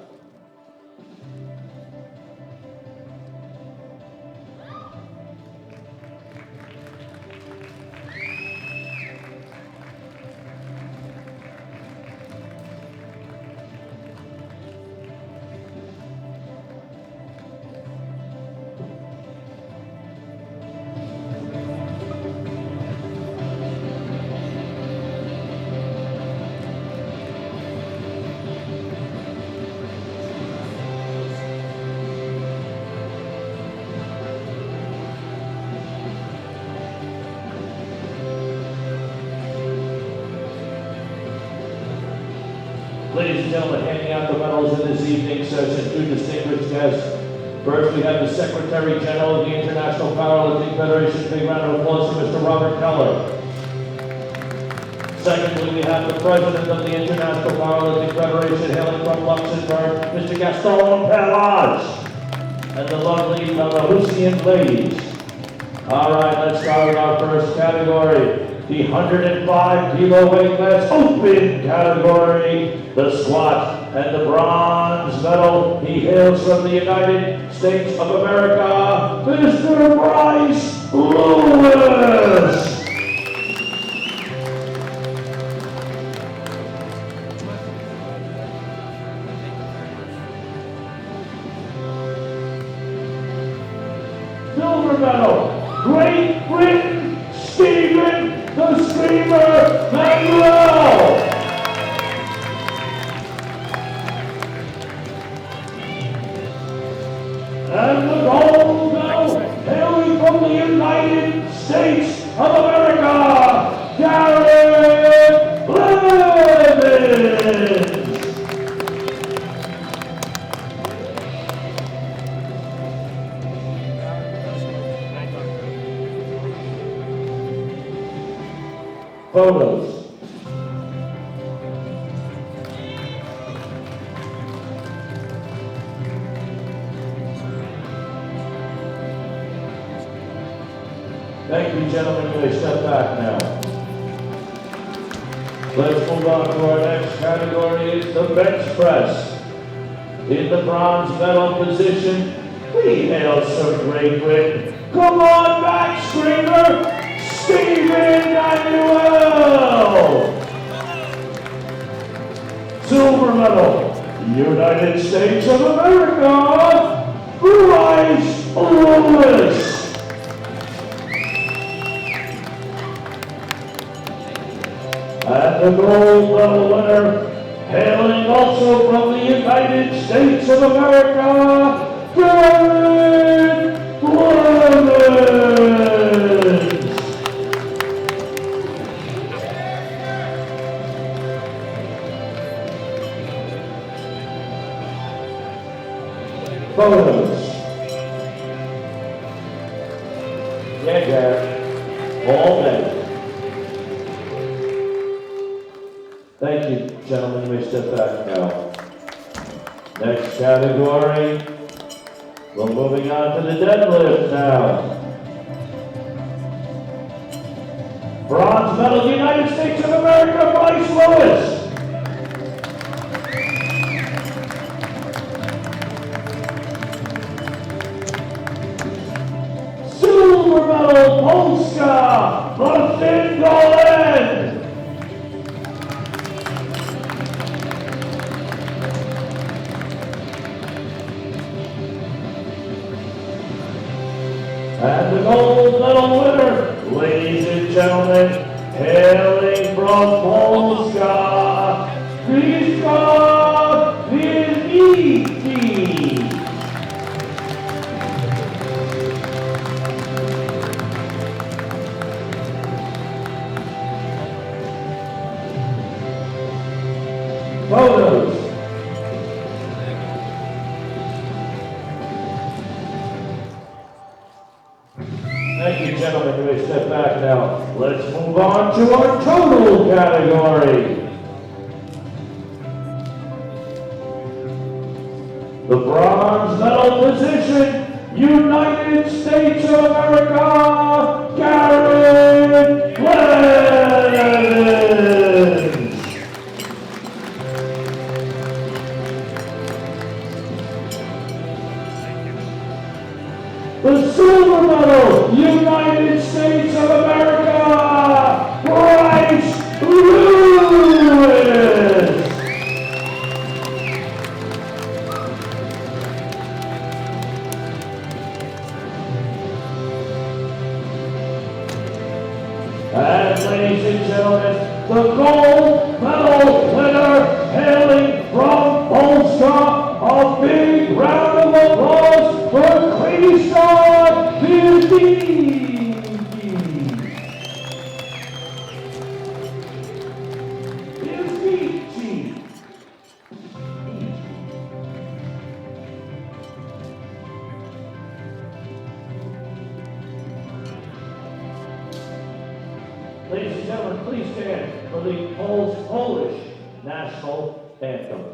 Ladies and gentlemen, handing out the medals in this evening's session, two distinguished guests. First, we have the Secretary General of the International Powerlifting Federation. Big round of applause for Mr. Robert Keller. Secondly, we have the President of the International Powerlifting Federation, hailing from Luxembourg, Mr. Gaston Pelage. And the lovely Belarusian ladies. All right, let's start with our first category. The 105 kilo weight class open category, the squat and the bronze medal. He hails from the United States of America, Mr. Bryce Lewis. Silver medal, Great Britain, Stephen the Screamer Manuel. And the gold medal, hailing from the United States of America, Garrett Levins. Photos. Thank you, gentlemen. You may step back now. Let's move on to our next category. It's the bench press. In the bronze medal position, we hail from Great Britain. Come on back, Screamer! Stephen Manuel! Silver medal, United States of America, Bryce Lewis. And the gold medal winner, hailing also from the United States of America, Garrett Levins. Photos. Yeah, Garrett. All day. Thank you, gentlemen. You may step back now. Next category. We're moving on to the deadlift now. Bronze medal, United States of America, Bryce Lewis. Silver medal, Polska, Martin Golan. And the gold medal winner, ladies and gentlemen, hailing from Polska, Krzysztof Wielnicki. Photos. Thank you, gentlemen. You may step back now. Let's move on to our total category. The bronze medal position, United States of America, Garrett Levins. the silver medal, United States of America, Bryce Lewis. And ladies and gentlemen, the gold medal winner, hailing from Polska, a big round of applause for Krzysztof Bielski. Ladies and gentlemen, please stand for the Polish national anthem.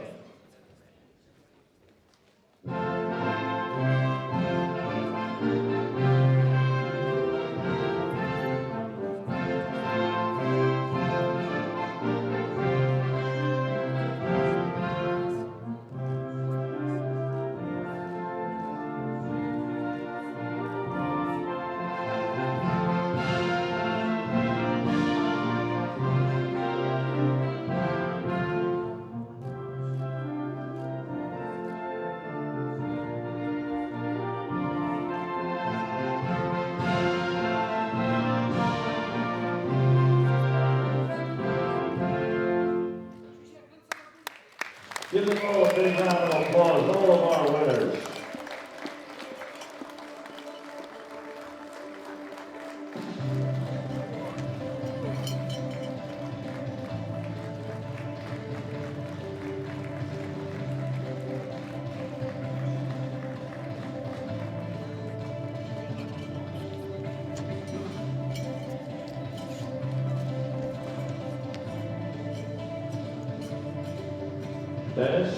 Give them all a big round of applause, all of our winners. Dennis?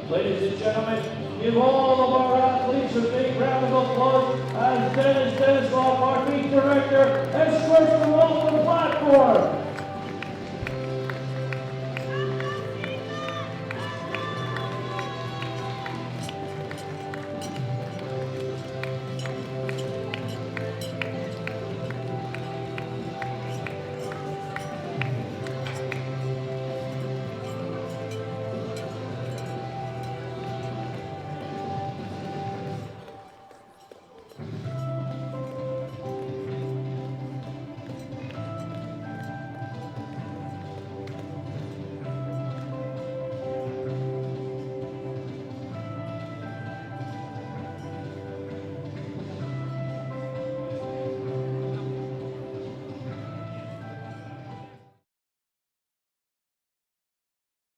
Ladies and gentlemen, give all of our athletes a big round of applause as Dennis Denisoff, our meet director, escorts them off the platform.